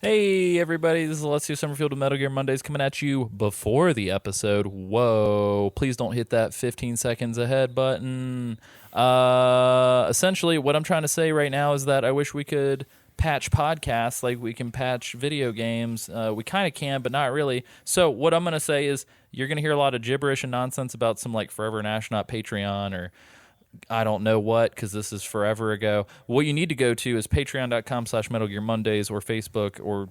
Hey everybody, this is Alessio Summerfield of Metal Gear Mondays coming at you before the episode. Whoa, please don't hit that 15 seconds ahead button. Essentially, what I'm trying to say right now is that I wish we could patch podcasts like we can patch video games. We kind of can, but not really. So what I'm going to say is you're going to hear a lot of gibberish and nonsense about some like Forever and Astronaut Patreon or I don't know what, because this is forever ago. What you need to go to is patreon.com/Metal Gear Mondays or Facebook or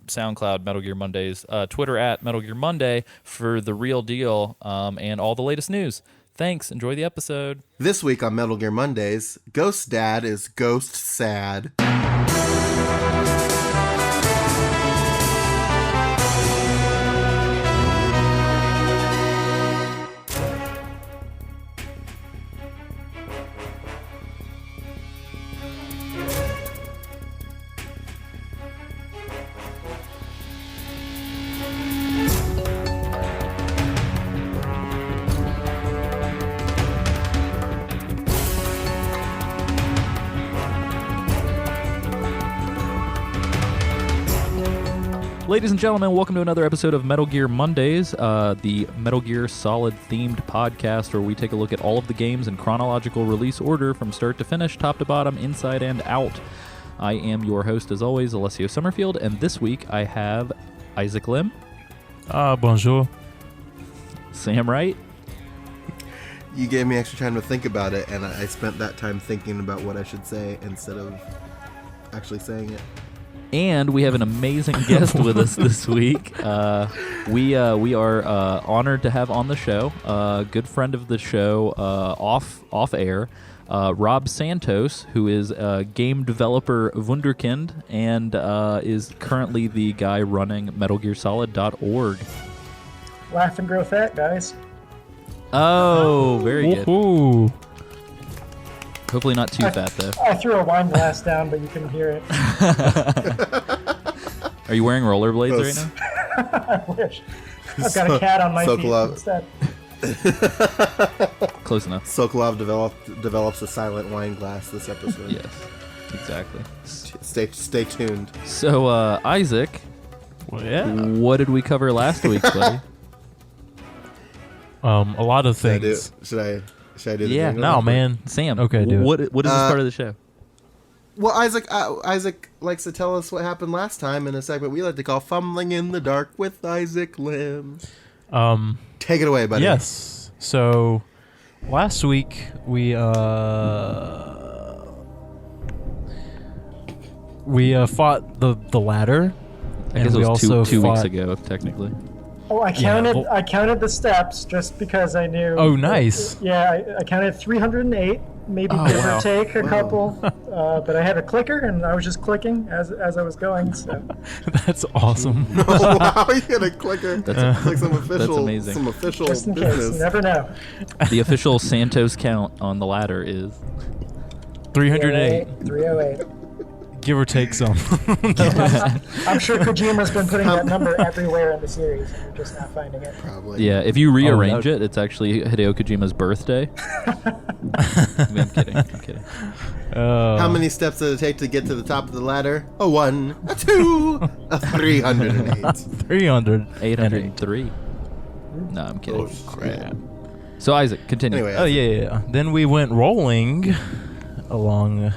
SoundCloud Metal Gear Mondays, Twitter at Metal Gear Monday for the real deal and all the latest news. Thanks. Enjoy the episode. This week on Metal Gear Mondays, Ghost Dad is ghost sad. Ladies and gentlemen, welcome to another episode of Metal Gear Mondays, the Metal Gear Solid themed podcast where we take a look at all of the games in chronological release order from start to finish, top to bottom, inside and out. I am your host, as always, Alessio Summerfield, and this week I have Isaac Lim. Bonjour. Sam Wright. You gave me extra time to think about it, and I spent that time thinking about what I should say instead of actually saying it. And we have an amazing guest with us this week. We are honored to have on the show a good friend of the show, off air, Rob Santos, who is a game developer Wunderkind and is currently the guy running MetalGearSolid.org. Laugh and grow fat, guys. Oh, very good. Ooh. Hopefully not too fat, though. I threw a wine glass down, but you couldn't hear it. Are you wearing rollerblades right now? I wish. I've got a cat on my feet Sokolov. instead. Close enough. Sokolov develops a silent wine glass this episode. Yes, exactly. Stay tuned. So, Isaac, Well, yeah. what did we cover last week, buddy? A lot of Should I do, things. should I do the Yeah, jingle? No, man. Sam, Okay, do it. what is this part of the show? Well, Isaac likes to tell us what happened last time in a segment we like to call Fumbling in the Dark with Isaac Lim. Take it away, buddy. Yes. So last week we fought the ladder. I guess and it we was also two weeks fought- ago, technically. Oh, I Yeah, counted. well- I counted the steps just because I knew. Oh, nice. Yeah, I counted 308, maybe Oh, give wow. or take a couple. But I had a clicker, and I was just clicking as I was going. So That's awesome. Oh, wow, you had a clicker. That's like some official, amazing. some official just in case, you business. never know. The official Santos count on the ladder is 308, 308. give or take some. I'm sure Kojima's been putting that number everywhere in the series, and we're just not finding it. Probably. yeah. If you rearrange that- it, it's actually Hideo Kojima's birthday. I'm kidding. I'm kidding. How many steps did it take to get to the top of the ladder? A 1, a 2, a 308. 300. 803. No, I'm kidding. Oh, crap. So Isaac, continue. Anyway, Oh yeah. Then we went rolling along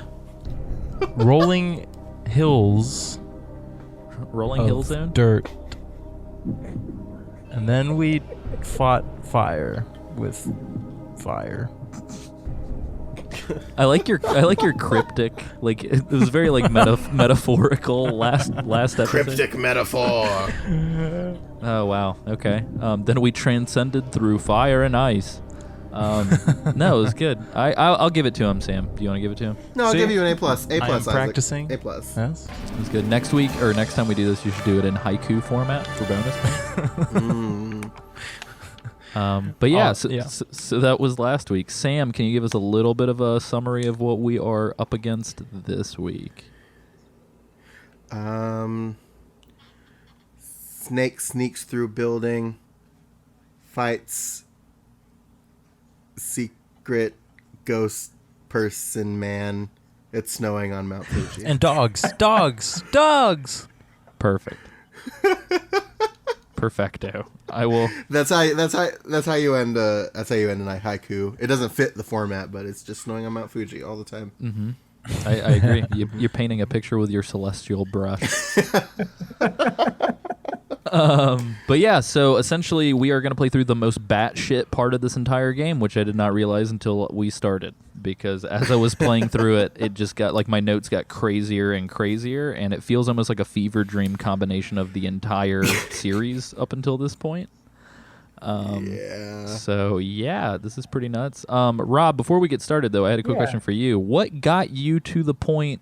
rolling hills Rolling of Hill Zone. dirt, and then we fought fire with fire. I like your cryptic. Like it was very like metaphorical last episode. Cryptic metaphor. Oh wow. Okay. Then we transcended through fire and ice. No, it was good. I'll give it to him, Sam. Do you want to give it to him? No, I'll See, give you an A+. A+, I am Isaac. practicing. A+. Yes. It was good. Next week or next time we do this, you should do it in haiku format for bonus. But yeah, yeah. So that was last week. Sam, can you give us a little bit of a summary of what we are up against this week? Snake sneaks through building, fights secret ghost person man. It's snowing on Mount Fuji. And dogs. Perfect. Perfecto. I will. That's how you end a haiku. It doesn't fit the format, but it's just snowing on Mount Fuji all the time. Mm-hmm. I agree. You're painting a picture with your celestial brush. But yeah, so essentially we are going to play through the most batshit part of this entire game, which I did not realize until we started. Because as I was playing through it, it just got like my notes got crazier and crazier, and it feels almost like a fever dream combination of the entire series up until this point. Yeah. So yeah, this is pretty nuts. Rob, before we get started though, I had a quick question for you. What got you to the point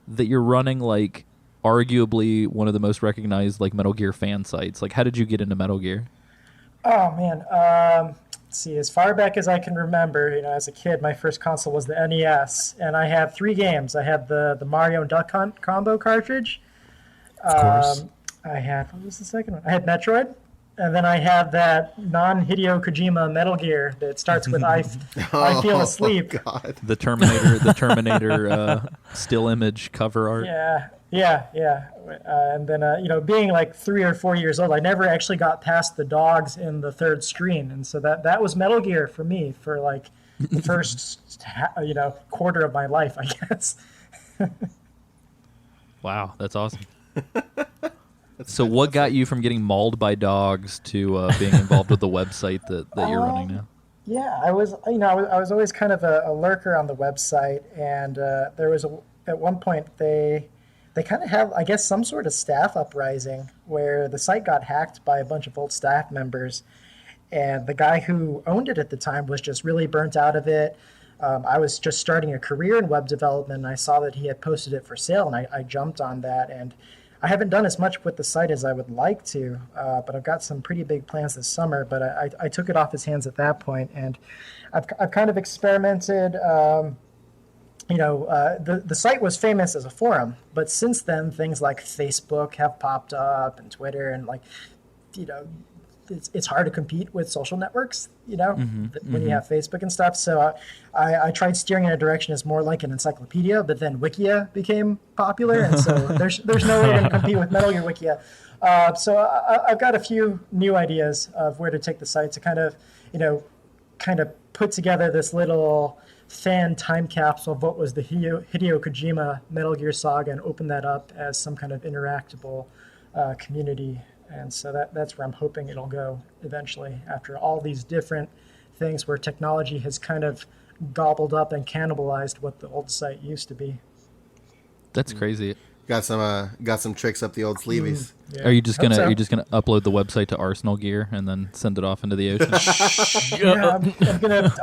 that you're running like arguably one of the most recognized like Metal Gear fan sites? Like, how did you get into Metal Gear? Oh man, let's see. As far back as I can remember, as a kid, my first console was the NES, and I had 3 games. I had the Mario and Duck Hunt combo cartridge. Of course. I had, what was the second one? I had Metroid. And then I have that non-Hideo Kojima Metal Gear that starts with I feel asleep. God. The Terminator still image cover art. Yeah. And then, being like 3 or 4 years old, I never actually got past the dogs in the third screen. And so that was Metal Gear for me for like the first, quarter of my life, I guess. Wow, that's awesome. So what got you from getting mauled by dogs to being involved with the website that you're running now? Yeah, I was always kind of a lurker on the website, and there was at one point they kind of have, I guess, some sort of staff uprising where the site got hacked by a bunch of old staff members, and the guy who owned it at the time was just really burnt out of it. I was just starting a career in web development, and I saw that he had posted it for sale, and I jumped on that, and I haven't done as much with the site as I would like to, but I've got some pretty big plans this summer. But I took it off his hands at that point, and I've kind of experimented. The site was famous as a forum, but since then things like Facebook have popped up and Twitter, and it's hard to compete with social networks, when you have Facebook and stuff. So I tried steering in a direction as more like an encyclopedia, but then Wikia became popular, and so there's no way to compete with Metal Gear Wikia. So I've got a few new ideas of where to take the site to kind of put together this little fan time capsule of what was the Hideo Kojima Metal Gear saga and open that up as some kind of interactable community. And so that's where I'm hoping it'll go eventually, after all these different things where technology has kind of gobbled up and cannibalized what the old site used to be. That's crazy. Got some tricks up the old sleeveys. Yeah. Are you just gonna upload the website to Arsenal Gear and then send it off into the ocean?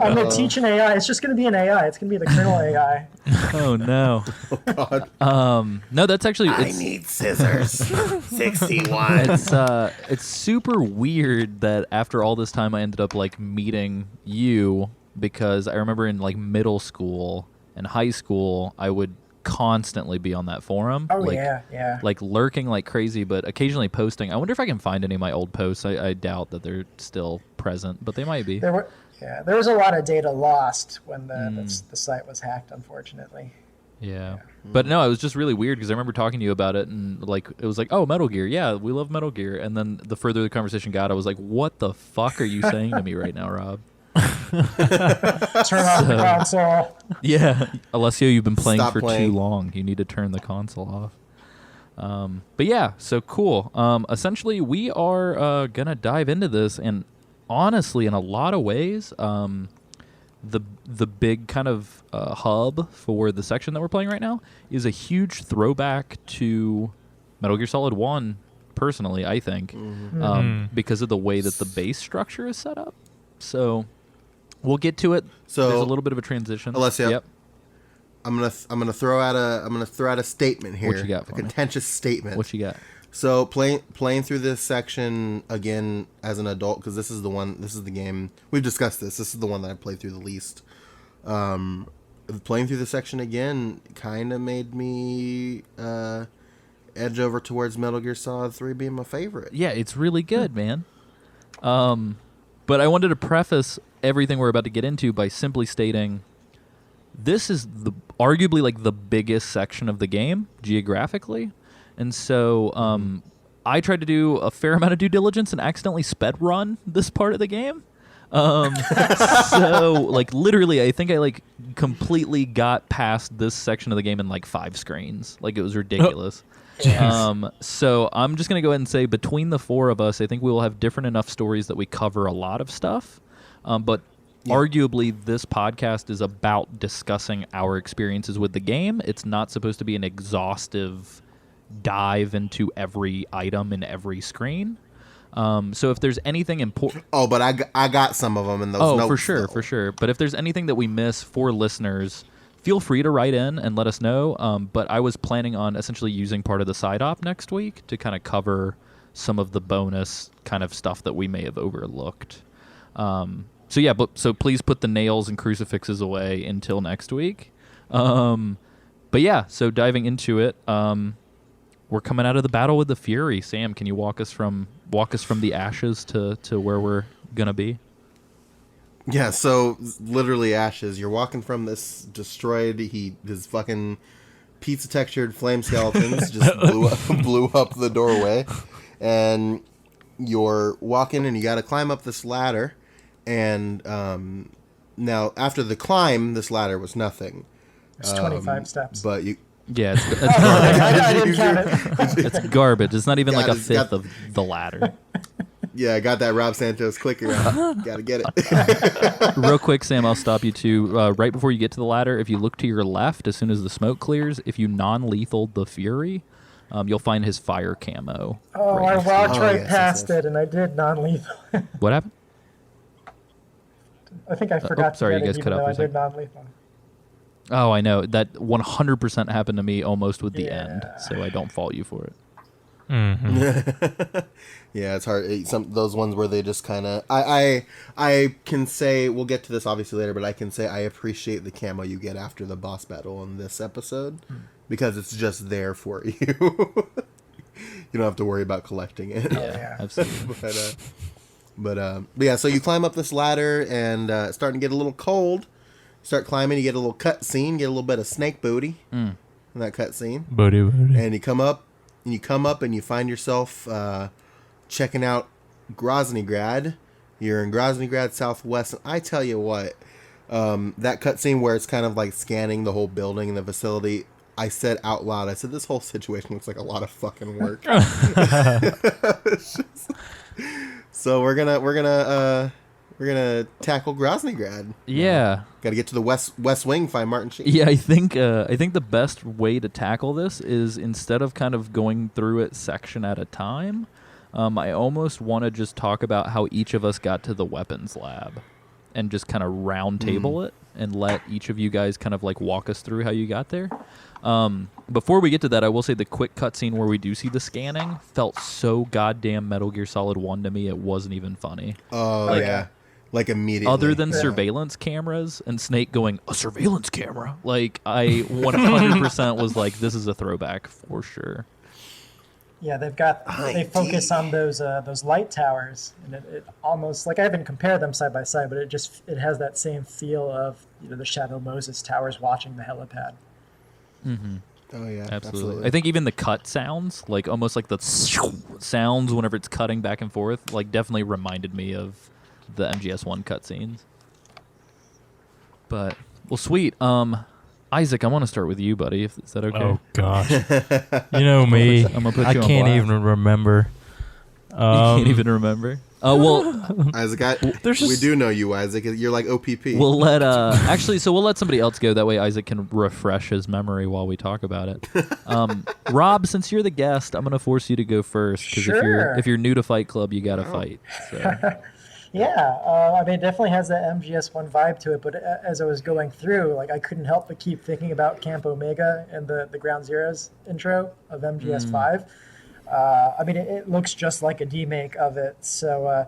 I'm gonna teach an AI. It's just gonna be an AI. It's gonna be the kernel AI. Oh no. Oh God. No, that's actually. I need scissors. 61. It's super weird that after all this time I ended up like meeting you, because I remember in like middle school and high school I would constantly be on that forum. Like lurking like crazy, but occasionally posting. I wonder if I can find any of my old posts. I doubt that they're still present, but they might be. There was a lot of data lost when the site was hacked, unfortunately. Yeah. But no, it was just really weird because I remember talking to you about it, and like it was like, oh, Metal Gear, yeah, we love Metal Gear. And then the further the conversation got, I was like, what the fuck are you saying to me right now, Rob? Turn off the console. Yeah, Alessio, you've been playing Stop for playing. too long. You need to turn the console off. But yeah, so cool. Essentially, we are gonna dive into this, and honestly, in a lot of ways, the big kind of hub for the section that we're playing right now is a huge throwback to Metal Gear Solid 1. Personally, I think, because of the way that the base structure is set up. So we'll get to it. So there's a little bit of a transition. Alessio, Yep. I'm gonna throw out a statement here. What you got for a me? contentious statement. What you got? So playing through this section again as an adult, because this is the game we've discussed. This is the one that I played through the least. Playing through the section again kind of made me edge over towards Metal Gear Solid 3 being my favorite. Yeah, it's really good, man. But I wanted to preface everything we're about to get into by simply stating this is arguably like the biggest section of the game geographically. And so I tried to do a fair amount of due diligence and accidentally sped run this part of the game. So like literally I think I like completely got past this section of the game in like 5 screens. Like it was ridiculous. So I'm just going to go ahead and say between the 4 of us, I think we will have different enough stories that we cover a lot of stuff. But arguably this podcast is about discussing our experiences with the game. It's not supposed to be an exhaustive dive into every item in every screen. So if there's anything important... Oh, but I got some of them in those notes. For sure. But if there's anything that we miss for listeners, feel free to write in and let us know. But I was planning on essentially using part of the side op next week to kind of cover some of the bonus kind of stuff that we may have overlooked. So please put the nails and crucifixes away until next week. But yeah, so diving into it, we're coming out of the battle with the Fury. Sam, can you walk us from the ashes to where we're gonna be? Yeah, so literally ashes. You're walking from this destroyed. His fucking pizza textured flame skeletons just blew up the doorway, and you're walking and you got to climb up this ladder. And now after the climb, this ladder was nothing. It's 25 steps. But you. Yeah, it's garbage. I didn't count it. It's garbage. It's not even like a fifth of the ladder. Yeah, I got that Rob Santos clicker out. Gotta get it. Real quick, Sam, I'll stop you too. Right before you get to the ladder, if you look to your left, as soon as the smoke clears, if you non-lethal the Fury, you'll find his fire camo. Oh, I walked yes, past yes. it, and I did non-lethal. What happened? I think I forgot sorry, to you get guys it, cut even out though for a I did non-lethal. Oh, I know. That 100% happened to me almost with the end, so I don't fault you for it. Mm-hmm. Yeah, it's hard. Those ones where they just kind of... I can say... We'll get to this obviously later, but I can say I appreciate the camo you get after the boss battle in this episode, because it's just there for you. You don't have to worry about collecting it. Yeah, absolutely. But yeah, so you climb up this ladder, and it's starting to get a little cold. Start climbing, you get a little cut scene, get a little bit of snake booty in that cut scene. Booty. And you come up and you find yourself checking out Groznyj Grad. You're in Groznyj Grad, Southwest. And I tell you what, that cutscene where it's kind of like scanning the whole building and the facility, I said out loud, I said, this whole situation looks like a lot of fucking work. So we're gonna tackle Groznyj Grad. Yeah. Got to get to the West Wing, find Martin Sheen. Yeah, I think the best way to tackle this is instead of kind of going through it section at a time, I almost want to just talk about how each of us got to the weapons lab and just kind of round table it and let each of you guys kind of like walk us through how you got there. Before we get to that, I will say the quick cutscene where we do see the scanning felt so goddamn Metal Gear Solid 1 to me, it wasn't even funny. Oh, yeah. Like immediately. Other than surveillance cameras and Snake going, a surveillance camera? Like, I 100% was like, this is a throwback for sure. Yeah, they focus on those light towers, and it almost, like, I haven't compared them side by side, but it has that same feel of, the Shadow Moses towers watching the helipad. Mm-hmm. Oh yeah, absolutely. I think even the cut sounds, like almost like the sounds whenever it's cutting back and forth, like definitely reminded me of the MGS1 cutscenes. But well, sweet. Isaac, I want to start with you, buddy. Is that okay? Oh gosh, you know me. I'm gonna put you I on can't blast. even remember. You can't even remember. Well, Isaac, we do know you, Isaac. You're like OPP. We'll let we'll let somebody else go. That way, Isaac can refresh his memory while we talk about it. Rob, since you're the guest, I'm gonna force you to go first because if you're new to Fight Club, you gotta fight. So. Yeah, I mean, it definitely has that MGS1 vibe to it, but as I was going through, like, I couldn't help but keep thinking about Camp Omega and the Ground Zeroes intro of MGS5. I mean, it looks just like a demake of it, so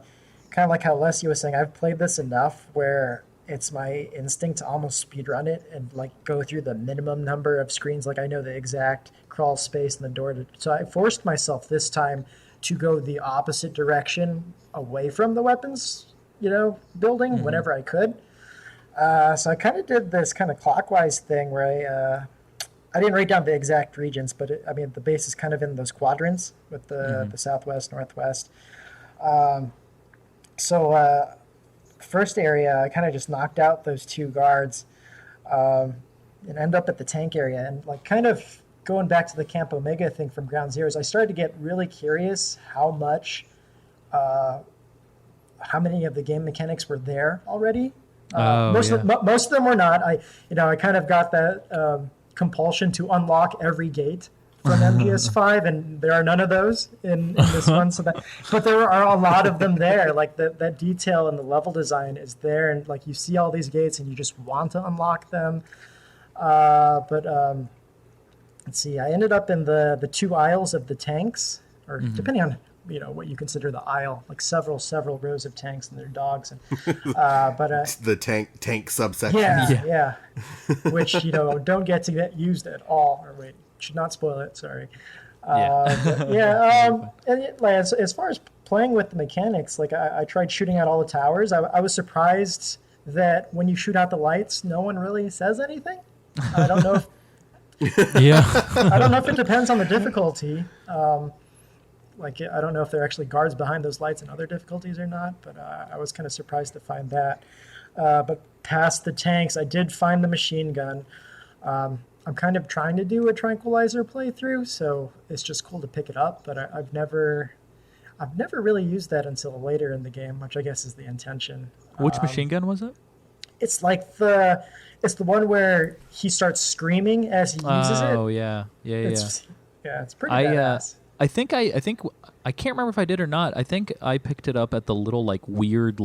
kind of like how Leslie was saying, I've played this enough where it's my instinct to almost speedrun it and, like, go through the minimum number of screens, like I know the exact crawl space and the door. So I forced myself this time to go the opposite direction away from the weapons, building whenever I could. So I kind of did this kind of clockwise thing where I didn't write down the exact regions, but I mean, the base is kind of in those quadrants with the southwest, northwest. So first area, I kind of just knocked out those 2 guards and end up at the tank area. And like kind of going back to the Camp Omega thing from Ground Zeroes, I started to get really curious how many of the game mechanics were there already. Most of them were not. I kind of got that compulsion to unlock every gate from MGS5, and there are none of those in this one. But there are a lot of them there. Like that detail in the level design is there, and like you see all these gates, and you just want to unlock them. But let's see. I ended up in the 2 aisles of the tanks, or depending on what you consider the aisle, like several rows of tanks and their dogs, and the tank subsection. Yeah. Which don't get to get used at all. Or wait, should not spoil it. Sorry. As far as playing with the mechanics, like I tried shooting out all the towers. I was surprised that when you shoot out the lights, no one really says anything. I don't know if I don't know if it depends on the difficulty. I don't know if there are actually guards behind those lights in other difficulties or not, but I was kind of surprised to find that. But past the tanks, I did find the machine gun. I'm kind of trying to do a tranquilizer playthrough, so it's just cool to pick it up, but I've never really used that until later in the game, which I guess is the intention. Which machine gun was it? It's like the one where he starts screaming as he uses it. Oh, yeah. It's pretty badass. I think I can't remember if I did or not. I think I picked it up at the little weird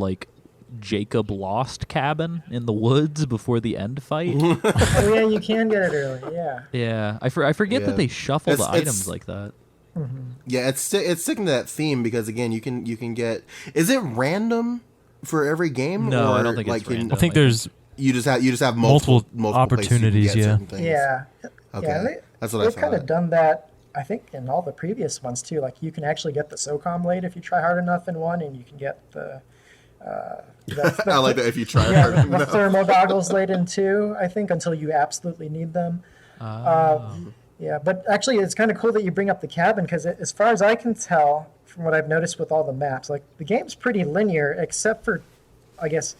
Jacob Lost cabin in the woods before the end fight. Oh yeah, you can get it early. Yeah. Yeah, I forget that they shuffle the items like that. Mm-hmm. Yeah, it's sticking to that theme because again, you can get. Is it random for every game? No, or I don't think it's random. I think there's you just have multiple opportunities. Yeah. Okay. Yeah, That's what I thought. They've kind of done that. I think in all the previous ones too. Like you can actually get the SOCOM blade if you try hard enough in one, and you can get the. I like that if you try hard the enough. thermal goggles late in 2, I think, until you absolutely need them. Yeah, but actually it's kind of cool that you bring up the cabin because as far as I can tell from what I've noticed with all the maps, like the game's pretty linear except for, I guess,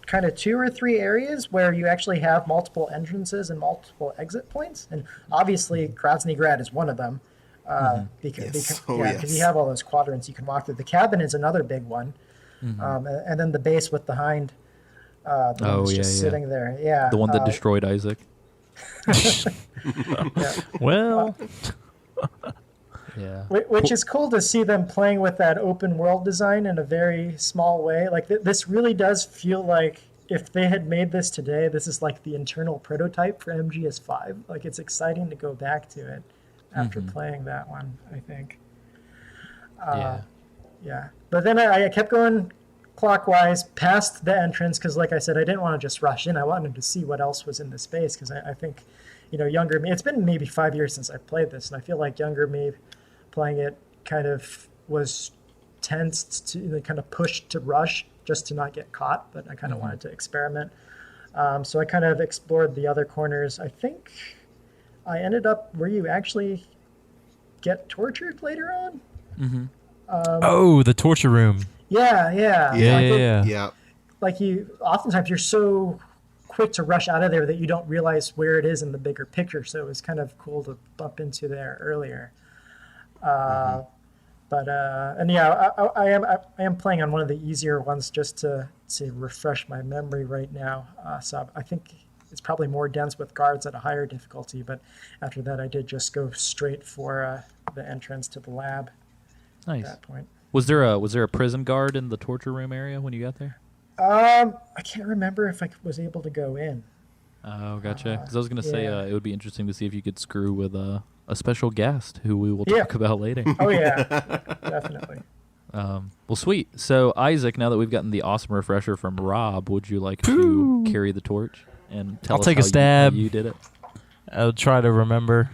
kind of 2 or 3 areas where you actually have multiple entrances and multiple exit points. And obviously Groznyj Grad is one of them because you have all those quadrants you can walk through. The cabin is another big one. And then the base with the hind sitting there. Yeah. The one that destroyed Isaac. Well. Yeah. Which is cool to see them playing with that open world design in a very small way. Like this really does feel like if they had made this today, this is like the internal prototype for MGS5. Like it's exciting to go back to it after playing that one, I think. Yeah. But then I kept going clockwise past the entrance because, like I said, I didn't want to just rush in. I wanted to see what else was in the space because I think, younger me, it's been maybe 5 years since I played this, and I feel like younger me playing it kind of was tensed to kind of pushed to rush just to not get caught, but I kind of wanted to experiment. So I kind of explored the other corners. I think I ended up where you actually get tortured later on. The torture room. Yeah. Like oftentimes you're so quick to rush out of there that you don't realize where it is in the bigger picture. So it was kind of cool to bump into there earlier. I am playing on one of the easier ones just to refresh my memory right now. So I think it's probably more dense with guards at a higher difficulty. But after that, I did just go straight for the entrance to the lab. Nice. At that point. Was there a prison guard in the torture room area when you got there? I can't remember if I was able to go in. Oh, gotcha. Because I was going to say it would be interesting to see if you could screw with a special guest who we will talk about later. Oh, yeah. Definitely. Well, sweet. So, Isaac, now that we've gotten the awesome refresher from Rob, would you like to carry the torch and tell I'll us take how a stab. You did it? I'll try to remember.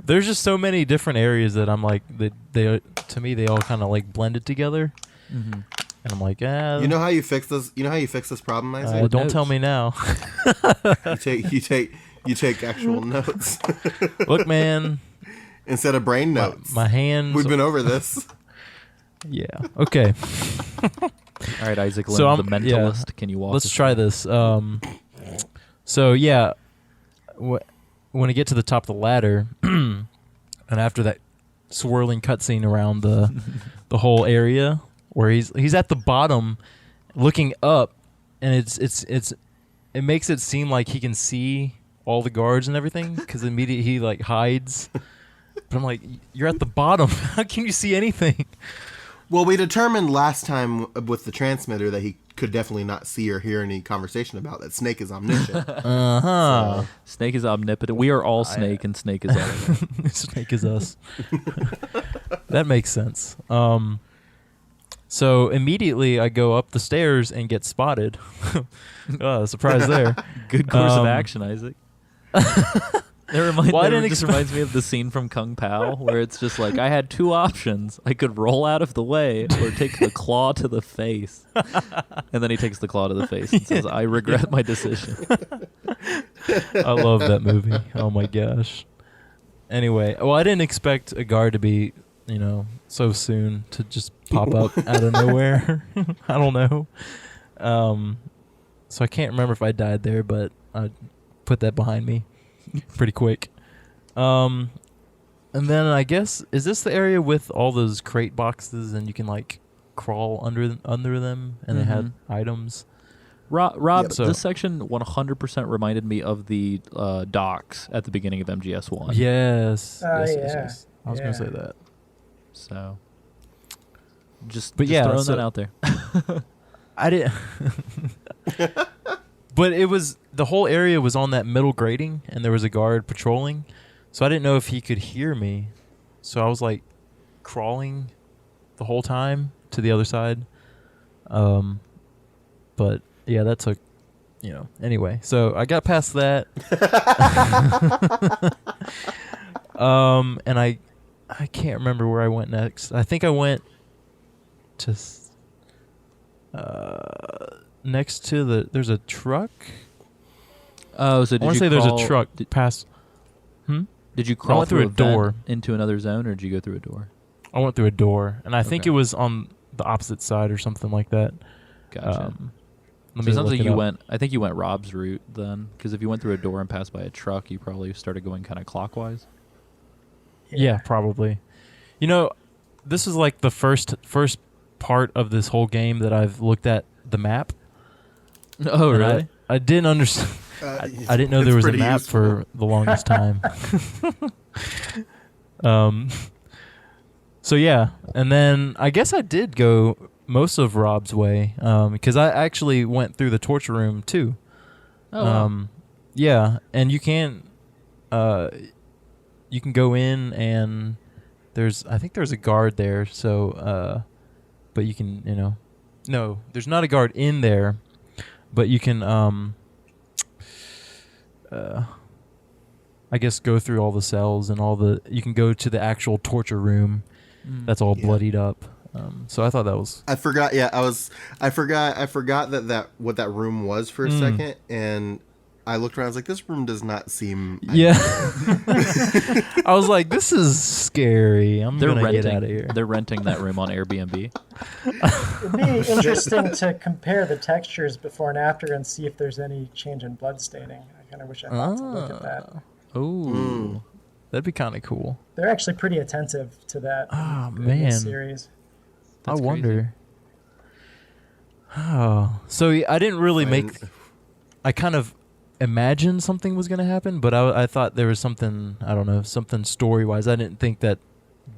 There's just so many different areas that I'm like, they to me, they all kind of like blended together. And I'm like, You know how you fix this? You know how you fix this problem, Isaac? don't tell me now. you You take actual notes Look, man, instead of brain notes. my hands. We've been over this. Yeah. Okay. All right, Isaac Lynn, So the mentalist. Can you walk Let's us try through? this. So yeah, when I get to the top of the ladder, and after that swirling cutscene around the whole area, where he's at the bottom, looking up, and it makes it seem like he can see all the guards and everything, because immediately he like hides. But I'm like, you're at the bottom. How can you see anything? Well, we determined last time with the transmitter that he could definitely not see or hear any conversation about that. Snake is omniscient. Uh-huh. Snake is omnipotent. We are all Snake, and Snake is all. Snake is us. That makes sense. So immediately I go up the stairs and get spotted. Surprise there. Good course of action, Isaac. That just reminds me of the scene from Kung Pao where it's just like, I had two options. I could roll out of the way or take the claw to the face. And then he takes the claw to the face and says, I regret my decision. I love that movie. Oh my gosh. Anyway, well, I didn't expect a guard to be, so soon to just pop up out of nowhere. I don't know. So I can't remember if I died there, but I put that behind me pretty quick. And then I guess, is this the area with all those crate boxes and you can like crawl under them and they had items? Rob, Yep. this section 100% reminded me of the docks at the beginning of MGS1. Yes. Oh, yes, yeah. yes. I was going to Yeah. say that. So, just so throwing that out there. I didn't. But it was, the whole area was on that middle grating and there was a guard patrolling. So I didn't know if he could hear me. So I was like crawling the whole time to the other side. But yeah, that took, anyway. So I got past that. And I can't remember where I went next. I think I went to next to there's a truck. Oh, so I want to say there's a truck past. Did you crawl went through a vent door into another zone, or did you go through a door? I went through a door, and I think Okay. it was on the opposite side or something like that. Gotcha. Let So me it sounds look like it you up. went. I think you went Rob's route then, because if you went through a door and passed by a truck, you probably started going kind of clockwise. Yeah, probably. This is like the first part of this whole game that I've looked at the map. Oh, And really? I didn't understand. I didn't know there was a map for the longest time. So yeah, and then I guess I did go most of Rob's way because I actually went through the torture room too. Oh, wow. Yeah, and you can go in and I think there's a guard there. So, but you can no, there's not a guard in there, but you can I guess go through all the cells and you can go to the actual torture room that's all bloodied up. So I thought that was. I forgot. Yeah, I forgot that what that room was for a second, and I looked around. I was like, this room does not seem. Yeah. I was like, this is scary. I'm gonna get out of here. They're renting that room on Airbnb. It'd be interesting to compare the textures before and after and see if there's any change in blood staining. I kind of wish I thought to look at that. Oh, That'd be kind of cool. They're actually pretty attentive to that in man. this series. That's I wonder. Oh, so I didn't really I kind of imagined something was going to happen, but I thought there was something, I don't know, something story-wise. I didn't think that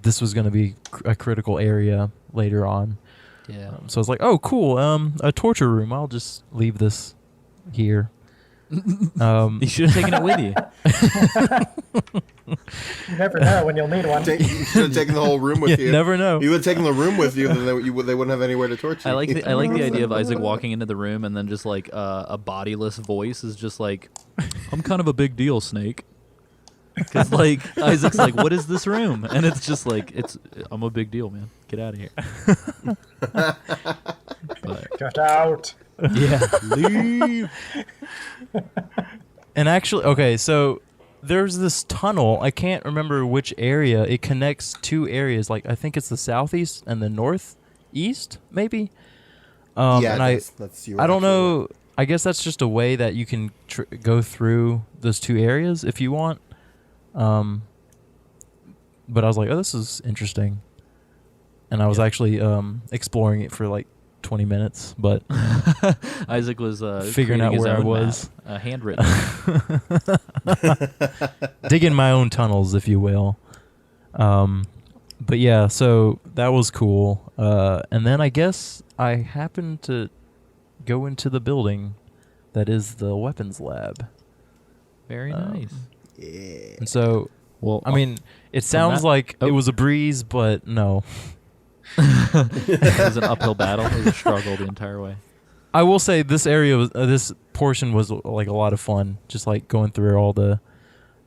this was going to be a critical area later on. Yeah. So I was like, oh, cool, a torture room. I'll just leave this here. You should have taken it with you. You never know when you'll need one. You should have taken the whole room with You you. never know. You would have taken the room with you, then they wouldn't have anywhere to torture. I like you. the idea of Isaac walking into the room and then just like a bodiless voice is just like, I'm kind of a big deal, Snake. Because like Isaac's like, what is this room? And it's just like, I'm a big deal, man. Get out of here. But Get out. yeah, leave. And actually, okay, so there's this tunnel. I can't remember which area. It connects two areas. Like I think it's the southeast and the northeast, maybe. Yeah, and that's I don't know. I guess that's just a way that you can go through those two areas if you want. But I was like, oh, this is interesting. And I was actually exploring it for like 20 minutes, but Isaac was figuring out where I was. Handwritten. Digging my own tunnels, if you will. But yeah, so that was cool. And then I guess I happened to go into the building that is the weapons lab. Very nice. Yeah. And so, Well, I mean, it sounds like it was a breeze, but no. it was an uphill battle. It was a struggle the entire way. I will say this area was this portion was like a lot of fun, just like going through all the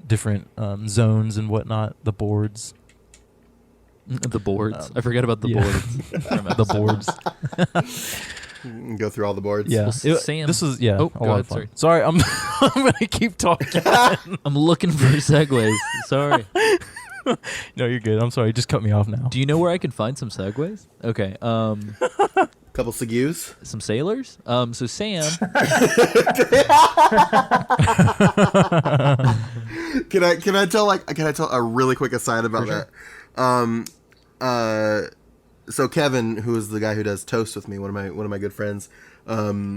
different zones and whatnot, the boards. The boards. I forget about the boards. The boards. Go through all the boards. Yeah. Well, Sam. This was Oh, a go lot ahead, of fun. Sorry, I'm gonna keep talking. I'm looking for segues. Sorry. No, you're good. I'm sorry. Just cut me off now. Do you know where I can find some segues? Okay. Couple segues. Some sailors. So Sam. Can I tell a really quick aside about that? So Kevin, who is the guy who does toast with me, one of my good friends, I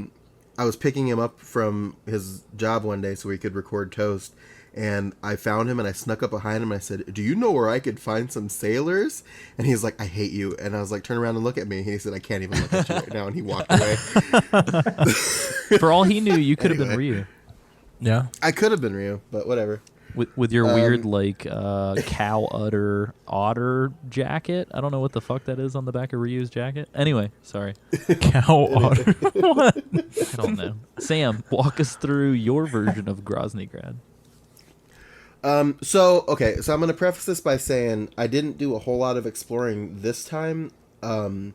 was picking him up from his job one day so he could record toast, and I found him and I snuck up behind him and I said, "Do you know where I could find some sailors?" And he's like, "I hate you." And I was like, "Turn around and look at me." And he said, "I can't even look at you right now." And he walked away. For all he knew, you could have been Ryu. Yeah. I could have been Ryu, but whatever. With your weird cow otter jacket. I don't know what the fuck that is on the back of Ryu's jacket. Anyway, sorry. Cow otter. What? I don't know. Sam, walk us through your version of Groznyj Grad. So I'm going to preface this by saying I didn't do a whole lot of exploring this time, and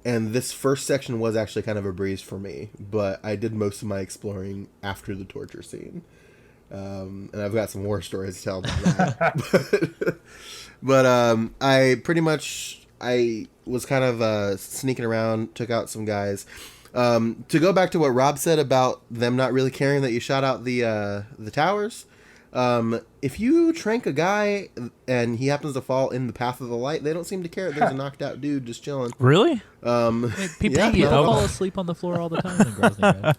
this first section was actually kind of a breeze for me, but I did most of my exploring after the torture scene. And I've got some war stories to tell about that. but I was kind of sneaking around, took out some guys. To go back to what Rob said about them not really caring that you shot out the towers, if you trank a guy and he happens to fall in the path of the light, they don't seem to care. There's a knocked out dude just chilling. Really? People fall asleep on the floor all the time in Groznyj Grad.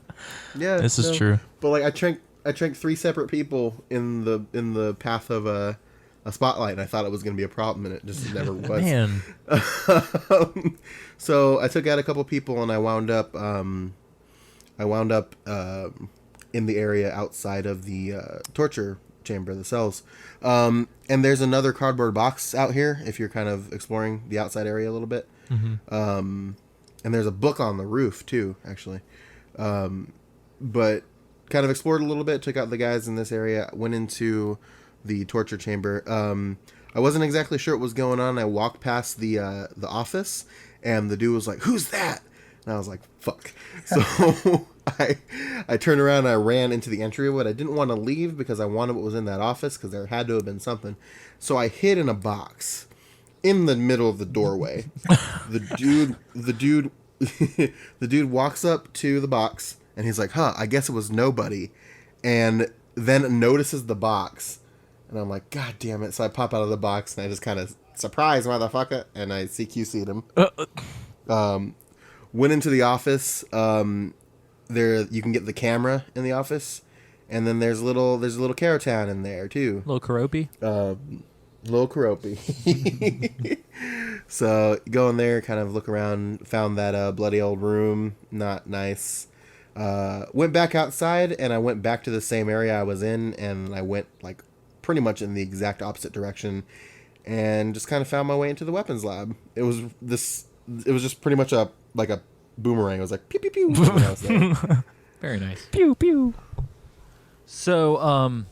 Yeah, This is true. But like I tranked 3 separate people in the path of a spotlight, and I thought it was going to be a problem, and it just never was. Man. So I took out a couple people, and I wound up in the area outside of the torture chamber, the cells. And there's another cardboard box out here if you're kind of exploring the outside area a little bit. Mm-hmm. And there's a book on the roof too, actually. But kind of explored a little bit, took out the guys in this area, went into the torture chamber. I wasn't exactly sure what was going on. I walked past the office, and the dude was like, "Who's that?" And I was like, "Fuck." So I turned around and I ran into the entryway. I didn't want to leave because I wanted what was in that office because there had to have been something. So I hid in a box in the middle of the doorway. The dude walks up to the box. And he's like, "Huh, I guess it was nobody." And then notices the box. And I'm like, "God damn it." So I pop out of the box and I just kind of, "Surprise, motherfucker." And I CQC'd him. Went into the office. There you can get the camera in the office. And then there's a little Carrow Town in there too. Little Karopi? Little Karopi. So go in there, kind of look around, found that bloody old room. Not nice. Went back outside, and I went back to the same area I was in, and I went like pretty much in the exact opposite direction, and just kind of found my way into the weapons lab. It was just pretty much a boomerang. It was like pew pew pew when I was there. Very nice. Pew pew. So,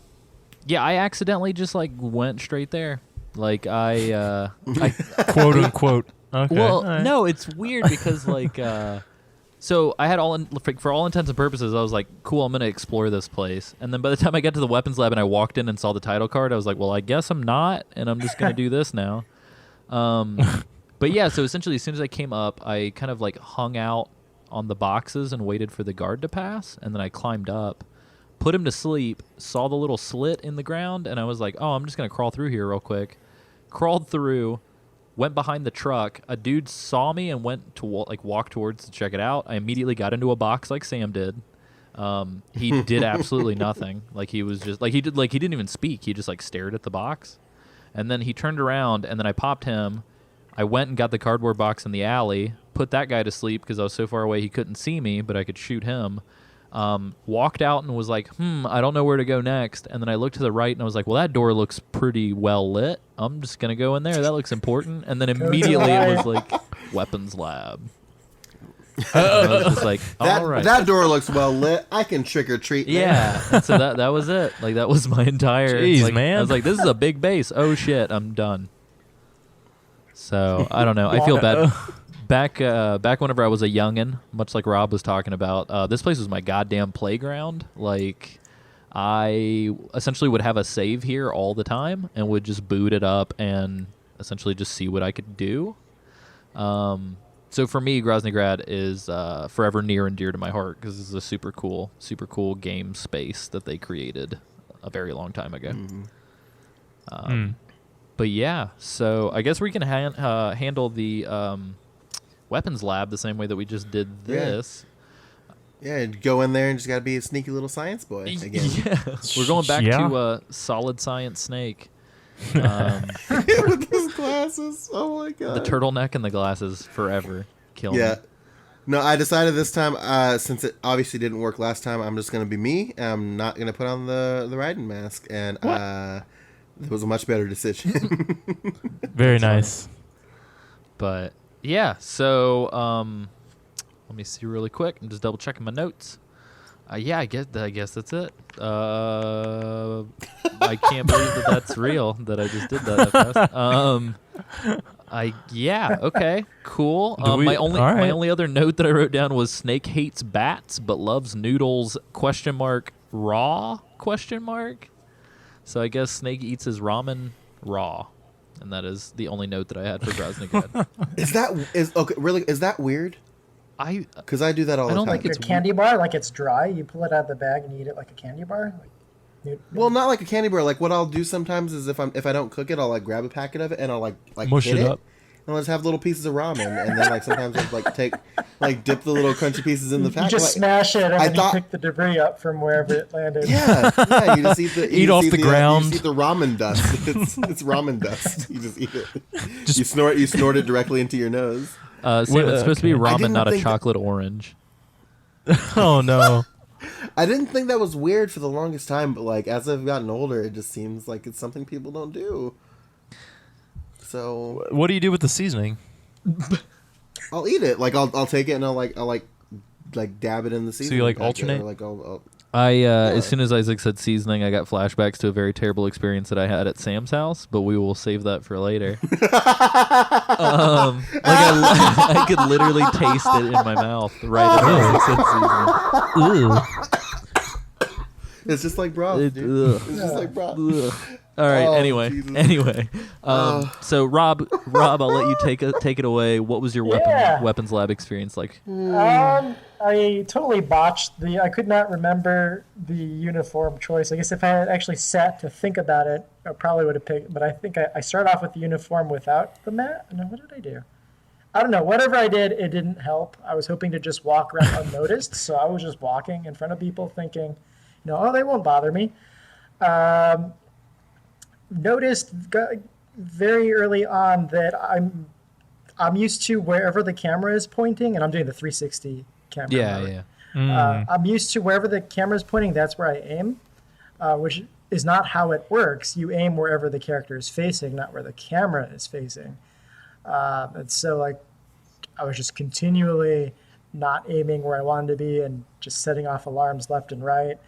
yeah, I accidentally just like went straight there. Like I Quote unquote. Okay. well, all right. no, it's weird because like. So I had for all intents and purposes, I was like, cool, I'm going to explore this place. And then by the time I got to the weapons lab and I walked in and saw the title card, I was like, well, I guess I'm not, and I'm just going to do this now. But yeah, so essentially as soon as I came up, I kind of like hung out on the boxes and waited for the guard to pass, and then I climbed up, put him to sleep, saw the little slit in the ground, and I was like, oh, I'm just going to crawl through here real quick. Crawled through, went behind the truck. A dude saw me and went to walk towards to check it out. I immediately got into a box like Sam did. He did absolutely nothing. Like he was just he didn't even speak. He just like stared at the box. And then he turned around, and then I popped him. I went and got the cardboard box in the alley, put that guy to sleep because I was so far away he couldn't see me, but I could shoot him. Walked out and was like, I don't know where to go next. And then I looked to the right and I was like, well, that door looks pretty well lit. I'm just going to go in there. That looks important. And then immediately it was like weapons lab. I was just like, all right. That door looks well lit. I can trick or treat. Yeah. And so that was it. Like that was my entire. Jeez, man. I was like, this is a big base. Oh shit, I'm done. So I don't know. I feel bad. Back whenever I was a youngin', much like Rob was talking about, this place was my goddamn playground. Like, I essentially would have a save here all the time and would just boot it up and essentially just see what I could do. So for me, Groznyj Grad is forever near and dear to my heart because this is a super cool game space that they created a very long time ago. But yeah, so I guess we can handle the weapons lab the same way that we just did this. Yeah, go in there and just gotta be a sneaky little science boy again. Yeah, we're going back to solid science Snake. With his glasses. Oh my god. The turtleneck and the glasses forever kill me. No, I decided this time, since it obviously didn't work last time, I'm just gonna be me. I'm not gonna put on the riding mask, and it was a much better decision. Very nice. But yeah, so let me see really quick. I'm just double checking my notes. Yeah, I guess that's it. I can't believe that's real that I just did that fast. Okay, cool. My only other note that I wrote down was Snake hates bats but loves noodles ? Raw ? So I guess Snake eats his ramen raw. And that is the only note that I had for Groznyj Grad. Is that weird? Because I do that all the time. Like a candy bar, like it's dry. You pull it out of the bag and you eat it like a candy bar. Well, not like a candy bar. Like what I'll do sometimes is if I don't cook it, I'll like grab a packet of it and I'll like mush hit it up. And I'll just have little pieces of ramen, and then like sometimes I'll like dip the little crunchy pieces in the packet. You just smash it and then you pick the debris up from wherever it landed. Yeah. You just eat off the ground. You just eat the ramen dust. It's ramen dust. You just eat it. You snort it directly into your nose. It's supposed to be ramen, not a chocolate orange. Oh no. I didn't think that was weird for the longest time, but like as I've gotten older, it just seems like it's something people don't do. So what do you do with the seasoning? I'll eat it. Like I'll take it and I'll dab it in the seasoning. So you like alternate? As soon as Isaac said seasoning, I got flashbacks to a very terrible experience that I had at Sam's house, but we will save that for later. I could literally taste it in my mouth right as Isaac said seasoning. It's just like broth, dude. It's just like broth. All right. Anyway. So Rob, I'll let you take it away. What was your weapons lab experience like? I totally botched I could not remember the uniform choice. I guess if I had actually sat to think about it, I probably would have picked. But I think I started off with the uniform without the mat. No, what did I do? I don't know. Whatever I did, it didn't help. I was hoping to just walk around unnoticed, so I was just walking in front of people, thinking, they won't bother me. Noticed very early on that I'm used to wherever the camera is pointing, and I'm doing the 360 camera. Yeah. I'm used to wherever the camera is pointing, that's where I aim, which is not how it works. You aim wherever the character is facing, not where the camera is facing. And so, I was just continually not aiming where I wanted to be and just setting off alarms left and right.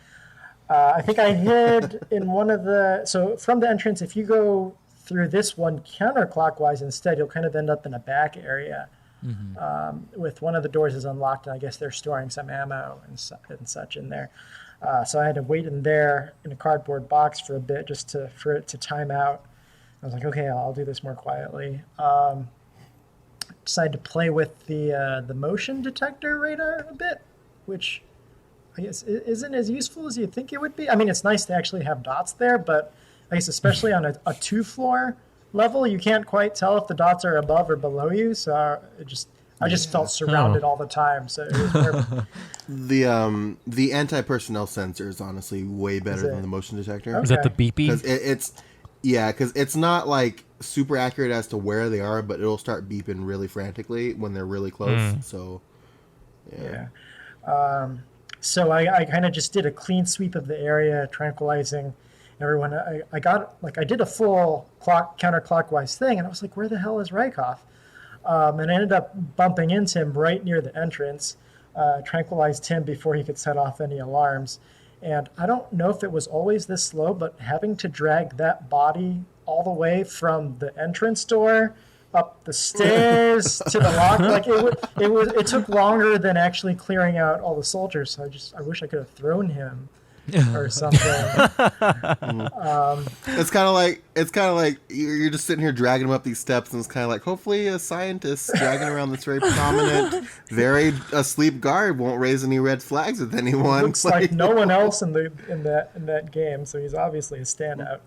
I think I hid in one of so from the entrance, if you go through this one counterclockwise instead, you'll kind of end up in a back area. with one of the doors is unlocked, and I guess they're storing some ammo and such in there. So I had to wait in there in a cardboard box for a bit just for it to time out. I was like, okay, I'll do this more quietly. Decided to play with the motion detector radar a bit, which I guess isn't as useful as you think it would be. I mean, it's nice to actually have dots there, but I guess especially on a 2-floor level, you can't quite tell if the dots are above or below you. So I just felt surrounded all the time. So it was perfect. The anti-personnel sensor is honestly way better than the motion detector. Okay. Is that the beepy? Because it's not like super accurate as to where they are, but it'll start beeping really frantically when they're really close. So, yeah. So I kind of just did a clean sweep of the area, tranquilizing everyone. I did a full counterclockwise thing, and I was like, where the hell is Rykov? And I ended up bumping into him right near the entrance, tranquilized him before he could set off any alarms. And I don't know if it was always this slow, but having to drag that body all the way from the entrance door up the stairs to the lock, like it took longer than actually clearing out all the soldiers. So I wish I could have thrown him or something. It's kind of like you're just sitting here dragging him up these steps, and it's kind of like, hopefully a scientist dragging around this very prominent, very asleep guard won't raise any red flags with anyone. Looks like no one else in that game, so he's obviously a standout.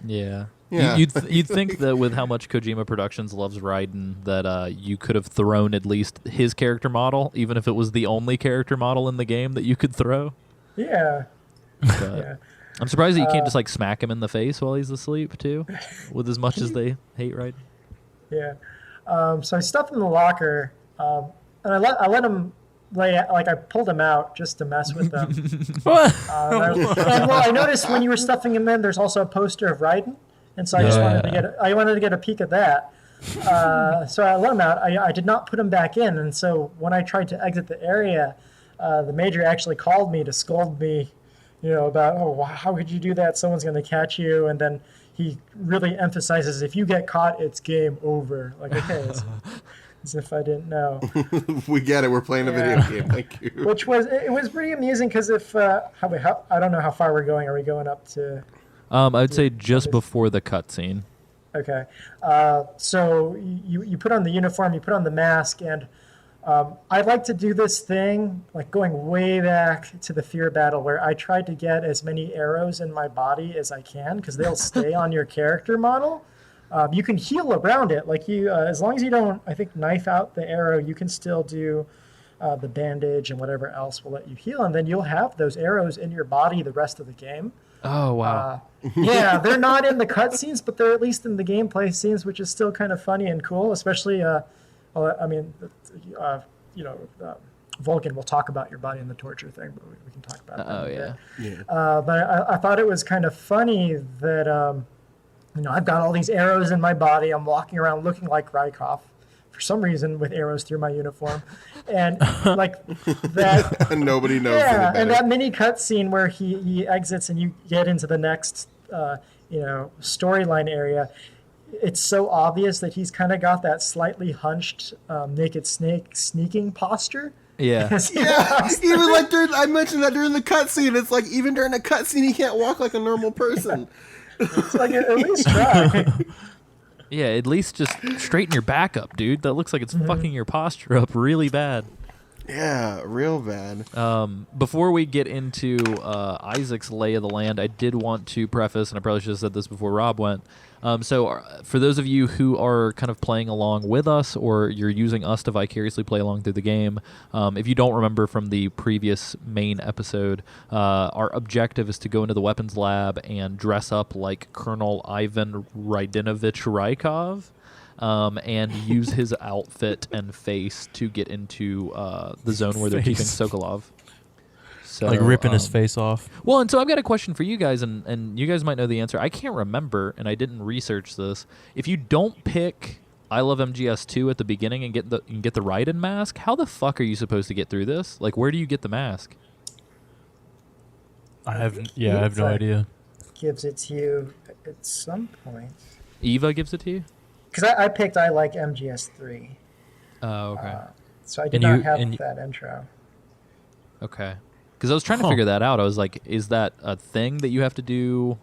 Yeah. Yeah. You'd think that with how much Kojima Productions loves Raiden, that you could have thrown at least his character model, even if it was the only character model in the game that you could throw. Yeah. But Yeah. I'm surprised that you can't just like smack him in the face while he's asleep too, with as much as they hate Raiden. Yeah. So I stuffed him in the locker, and I let him lay. Like I pulled him out just to mess with them. I noticed when you were stuffing him in, there's also a poster of Raiden, and so I just wanted to get a peek at that. So I let him out. I did not put him back in, and so when I tried to exit the area, the major actually called me to scold me, about, how could you do that? Someone's going to catch you. And then he really emphasizes, if you get caught, it's game over. Like, okay, as if I didn't know. We get it. We're playing a video game. Thank you. It was pretty amusing because I don't know how far we're going. Are we going up to? I'd say just before the cutscene. Okay. So you put on the uniform, you put on the mask, and I like to do this thing, like going way back to the Fear battle, where I tried to get as many arrows in my body as I can, because they'll stay on your character model. You can heal around it, like as long as you don't, I think, knife out the arrow, you can still do the bandage and whatever else will let you heal, and then you'll have those arrows in your body the rest of the game. Oh wow! Yeah, they're not in the cutscenes, but they're at least in the gameplay scenes, which is still kind of funny and cool, especially. Vulcan will talk about your body and the torture thing, but we can talk about that. Oh yeah. But I thought it was kind of funny that I've got all these arrows in my body. I'm walking around looking like Rykov for some reason with arrows through my uniform, and like that. And nobody knows. Yeah, and that mini cutscene where he exits and you get into the next storyline area. It's so obvious that he's kind of got that slightly hunched naked snake sneaking posture. Yeah. Yeah, even like I mentioned that during the cutscene. It's like even during the cutscene, he can't walk like a normal person. It's like at least try. Yeah, at least just straighten your back up, dude. That looks like it's fucking your posture up really bad. Yeah, real bad. Before we get into Isaac's lay of the land, I did want to preface, and I probably should have said this before Rob went. So for those of you who are kind of playing along with us, or you're using us to vicariously play along through the game, if you don't remember from the previous main episode, our objective is to go into the weapons lab and dress up like Colonel Ivan Raidinovich Rykov. And use his outfit and face to get into the zone where they're keeping Sokolov. So, like ripping his face off. Well, and so I've got a question for you guys, and you guys might know the answer. I can't remember, and I didn't research this. If you don't pick I Love MGS2 at the beginning and get the Raiden mask, how the fuck are you supposed to get through this? Like, where do you get the mask? I have no idea. Gives it to you at some point. Eva gives it to you? Because I picked I like MGS3. Oh, okay. So I did And not you- have and you- that intro. Okay. Because I was trying to Huh. figure that out. I was like, is that a thing that you have to do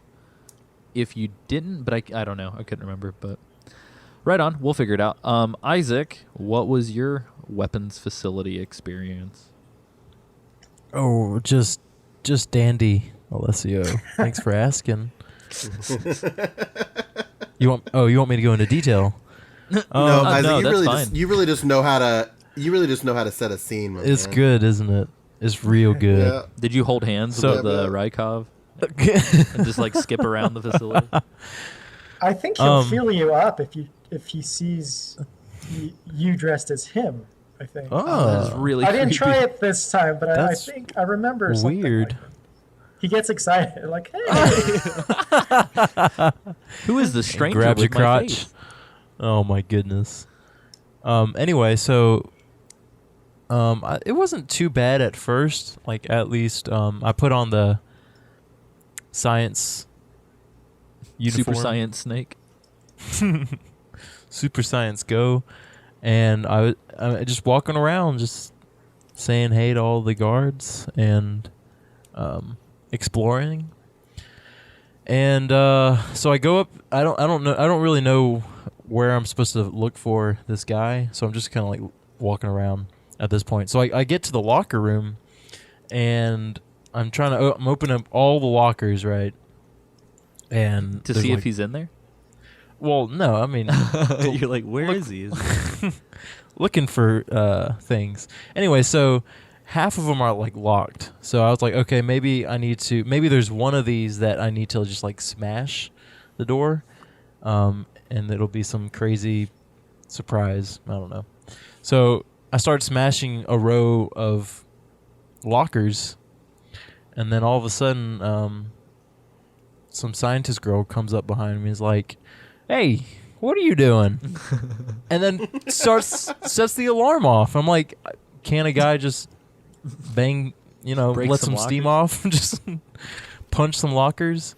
if you didn't? But I don't know. I couldn't remember. But right on. We'll figure it out. Isaac, what was your weapons facility experience? Oh, just dandy, Alessio. Thanks for asking. You want me to go into detail? No, Um, Isaac, no, you that's really fine. you really just know how to set a scene. My It's man. good, isn't it? It's real good. Yeah. Did you hold hands So- with Yeah. Rykov and just like skip around the facility? I think he'll Um, feel you up if he sees you dressed as him. I think. That is Oh, really I didn't creepy. try it this time, but I That's think I remember something weird. like that. He gets excited, like, "Hey!" Who is the stranger grabs your with my crotch. face? Oh my goodness. Anyway, so it wasn't too bad at first. Like at least I put on the science uniform, Super Science Snake. Super Science Go, and I just walking around, just saying hey to all the guards and exploring. And so I go up. I don't know. I don't really know where I'm supposed to look for this guy. So I'm just kind of like walking around at this point. So I get to the locker room, and I'm trying to. I'm opening up all the lockers, right? And To there's see like, if he's in there? Well, no. I mean, You're like, where is he? looking for things. Anyway, so half of them are like locked. So I was like, okay, maybe there's one of these that I need to just like smash the door, and it'll be some crazy surprise. I don't know. So I start smashing a row of lockers, and then all of a sudden, some scientist girl comes up behind me and is like, "Hey, what are you doing?" And then sets the alarm off. I'm like, can a guy just bang, Break let some some steam off, just punch some lockers?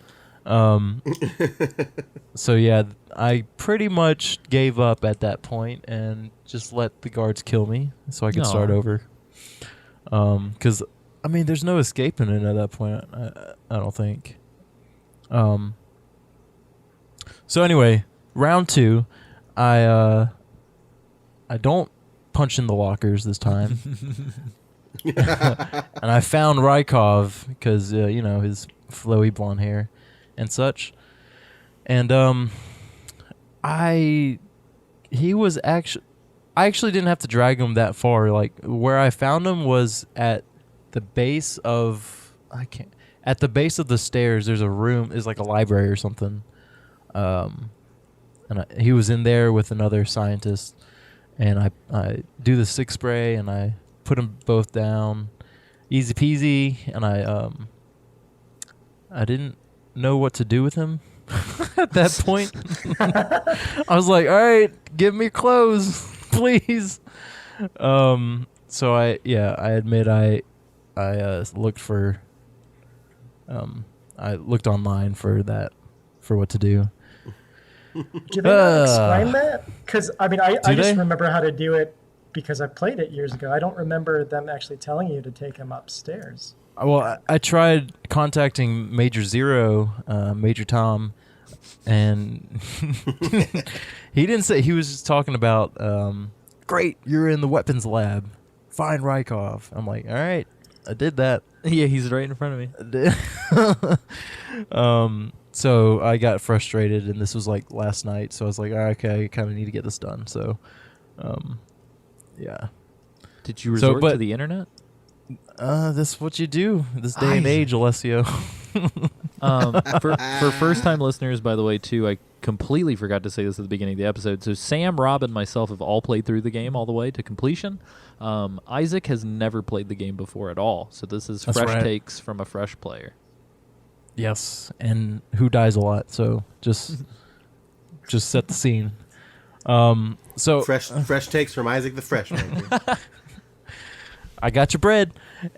So yeah, I pretty much gave up at that point and just let the guards kill me so I could start Aw. over. Because I mean, there's no escaping it at that point. I don't think. So anyway, round 2, I don't punch in the lockers this time, and I found Rykov because his flowy blonde hair and such, and I actually didn't have to drag him that far. Like where I found him was at the base of the stairs. There's a room, is like a library or something. And he was in there with another scientist, and I do the sick spray and I put them both down, easy peasy, and I didn't know what to do with him at that point. I was like, all right, give me clothes, please. So I admit I looked for I looked online for what to do. Do they not explain that? Because I mean, I Do just they? remember how to do it because I played it years ago. I don't remember them actually telling you to take him upstairs. Well, I tried contacting Major Zero, Major Tom, and he didn't say. He was just talking about, great, you're in the weapons lab. Find Rykov. I'm like, all right, I did that. Yeah, he's right in front of me. So I got frustrated, and this was like last night. So I was like, all right, okay, I kind of need to get this done. So, yeah. Did you resort but- to the internet? This is what you do this day and age, Alessio. For first-time listeners, by the way, too, I completely forgot to say this at the beginning of the episode. So Sam, Rob, and myself have all played through the game all the way to completion. Isaac has never played the game before at all, so this is That's fresh right. takes from a fresh player. Yes, and who dies a lot. So just set the scene. So Fresh takes from Isaac the Freshman. I got your bread.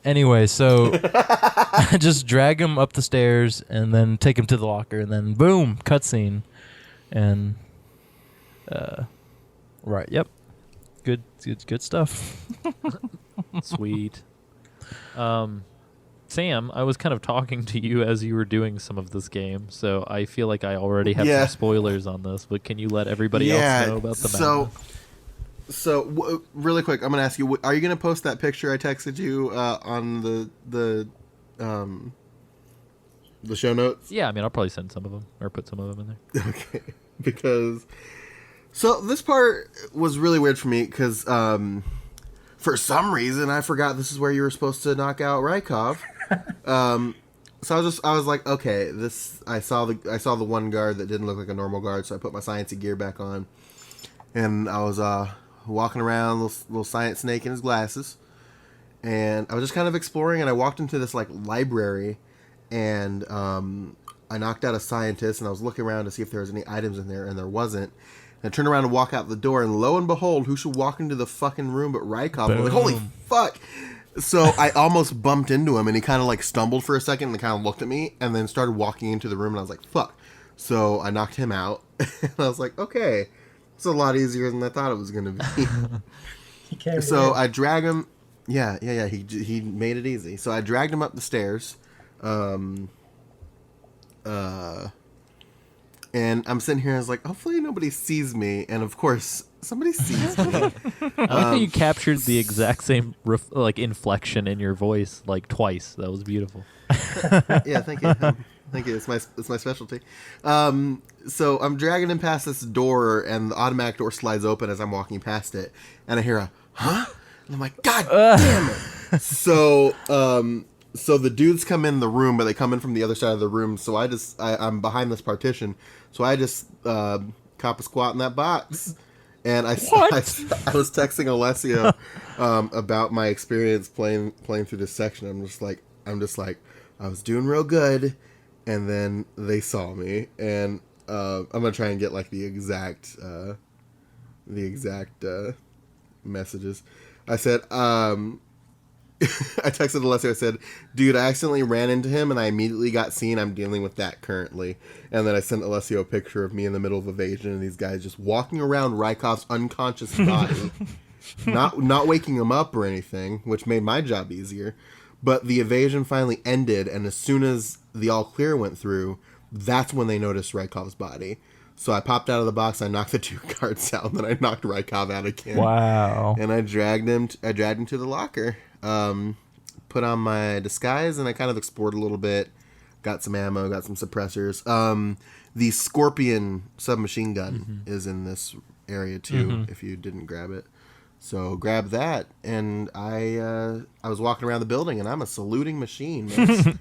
Anyway, so I just drag him up the stairs and then take him to the locker, and then boom, cutscene, and right, yep, good stuff. Sweet. Sam, I was kind of talking to you as you were doing some of this game, so I feel like I already have some spoilers on this, but can you let everybody else know about the map? So really quick, I'm going to ask you, are you going to post that picture I texted you on the show notes? Yeah, I mean, I'll probably send some of them, or put some of them in there. Okay. Because... So this part was really weird for me, because for some reason I forgot this is where you were supposed to knock out Rykov. So I was like, okay, I saw the one guard that didn't look like a normal guard, so I put my sciencey gear back on, and I was walking around, little science snake in his glasses, and I was just kind of exploring, and I walked into this like library, and I knocked out a scientist, and I was looking around to see if there was any items in there, and there wasn't. And I turned around to walk out the door, and lo and behold, who should walk into the fucking room but Rykov? I'm like, holy fuck! So I almost bumped into him, and he kind of like stumbled for a second, and kind of looked at me, and then started walking into the room, and I was like, fuck. So I knocked him out, and I was like, okay, it's a lot easier than I thought it was going to be. So I drag him. Yeah. He made it easy. So I dragged him up the stairs. And I'm sitting here, I was like, hopefully nobody sees me. And of course, somebody sees me. I like how you captured the exact same inflection in your voice like twice. That was beautiful. Yeah, thank you. Thank you. It's my specialty. So I'm dragging him past this door, and the automatic door slides open as I'm walking past it. And I hear a, huh? And I'm like, God damn it. So the dudes come in the room, but they come in from the other side of the room. So I'm behind this partition. So I just cop a squat in that box. And I was texting Alessio about my experience playing through this section. I'm just like I was doing real good, and then they saw me, and I'm gonna try and get like the exact messages. I said, I texted Alessio, I said, dude, I accidentally ran into him and I immediately got seen. I'm dealing with that currently. And then I sent Alessio a picture of me in the middle of evasion and these guys just walking around Rykov's unconscious body, not waking him up or anything, which made my job easier. But the evasion finally ended, and as soon as the all clear went through, that's when they noticed Rykov's body. So I popped out of the box, I knocked the two guards out, and then I knocked Rykov out again. Wow. And I dragged him to the locker. Put on my disguise, and I kind of explored a little bit. Got some ammo, got some suppressors. The Scorpion submachine gun is in this area too, if you didn't grab it. So grab that, and I was walking around the building, and I'm a saluting machine, man.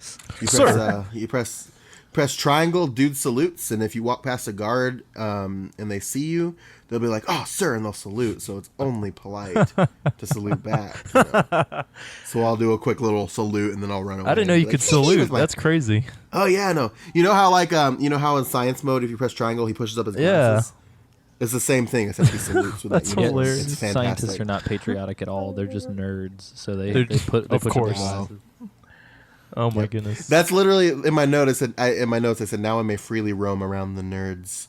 You press triangle, dude salutes, and if you walk past a guard and they see you, they'll be like, "Oh, sir," and they'll salute. So it's only polite to salute back. You know? So I'll do a quick little salute, and then I'll run away. I didn't know you could salute. That's crazy. Oh yeah, no. You know how how in science mode, if you press triangle, he pushes up his glasses. It's the same thing, except he salutes with That's hilarious. It's fantastic. Scientists are not patriotic at all. They're just nerds. So they put of their course. glasses. Oh my goodness. That's literally in my notes. I said now I may freely roam around the nerds.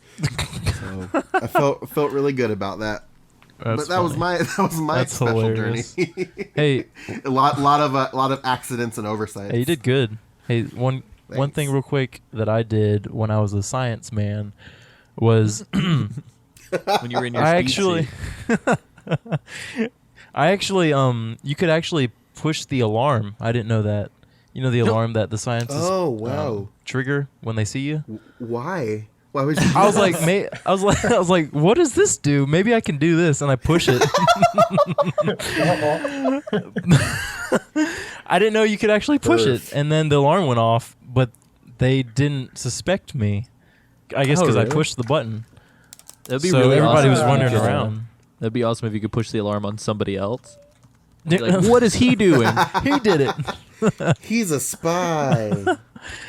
So I felt really good about that. That's but that was my That's special hilarious. journey. Hey, a lot of accidents and oversights. Hey, you did good. Hey, one thing real quick that I did when I was a science man was When you were in your speed seat. You could actually push the alarm. I didn't know that. You know the alarm that the scientists trigger when they see you? Why? Why would you? I was like, what does this do? Maybe I can do this, and I push it. I didn't know you could actually push it, and then the alarm went off, but they didn't suspect me. I guess because I pushed the button. That'd be so really everybody awesome was if you wandering could, around. That'd be awesome if you could push the alarm on somebody else. Like, what is he doing? He did it. He's a spy.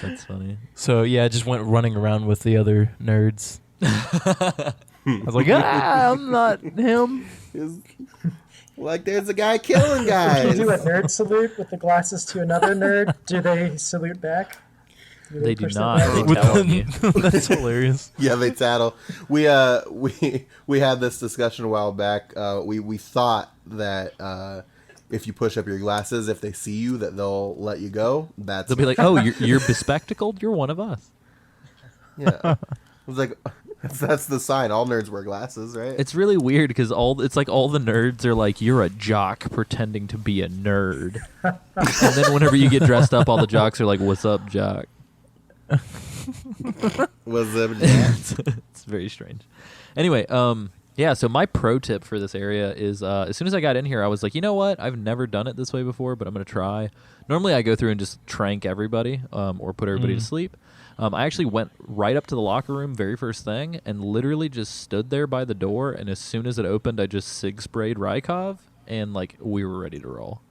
That's funny. So yeah, I just went running around with the other nerds. I was like, I'm not him. Like, there's a guy killing guys. If you do a nerd salute with the glasses to another nerd, do they salute back? They do push not. their They buttons? tell on you. That's hilarious. Yeah, they tattle. We had this discussion a while back. We thought that if you push up your glasses, if they see you, that they'll let you go. That's They'll be like, "Oh, you're bespectacled. You're one of us." yeah. I was like, that's the sign. All nerds wear glasses, right? It's really weird because it's like all the nerds are like, "You're a jock pretending to be a nerd," and then whenever you get dressed up, all the jocks are like, "What's up, jock?" Was it? It's very strange. Anyway, yeah. So my pro tip for this area is, as soon as I got in here, I was like, you know what? I've never done it this way before, but I'm gonna try. Normally, I go through and just trank everybody, or put everybody to sleep. I actually went right up to the locker room very first thing and literally just stood there by the door. And as soon as it opened, I just sig sprayed Rykov, and like we were ready to roll.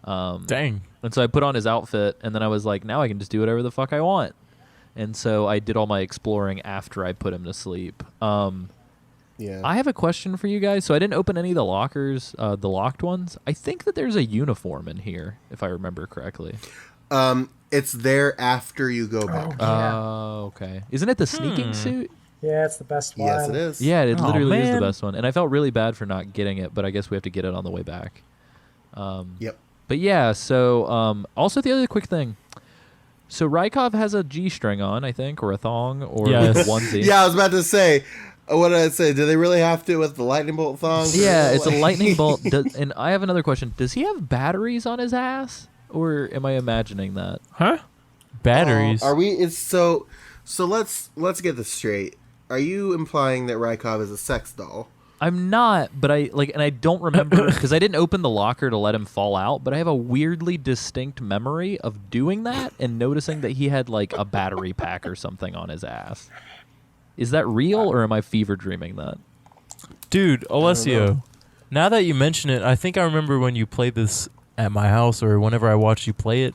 Dang. And so I put on his outfit, and then I was like, now I can just do whatever the fuck I want. And so I did all my exploring after I put him to sleep. Yeah. I have a question for you guys. So I didn't open any of the lockers, the locked ones. I think that there's a uniform in here, if I remember correctly. It's there after you go back. Oh, okay. Isn't it the sneaking suit? Yeah, it's the best one. Yes, it is. Yeah, it Oh, literally is the man. best one. And I felt really bad for not getting it, but I guess we have to get it on the way back. Yep. But yeah, so also the other quick thing. So Rykov has a G-string on, I think, or a thong, or Yes. a onesie. Yeah, I was about to say. What did I say? Do they really have to with the lightning bolt thong? Yeah, it's a lightning bolt. And I have another question. Does he have batteries on his ass? Or am I imagining that? Huh? Batteries. Are we? It's so. So let's get this straight. Are you implying that Rykov is a sex doll? I'm not, but and I don't remember because I didn't open the locker to let him fall out, but I have a weirdly distinct memory of doing that and noticing that he had like a battery pack or something on his ass. Is that real or am I fever dreaming that? Dude, Alessio, now that you mention it, I think I remember when you played this at my house or whenever I watched you play it.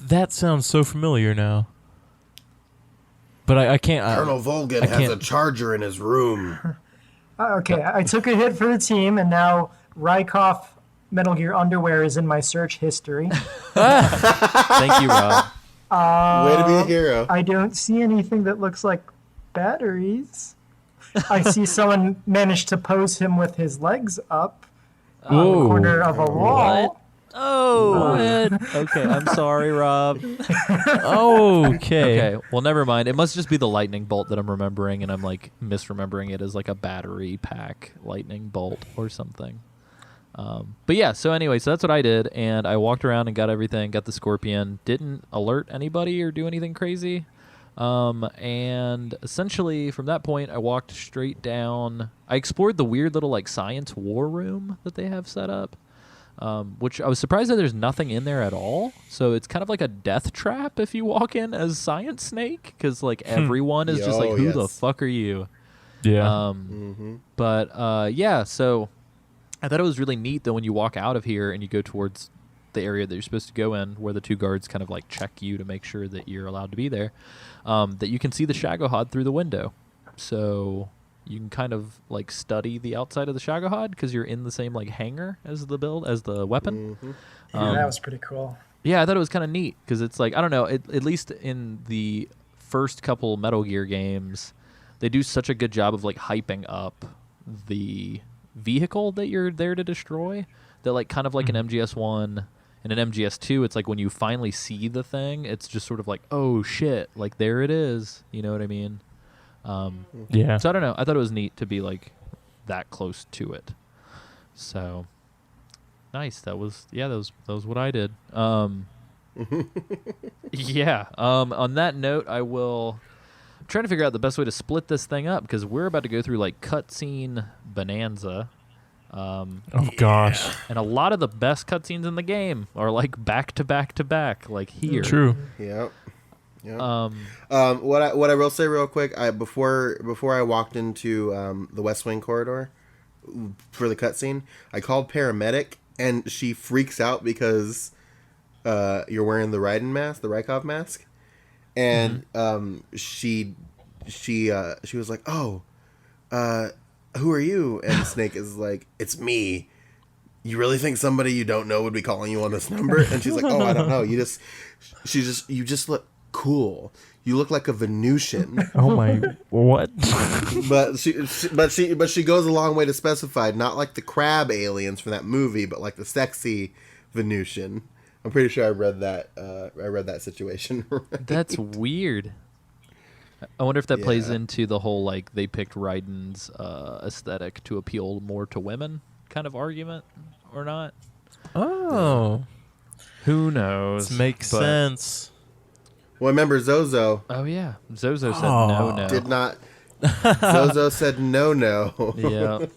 That sounds so familiar now. But I can't. Colonel Volgan I has can't- a charger in his room. Okay, I took a hit for the team, and now Rykov Metal Gear underwear is in my search history. Thank you, Rob. Way to be a hero. I don't see anything that looks like batteries. I see someone managed to pose him with his legs up on the Whoa. corner of a wall. Oh, okay. I'm sorry, Rob. Okay. Okay, well, never mind. It must just be the lightning bolt that I'm remembering, and I'm like misremembering it as like a battery pack lightning bolt or something. But yeah, so anyway, so that's what I did, and I walked around and got everything, got the scorpion, didn't alert anybody or do anything crazy. And essentially from that point, I walked straight down. I explored the weird little like science war room that they have set up. Which I was surprised that there's nothing in there at all. So it's kind of like a death trap if you walk in as Science Snake, because like everyone is just like, who the yes. fuck are you? Yeah. But yeah, so I thought it was really neat that when you walk out of here and you go towards the area that you're supposed to go in, where the two guards kind of like check you to make sure that you're allowed to be there, that you can see the Shagohod through the window. So you can kind of like study the outside of the Shagohod because you're in the same like hangar as the weapon. Yeah, that was pretty cool. Yeah, I thought it was kind of neat because it's like, I don't know, at least in the first couple Metal Gear games, they do such a good job of like hyping up the vehicle that you're there to destroy that like kind of like an MGS1 and an MGS2, it's like when you finally see the thing, it's just sort of like, oh shit, like there it is. You know what I mean? Yeah. So I don't know. I thought it was neat to be like that close to it. So nice. That was what I did. Yeah. On that note, I'm trying to figure out the best way to split this thing up because we're about to go through like cutscene bonanza. Oh gosh. And a lot of the best cutscenes in the game are like back to back to back, like here. True. Yep. Yep. What I will say real quick, before I walked into the West Wing corridor for the cutscene, I called paramedic and she freaks out because you're wearing the Raiden mask, the Rykov mask, and she was like, "Oh, who are you?" And Snake is like, "It's me. You really think somebody you don't know would be calling you on this number?" And she's like, "Oh, I don't know. You just cool. You look like a Venusian. Oh my, what? but she goes a long way to specify not like the crab aliens from that movie, but like the sexy Venusian. I'm pretty sure I read that situation. Right. That's weird. I wonder if that plays into the whole like they picked Raiden's aesthetic to appeal more to women kind of argument or not. Oh, Who knows? makes sense. Well, remember Zozo Oh yeah, Zozo said no. did not. Zozo said no. Yeah.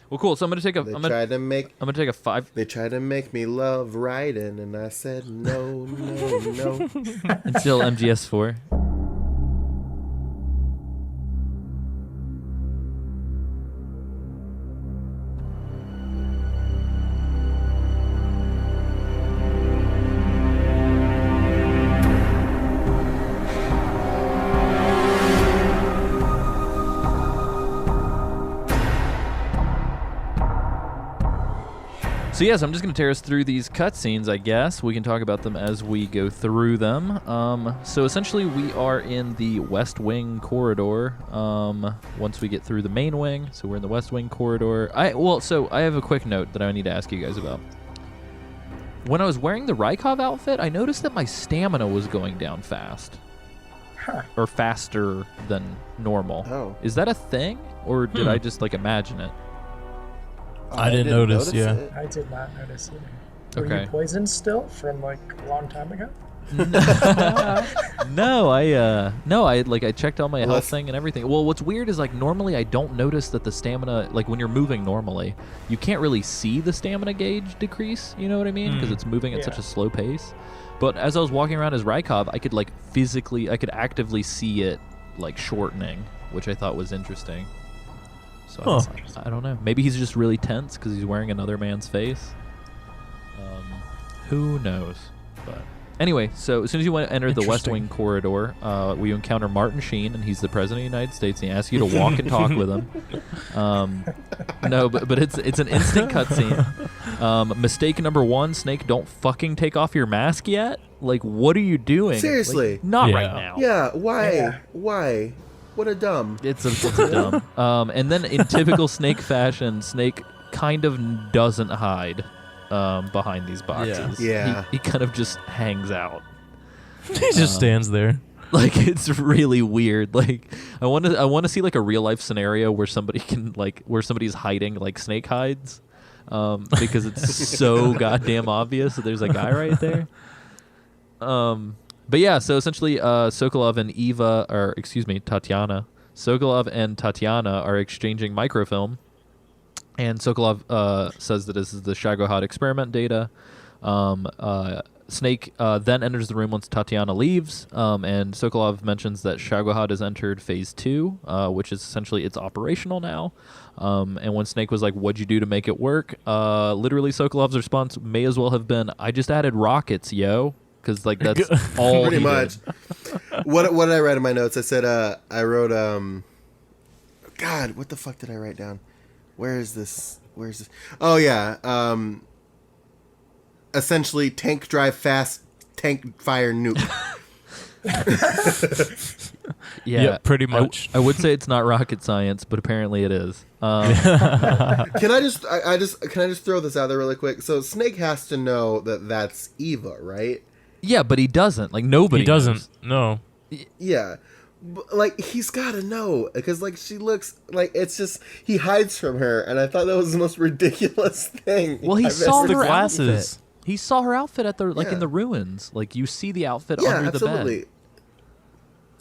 Well, cool. So I'm gonna take a. They I'm tried to make. gonna take a 5 They tried to make me love Raiden, and I said no, no, no. until MGS4. So yes, I'm just going to tear us through these cutscenes, I guess. We can talk about them as we go through them. So essentially, we are in the West Wing corridor once we get through the main wing. So we're in the West Wing corridor. So I have a quick note that I need to ask you guys about. When I was wearing the Rykov outfit, I noticed that my stamina was going down fast. Huh. Or faster than normal. Oh. Is that a thing? Or did I just, imagine it? I didn't notice, yeah. it. I did not notice either. Were Okay. you poisoned still from a long time ago? No, I checked all my Well, health that's- thing and everything. Well, what's weird is normally I don't notice that the stamina, when you're moving normally, you can't really see the stamina gauge decrease. You know what I mean? Because it's moving at such Yeah. a slow pace. But as I was walking around as Rykov, I could actively see it shortening, which I thought was interesting. So I don't know. Maybe he's just really tense because he's wearing another man's face. Who knows? But anyway, so as soon as you enter the West Wing corridor, we encounter Martin Sheen, and he's the president of the United States, and he asks you to walk and talk with him. No, but it's an instant cutscene. Mistake number 1, Snake, don't fucking take off your mask yet. What are you doing? Seriously. Not Yeah. right now. Yeah, why? Yeah. Why? What a dumb. It's a dumb. And then in typical Snake fashion, Snake kind of doesn't hide behind these boxes. Yeah. He kind of just hangs out. He just stands there. It's really weird. I want to see a real life scenario where somebody can where somebody's hiding like Snake hides, because it's so goddamn obvious that there's a guy right there. But yeah, so essentially, Sokolov and Tatiana. Sokolov and Tatiana are exchanging microfilm, and Sokolov says that this is the Shagohod experiment data. Snake then enters the room once Tatiana leaves, and Sokolov mentions that Shagohod has entered phase 2, which is essentially it's operational now. And when Snake was like, "What'd you do to make it work?" Literally Sokolov's response may as well have been, "I just added rockets, yo." Because that's all Pretty he much. did. What did I write in my notes? I said I wrote God, what the fuck did I write down? Where is this? Oh yeah. Essentially tank drive fast, tank fire nuke. Yeah, Yep, pretty much. I would say it's not rocket science, but apparently it is. Can I just throw this out there really quick? So Snake has to know that that's Eva, right? Yeah, but he doesn't. Nobody. He doesn't. knows. No. Yeah. But, he's got to know because she looks it's just he hides from her, and I thought that was the most ridiculous thing. Well, he I've saw ever The her seen. glasses. outfit. He saw her outfit at the Yeah. in the ruins. You see the outfit Yeah, under absolutely. the bed.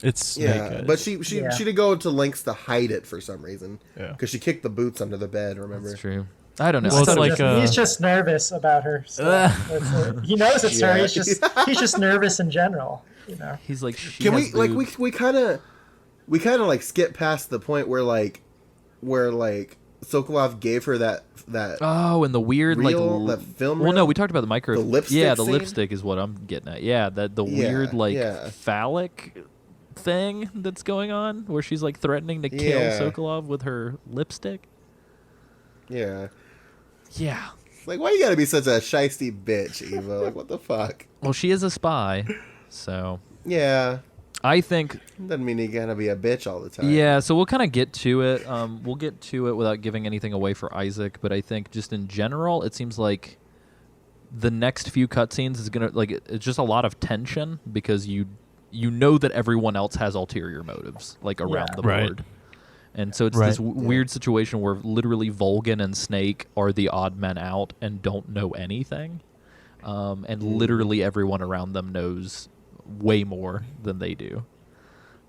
It's Snake Yeah, Eyes. but she Yeah. did go to lengths to hide it for some reason. Yeah. Because she kicked the boots under the bed. Remember? That's true. I don't know. Well, I it's thought it was like, just- He's just nervous about her. So that's it. He knows it's her. Yeah. He's just nervous in general. he's like, she Can has we boobs. we kind of skip past the point where Sokolov gave her that Oh, and the weird reel, that film Well, no, reel? we talked about the micro. The lipstick Yeah, the scene? lipstick is what I'm getting at. Yeah, the Yeah, weird yeah. phallic thing that's going on where she's threatening to kill Yeah. Sokolov with her lipstick. Yeah. Yeah. Why you gotta be such a shisty bitch, Eva? What the fuck? Well, she is a spy, So Yeah. I think Doesn't mean you gotta be a bitch all the time. yeah, so we'll kind of get to it. We'll get to it without giving anything away for Isaac, but I think just in general, it seems like the next few cutscenes is gonna it's just a lot of tension because you know that everyone else has ulterior motives around the Right. board, and so it's this weird situation where literally Volgan and Snake are the odd men out and don't know anything, and literally everyone around them knows way more than they do.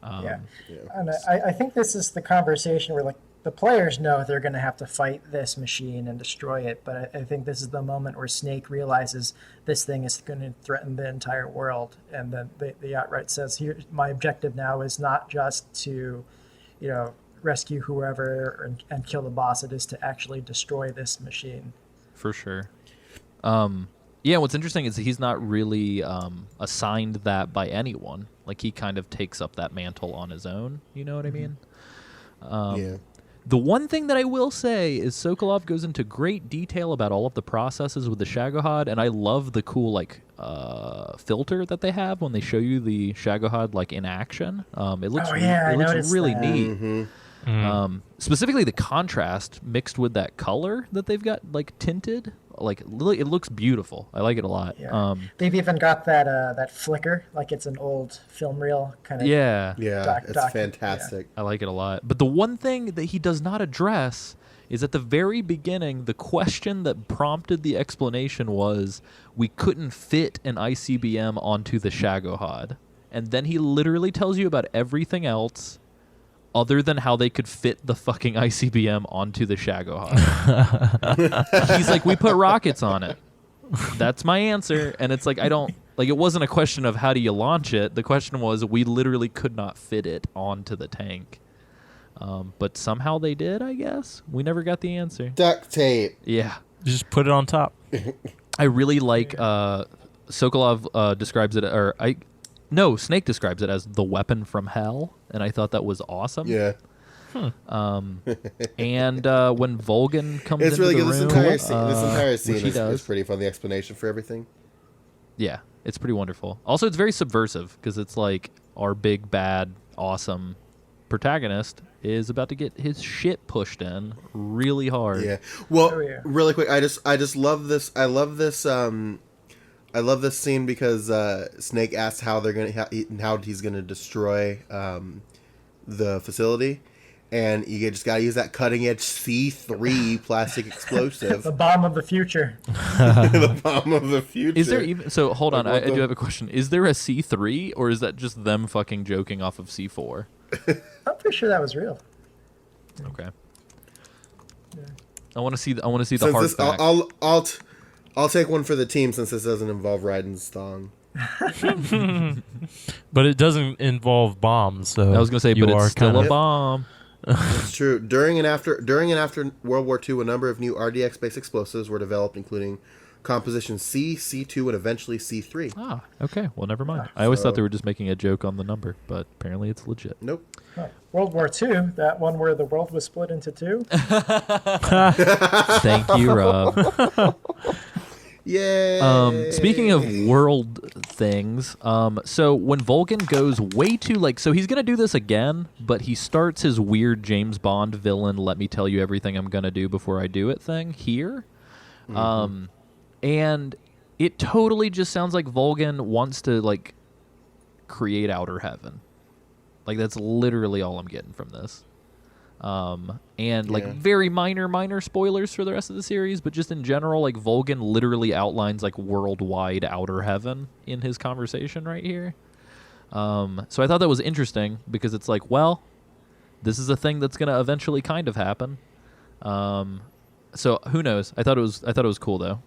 And I think this is the conversation where the players know they're going to have to fight this machine and destroy it, but I think this is the moment where Snake realizes this thing is going to threaten the entire world, and then the outright says, "Here, my objective now is not just to, rescue whoever and kill the boss. It is to actually destroy this machine." For sure. Yeah, what's interesting is he's not really assigned that by anyone. He kind of takes up that mantle on his own. You know what I mean? Yeah. The one thing that I will say is Sokolov goes into great detail about all of the processes with the Shagohod, and I love the cool filter that they have when they show you the Shagohod in action. It looks I it looks noticed really that. neat. Specifically the contrast mixed with that color that they've got tinted. It looks beautiful. I like it a lot. Yeah. They've even got that flicker, it's an old film reel kind of. Yeah. Yeah, it's fantastic. I like it a lot. But the one thing that he does not address is at the very beginning, the question that prompted the explanation was, we couldn't fit an ICBM onto the Shagohod. And then he literally tells you about everything else other than how they could fit the fucking ICBM onto the Shagohod. He's like, we put rockets on it. That's my answer. And it's I don't... it wasn't a question of how do you launch it. The question was, we literally could not fit it onto the tank. But somehow they did, I guess. We never got the answer. Duct tape. Yeah. Just put it on top. I really like... Sokolov describes it... Snake describes it as the weapon from hell, and I thought that was awesome. Yeah. And when Volgan comes It's into really the good. room, This entire scene which he is does. pretty fun. The explanation for everything. Yeah, it's pretty wonderful. Also, it's very subversive because it's our big, bad, awesome protagonist is about to get his shit pushed in really hard. Yeah. Well, Oh, yeah. really quick, I just love this. I love this scene because Snake asks how how he's gonna destroy the facility, and you just gotta use that cutting edge C3 plastic explosive. The bomb of the future. The bomb of the future. Is there even... So, hold on. I do have a question. Is there a C3, or is that just them fucking joking off of C4? I'm pretty sure that was real. Okay. I want to see the Since hard this, facts. I'll take one for the team since this doesn't involve Raiden's thong. But it doesn't involve bombs, so I was gonna say, you but are it's still kinda- a bomb. It's true. During and after World War II, a number of new RDX-based explosives were developed, including composition C, C2, and eventually C3. Ah, okay. Well, never mind. I always thought they were just making a joke on the number, but apparently it's legit. Nope. Huh. World War II, that one where the world was split into two. Thank you, Rob. Yay! Speaking of world things, so when Volgan goes way too so he's gonna do this again, but he starts his weird James Bond villain, let me tell you everything I'm gonna do before I do it thing here. And it totally just sounds like Volgan wants to create outer heaven. That's literally all I'm getting from this. And very minor spoilers for the rest of the series, but just in general, Volgan literally outlines worldwide outer heaven in his conversation right here. So I thought that was interesting because it's this is a thing that's gonna eventually kind of happen. So who knows? I thought it was cool though.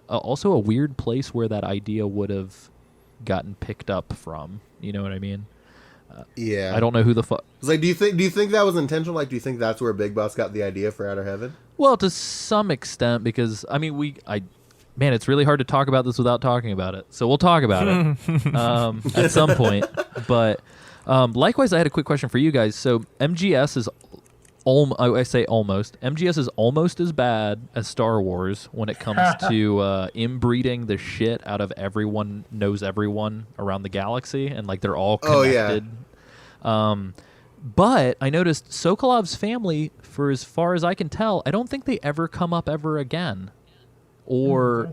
Also a weird place where that idea would have gotten picked up from. You know what I mean? Yeah. I don't know who the fuck. It's do you think that was intentional? Do you think that's where Big Boss got the idea for Outer Heaven? Well, to some extent, because man, it's really hard to talk about this without talking about it. So we'll talk about it at some point. But likewise, I had a quick question for you guys. So MGS is I say almost. MGS is almost as bad as Star Wars when it comes to inbreeding the shit out of everyone knows everyone around the galaxy, and like they're all connected. But I noticed Sokolov's family, for as far as I can tell, I don't think they ever come up ever again. Or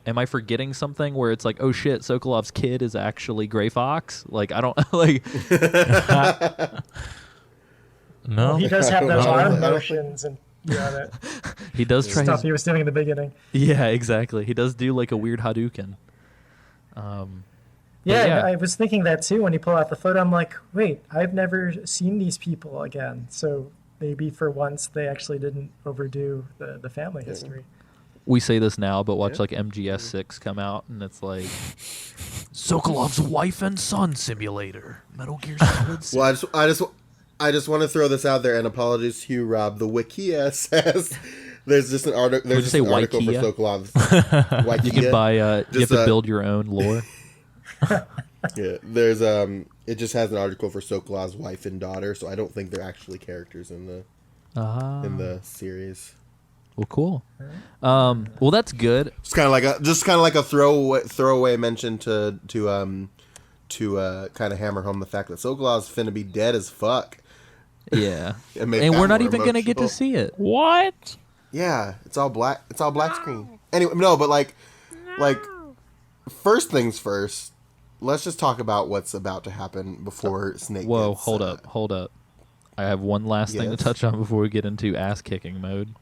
am I forgetting something where it's like, oh shit, Sokolov's kid is actually Gray Fox? Like, I don't like. No, Well, he does have those arm motions and he does try stuff he was doing in the beginning. Yeah, exactly. He does do like a weird Hadouken. Yeah, I was thinking that too when he pulled out the photo. I'm like, wait, I've never seen these people again. So maybe for once they actually didn't overdo the family history. We say this now, but watch like MGS 6 come out, and it's like Sokolov's wife and son simulator, Metal Gear Solid. Well, I just want to throw this out there, and apologies to you, Rob. The Wikia says there's just an article. There's just an article for Sokolov's. You can buy. You have to build your own lore. Yeah, there's it just has an article for Sokolov's wife and daughter, so I don't think they're actually characters in the series. Well, cool. Well, that's good. It's kind of like a throwaway mention to kind of hammer home the fact that Sokolov's finna be dead as fuck. Yeah, and we're not even gonna get to see it. What? Yeah, it's all black. It's all black screen. Anyway, no, but like first things first. Let's just talk about what's about to happen before Snake. Whoa, gets, hold up. I have one last thing to touch on before we get into ass kicking mode.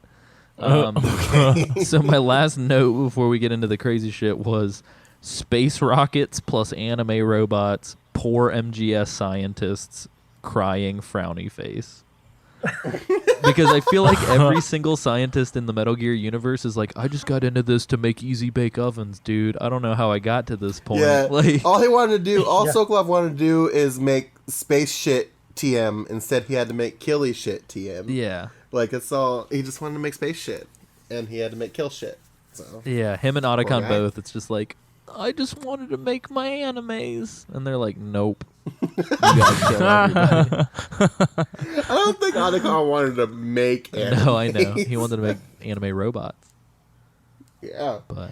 Okay. So my last note before we get into the crazy shit was space rockets plus anime robots, poor MGS scientists, crying frowny face. Because I feel like every single scientist in the Metal Gear universe is like, I just got into this to make easy bake ovens, dude. I don't know how I got to this point. Yeah, like, all he wanted to do, Sokolov wanted to do is make space shit TM. Instead, he had to make killy shit TM. yeah. Like, it's all, he just wanted to make space shit. And he had to make kill shit. So. Yeah, him and Otacon both. It's just like, I just wanted to make my animes. And they're like, nope. You gotta kill everybody. I don't think Otacon wanted to make animes. No, I know. He wanted to make anime robots. Yeah. But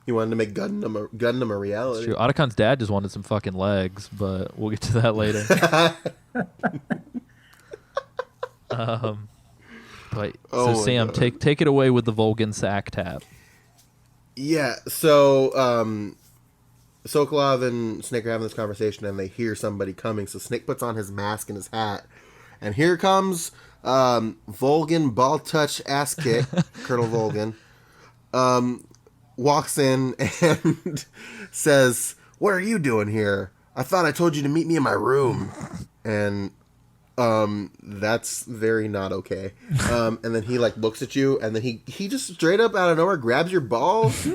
he wanted to make Gundam a reality. it's true. Otacon's dad just wanted some fucking legs, but we'll get to that later. So Sam, take it away with the Volgan sack tap. Yeah, so Sokolov and Snake are having this conversation, and they hear somebody coming. So Snake puts on his mask and his hat, and here comes Volgan ball touch ass kick, Colonel Volgan, walks in and says, "What are you doing here? I thought I told you to meet me in my room." And that's very not okay. And then he like looks at you, and then he just straight up out of nowhere grabs your balls.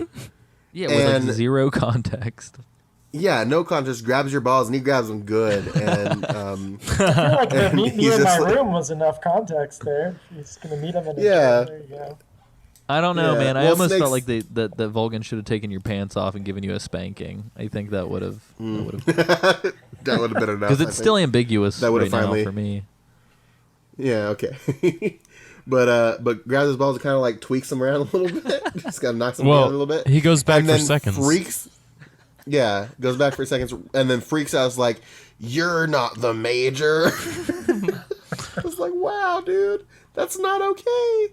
Yeah, with like zero context. Yeah, no context. Grabs your balls, and he grabs them good. And I feel like the meet me in my room was enough context there. He's gonna meet him in a room. There you go. I don't know, man. I Well, almost Snake's... felt like that Volgan should have taken your pants off and given you a spanking. I think that would have. that would have been enough. Because it's still ambiguous that right finally... now for me. Yeah, okay. but grabs his balls and kind of like tweaks them around a little bit. Just gotta knock them down a little bit. He goes back and for then seconds. Goes back for seconds, and then freaks out. Is like, "You're not the major." I was like, "Wow, dude, that's not okay."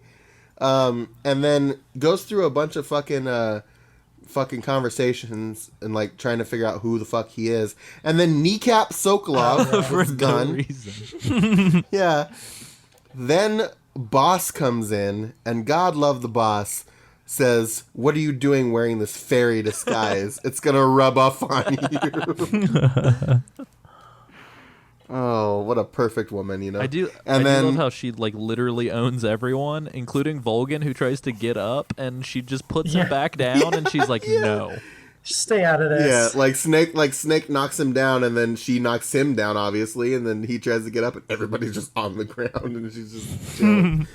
And then goes through a bunch of fucking conversations and like trying to figure out who the fuck he is, and then kneecap Sokolov For with his gun. no reason. Yeah. Then boss comes in, and God love the boss, says, "What are you doing wearing this fairy disguise? It's gonna rub off on you." Oh, what a perfect woman, you know. I do love how she like literally owns everyone, including Volgan, who tries to get up, and she just puts him back down, and she's like, "No, stay out of this." Yeah, like Snake knocks him down, and then she knocks him down, obviously, and then he tries to get up, and everybody's just on the ground, and she's just chilling.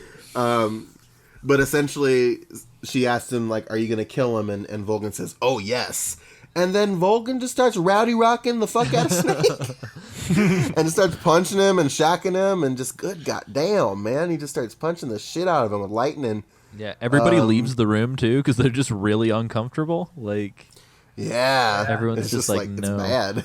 But essentially, she asks him, like, "Are you gonna kill him?" And Volgan says, "Oh yes." And then Volgan just starts rowdy rocking the fuck out of Snake. and just starts punching him and shacking him, and just good goddamn, man. He just starts punching the shit out of him with lightning. Yeah, everybody leaves the room too because they're just really uncomfortable. Like, yeah, everyone's it's just like, it's no. bad.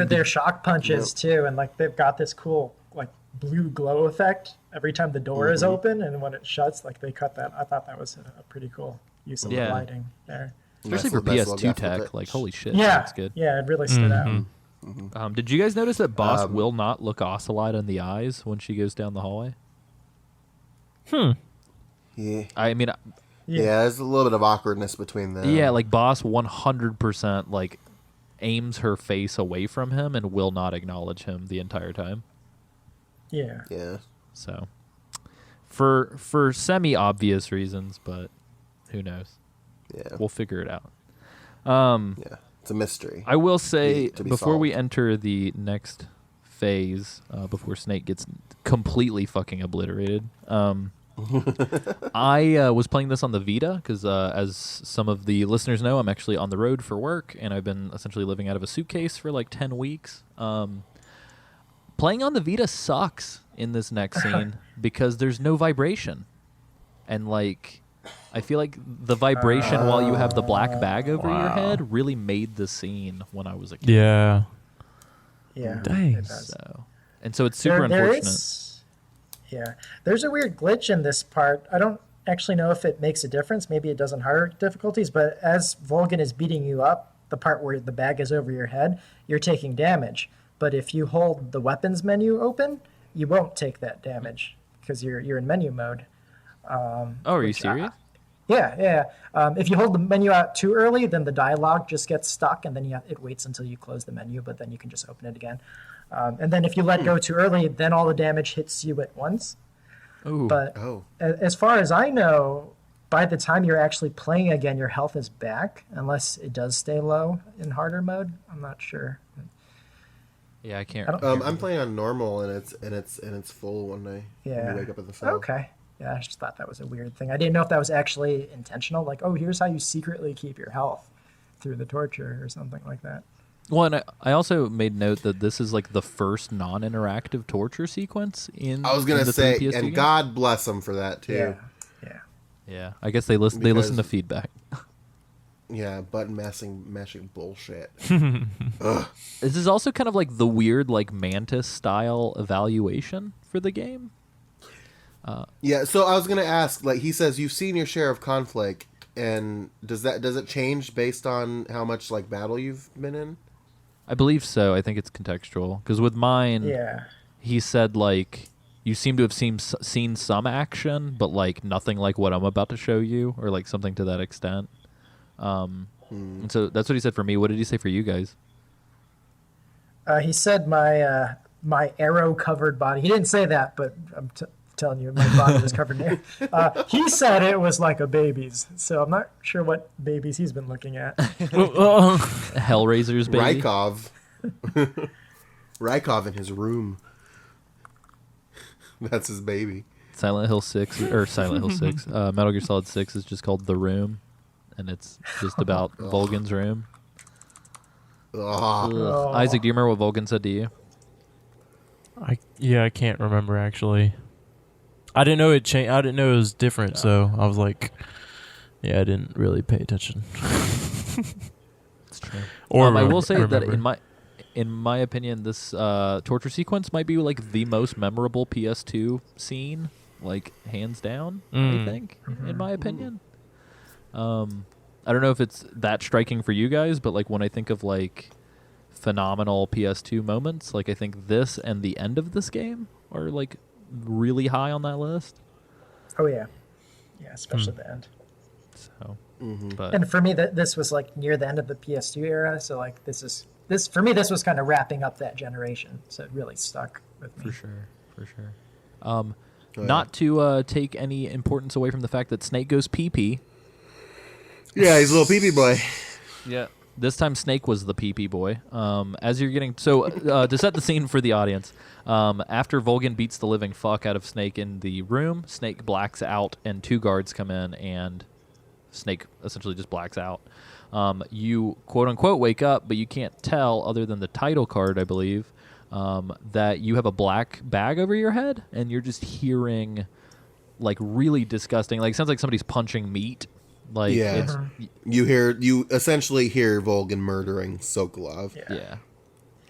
They're shock punches too, and like they've got this cool like blue glow effect every time the door is open, and when it shuts, like they cut that. I thought that was a pretty cool use of the lighting there. Especially for Nice PS2 little tech, like holy shit, Yeah, that's good. yeah, it really stood out. Did you guys notice that Boss will not look Ocelot in the eyes when she goes down the hallway? Yeah, I mean, yeah. There's a little bit of awkwardness between them. yeah, like Boss 100% like aims her face away from him and will not acknowledge him the entire time. Yeah. yeah. So, for semi-obvious reasons, but who knows? Yeah. We'll figure it out. Yeah. It's a mystery. I will say to be before we solved. enter the next phase, before Snake gets completely fucking obliterated, I was playing this on the Vita because, as some of the listeners know, I'm actually on the road for work, and I've been essentially living out of a suitcase for like 10 weeks. Playing on the Vita sucks in this next scene because there's no vibration. And, like, I feel like the vibration while you have the black bag over your head really made the scene when I was a kid. Yeah. Yeah. Dang. it does. So it's super There unfortunate. Yeah. There's a weird glitch in this part. I don't actually know if it makes a difference. Maybe it does in harder difficulties, but as Volgin is beating you up, the part where the bag is over your head, you're taking damage. But if you hold the weapons menu open, you won't take that damage because you're in menu mode. Oh, are you serious? Yeah. If you hold the menu out too early, then the dialogue just gets stuck, and then it waits until you close the menu, but then you can just open it again. And then if you let go too early, then all the damage hits you at once. Ooh. But Oh. as far as I know, by the time you're actually playing again, your health is back, unless it does stay low in harder mode. I'm not sure. Yeah, I can't. I don't- I'm playing on normal, and it's full when I Yeah. wake up in the cell. Okay. Yeah, I just thought that was a weird thing. I didn't know if that was actually intentional. Like, oh, here's how you secretly keep your health through the torture or something like that. Well, and I also made note that this is like the first non-interactive torture sequence in. I was in gonna the say, three PS2 and games. God bless them for that too. Yeah. Yeah, I guess they listen. They listen to Because- feedback. Yeah, button mashing bullshit. This is also kind of like the weird, like Mantis style evaluation for the game. Yeah, so I was gonna ask, like he says, you've seen your share of conflict, and does it change based on how much like battle you've been in? I believe so. I think it's contextual because with mine, Yeah. he said like you seem to have seen some action, but like nothing like what I'm about to show you, or like something to that extent. And so that's what he said for me. What did he say for you guys? He said my arrow covered body. He didn't say that, but I'm telling you, my body was covered in arrow. He said it was like a baby's, so I'm not sure what babies he's been looking at. Hellraiser's baby. Rykov. Rykov in his room. That's his baby. Silent Hill 6 or Silent Hill 6. Metal Gear Solid 6 is just called The Room, and it's just about Volgin's room. Ugh. Oh. Isaac, do you remember what Volgin said to you? I can't remember actually. I didn't know it changed. I didn't know it was different, so I was like, yeah, I didn't really pay attention. It's true. Or I will say that remember. in my opinion, this torture sequence might be like the most memorable PS2 scene, like hands down. I think, in my opinion. I don't know if it's that striking for you guys, but like when I think of like phenomenal PS2 moments, like I think this and the end of this game are like really high on that list. Oh yeah, especially the end. So, but And for me, this was like near the end of the PS2 era, so like this for me this was kind of wrapping up that generation, so it really stuck with me. for sure. Not to take any importance away from the fact that Snake goes pee-pee. Yeah, he's a little peepee boy. Yeah. This time Snake was the pee-pee boy. As you're getting... So, to set the scene for the audience, after Volgin beats the living fuck out of Snake in the room, Snake blacks out and two guards come in and Snake essentially just blacks out. You, quote-unquote, wake up, but you can't tell, other than the title card, I believe, that you have a black bag over your head, and you're just hearing like really disgusting. Like, it sounds like somebody's punching meat. Like, Yeah. You essentially hear Volgan murdering Sokolov. Yeah.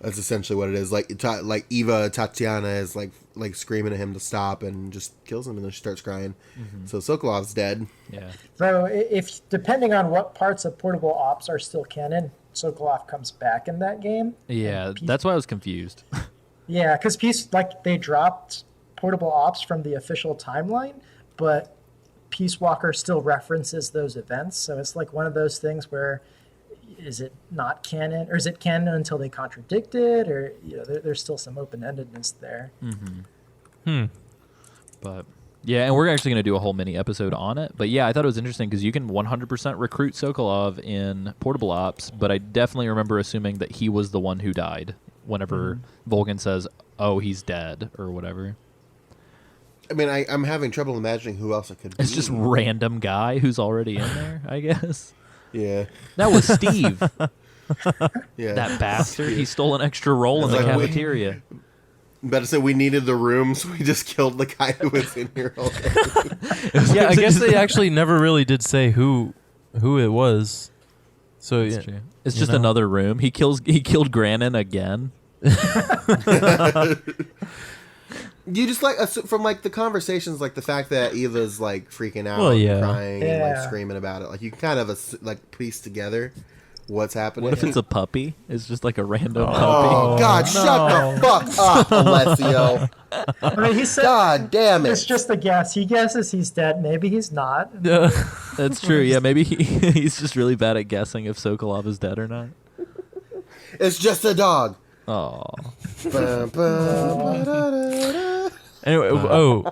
That's essentially what it is. Like Eva Tatiana is like screaming at him to stop and just kills him, and then she starts crying. So Sokolov's dead. Yeah. Though, if depending on what parts of Portable Ops are still canon, Sokolov comes back in that game. Yeah, that's why I was confused. Yeah, because they dropped Portable Ops from the official timeline, but Peace Walker still references those events. So it's like one of those things where, is it not canon, or is it canon until they contradict it, or there's still some open-endedness there. But yeah, and we're actually going to do a whole mini episode on it. But yeah, I thought it was interesting because you can 100% recruit Sokolov in Portable Ops, but I definitely remember assuming that he was the one who died whenever Volgan says, "Oh, he's dead," or whatever. I mean, I'm having trouble imagining who else it could be. It's just random guy who's already in there, I guess. Yeah. That was Steve. Yeah. That bastard. He stole an extra roll in the like, cafeteria. Better say we needed the room, so we just killed the guy who was in here all day. Yeah, I guess they actually never really did say who it was. So yeah, True. It's just another room. He killed Granin again. You just from the conversations, like the fact that Eva's like freaking out, and crying, and like screaming about it. Like you can kind of piece together what's happening. What if it's a puppy? It's just like a random puppy. Oh God! Shut the fuck up, Alessio. I mean, he said, God damn it! it's just a guess. He guesses he's dead. Maybe he's not. That's true. Yeah, maybe he's just really bad at guessing if Sokolov is dead or not. It's just a dog. Oh. Anyway,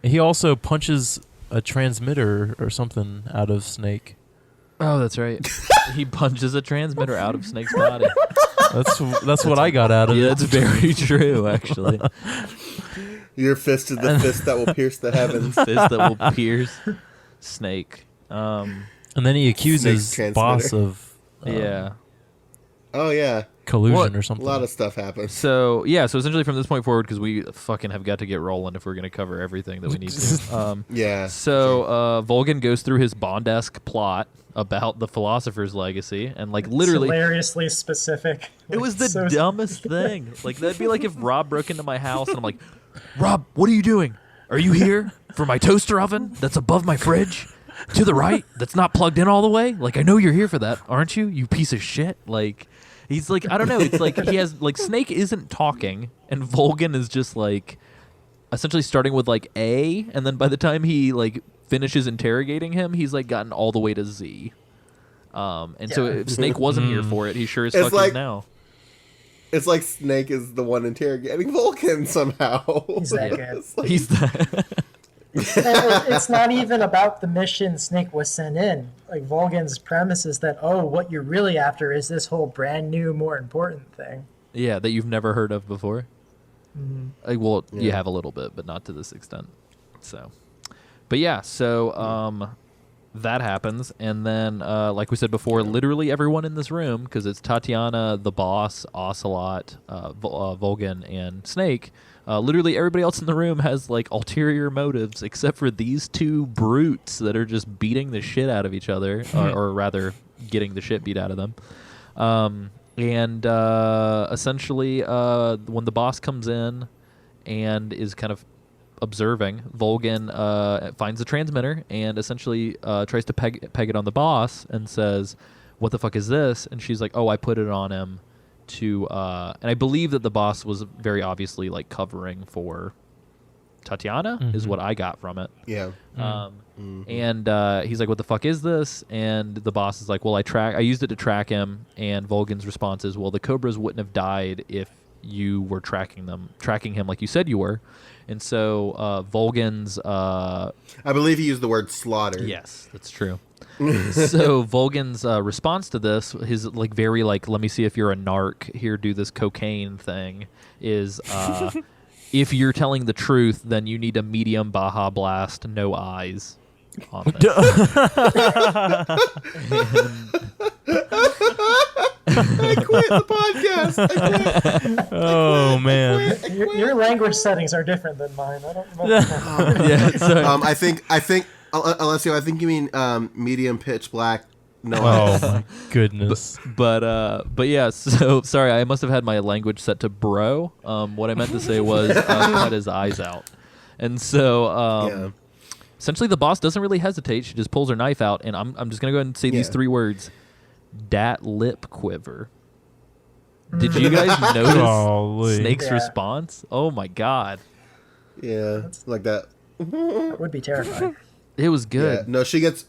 he also punches a transmitter or something out of Snake. Oh, that's right. He punches a transmitter out of Snake's body. That's what I got out of it. Yeah, that's very true, actually. Your fist is the fist that will pierce the heavens. Fist that will pierce Snake. And then he accuses Snake's Boss transmitter. of Yeah. Oh yeah, collusion or a something. lot of stuff happens. So essentially from this point forward, because we fucking have got to get rolling if we're going to cover everything that we need to. Yeah. So Volgan goes through his Bond-esque plot about the philosopher's legacy, and like literally, hilariously specific. it was the so dumbest thing. Like that'd be like if Rob broke into my house and I'm like, Rob, what are you doing? Are you here for my toaster oven that's above my fridge? To the right, that's not plugged in all the way? Like, I know you're here for that, aren't you? You piece of shit. Like, he's like, I don't know. It's like he has, like, Snake isn't talking, and Volgan is just, like, essentially starting with, like, A, and then by the time he, like, finishes interrogating him, he's, like, gotten all the way to Z. So if Snake wasn't here for it, he sure as fuck is now. It's like Snake is the one interrogating Vulcan somehow. He's that good. He's the... It's not even about the mission Snake was sent in. Like, Volgan's premise is that, what you're really after is this whole brand new, more important thing. Yeah, that you've never heard of before. Mm-hmm. You have a little bit, but not to this extent. So, but yeah, that happens, and then, like we said before, literally everyone in this room, because it's Tatiana, the boss, Ocelot, Volgan, and Snake. Literally everybody else in the room has like ulterior motives except for these two brutes that are just beating the shit out of each other, or rather getting the shit beat out of them. Essentially, when the boss comes in and is kind of observing, Volgan finds the transmitter and essentially tries to peg it on the boss and says, "What the fuck is this?" And she's like, "Oh, I put it on him." And I believe that the boss was very obviously like covering for Tatiana, is what I got from it. Yeah. And he's like, "What the fuck is this?" And the boss is like, "Well, I used it to track him." And Volgan's response is, "Well, the Cobras wouldn't have died if you were tracking him like you said you were." And so Volgan's I believe he used the word slaughter. Yes, that's true. So Volgan's response to this, his like very like, let me see if you're a narc, here do this cocaine thing, is if you're telling the truth, then you need a medium Baja Blast, no eyes on this. I quit the podcast. I quit. Oh man. Your language settings are different than mine. I don't remember. Yeah. Sorry. I think, Alessio, I think you mean medium pitch black. No. Oh my goodness. But yeah. So sorry, I must have had my language set to bro. What I meant to say was cut his eyes out, and so Yeah. essentially the boss doesn't really hesitate. She just pulls her knife out, and I'm just gonna go ahead and say these Yeah. 3 words: dat lip quiver. Did you guys notice Golly. Snake's Yeah. response? Oh my god, Yeah. Like that. That would be terrifying. it was Yeah. good. No, she gets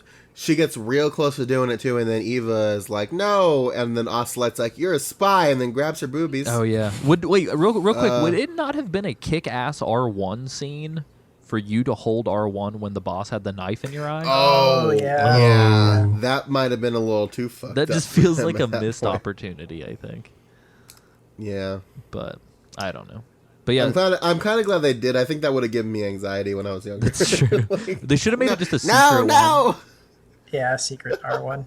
real close to doing it too, and then Eva is like, "No," and then Ocelot's like, "You're a spy," and then grabs her boobies. Oh yeah. Wait, real quick. Would it not have been a kick-ass R1 scene for you to hold R1 when the boss had the knife in your eye? Oh, yeah. yeah. That might have been a little too fucked That up just for feels them like at a that missed point. opportunity, I think. Yeah. But I don't know. But yeah, I'm kind of glad they did. I think that would have given me anxiety when I was younger. that's true. They should have made it just a secret No, one. no. Yeah, secret R1.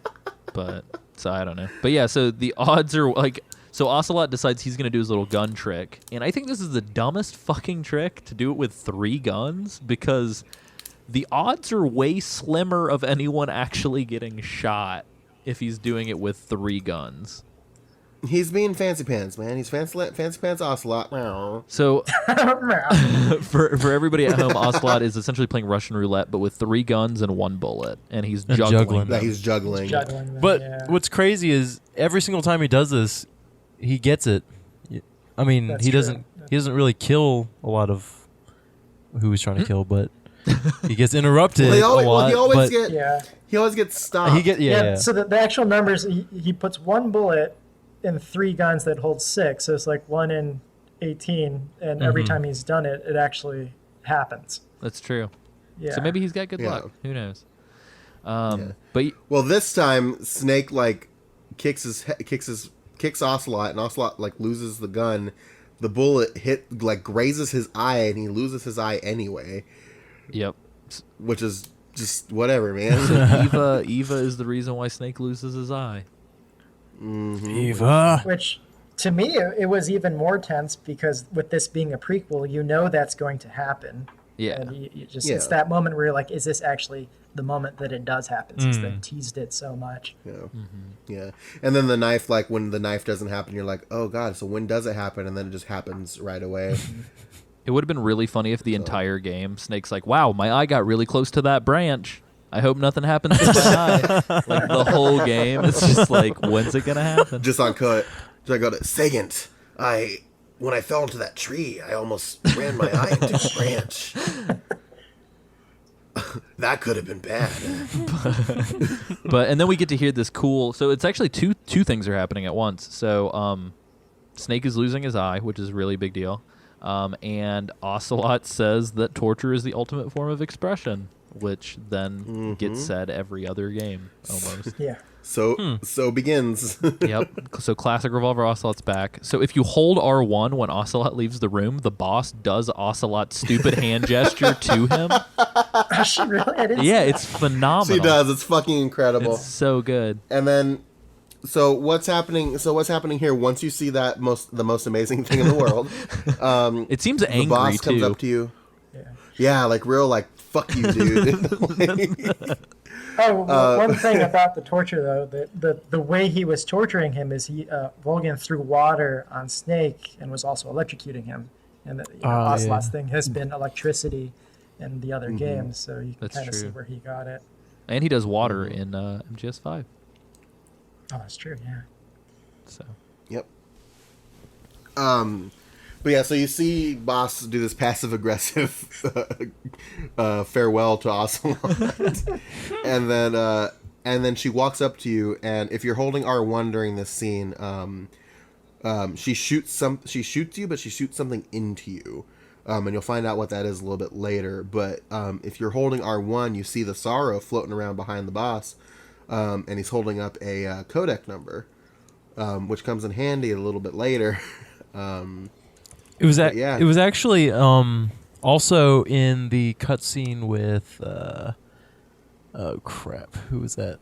But so I don't know. But yeah, so the odds are like, so Ocelot decides he's gonna do his little gun trick, and I think this is the dumbest fucking trick to do it with 3 guns, because the odds are way slimmer of anyone actually getting shot if he's doing it with 3 guns. He's being fancy pants, man. He's fancy pants Ocelot. Meow. So for everybody at home, Ocelot is essentially playing Russian roulette, but with 3 guns and 1 bullet, and he's And juggling. juggling. That them. he's juggling. Juggling them, But yeah. what's crazy is every single time he does this, he gets it. I mean, That's he true. doesn't really kill a lot of who he's trying to kill, but he gets interrupted Well, a lot. he always but get. Yeah. He always gets stopped. he get yeah. So the actual numbers, he puts 1 bullet in 3 guns that hold 6. So it's like 1 in 18, and every time he's done it, it actually happens. That's true. Yeah. So maybe he's got good Yeah. luck. Who knows? Yeah. But Well, this time Snake like kicks Ocelot, and Ocelot like loses the gun. The bullet grazes his eye, and he loses his eye anyway, yep. which is just whatever, man. Eva is the reason why Snake loses his eye. Eva. Which, to me, it was even more tense because with this being a prequel, you know that's going to happen. Yeah. And you just Yeah. it's that moment where you're like, is this actually the moment that it does happen? Since they teased it so much. Yeah. Yeah. And then the knife, like when the knife doesn't happen, you're like, oh god, so when does it happen? And then it just happens right away. It would have been really funny if the entire game, Snake's like, wow, my eye got really close to that branch. I hope nothing happens to my eye. Like the whole game, it's just like, when's it gonna happen? Just on cut. So I go to Sagant. When I fell into that tree, I almost ran my eye into a branch. That could have been bad. But and then we get to hear this cool. So it's actually two things are happening at once. So Snake is losing his eye, which is a really big deal. And Ocelot says that torture is the ultimate form of expression, which then gets said every other game almost. Yeah. So begins. Yep. So classic Revolver Ocelot's back. So if you hold R1 when Ocelot leaves the room, the boss does Ocelot's stupid hand gesture to him. Oh, she really? I didn't Yeah, see it's phenomenal. She does. It's fucking incredible. It's so good. And then, so what's happening? So what's happening here? Once you see the most amazing thing in the world, It seems the angry boss too. comes up to you. Yeah. Yeah, like real, like fuck you, dude. One thing about the torture, though, the way he was torturing him is Volgan threw water on Snake and was also electrocuting him. And Ocelot's thing has been electricity in the other games, so you can That's kind of see true. where he got it. And he does water in MGS5. Oh, that's true, yeah. So Yep. But yeah, so you see Boss do this passive aggressive farewell to Ocelot, and then she walks up to you, and if you're holding R1 during this scene, she shoots you, but she shoots something into you, and you'll find out what that is a little bit later. But if you're holding R1, you see the Sorrow floating around behind the boss, and he's holding up a codec number, which comes in handy a little bit later. It was yeah. It was actually also in the cutscene with oh crap, who was that?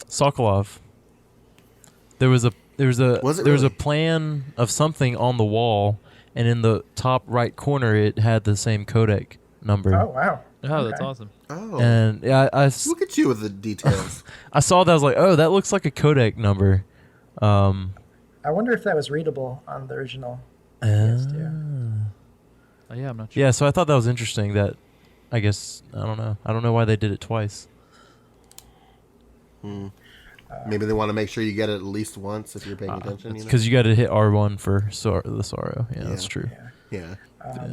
Sokolov. There was a Was it there was a really? plan of something on the wall, and in the top right corner, it had the same codec number. Oh wow. Oh, that's Okay. awesome. Oh, And yeah, look at you with the details. I saw that. I was like, oh, that looks like a codec number. I wonder if that was readable on the original PS2. Oh, yeah, I'm not sure. Yeah, so I thought that was interesting. That I guess I don't know why they did it twice. Maybe they want to make sure you get it at least once if you're paying attention. You know? Because you got to hit R1 for the sorrow. Yeah, that's Yeah. true. Yeah.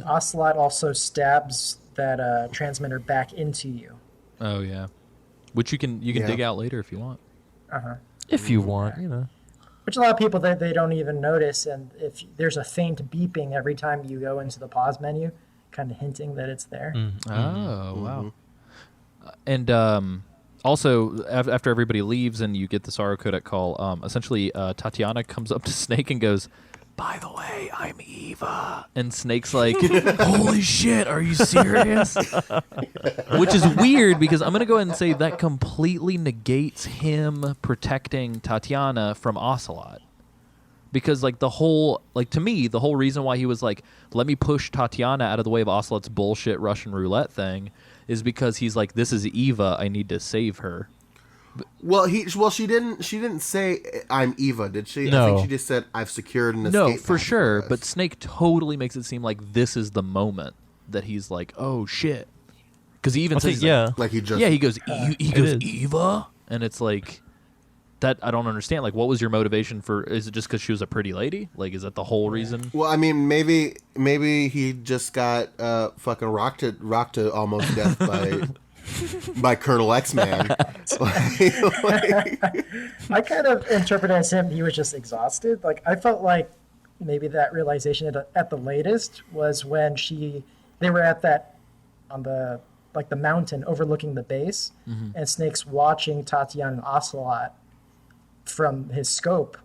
Ocelot also stabs that transmitter back into you. Oh, yeah. Which you can Yeah. dig out later if you want. If you want, you know. Which a lot of people they don't even notice, and if there's a faint beeping every time you go into the pause menu, kind of hinting that it's there. Oh, wow. And also, after everybody leaves and you get the Sorrow Codec call, essentially Tatiana comes up to Snake and goes, "By the way, I'm Eva." And Snake's like, "Holy shit, are you serious?" Which is weird because I'm going to go ahead and say that completely negates him protecting Tatiana from Ocelot. Because to me, the whole reason why he was like, let me push Tatiana out of the way of Ocelot's bullshit Russian roulette thing is because he's like, this is Eva, I need to save her. Well, she didn't say I'm Eva, did she? No. I think she just said I've secured an escape. No, for hatch sure. us." But Snake totally makes it seem like this is the moment that he's like, oh shit. Because he even I says, think, yeah. like he just he goes, he goes, is. Eva? And it's like, that I don't understand. Like, what was your motivation for? Is it just because she was a pretty lady? Like, is that the whole reason? Well, I mean, maybe he just got fucking rocked to almost death by Colonel X-Man. I kind of interpret it as he was just exhausted. Like I felt like maybe that realization at the latest was when they were at that on the mountain overlooking the base, and Snake's watching Tatiana and Ocelot from his scope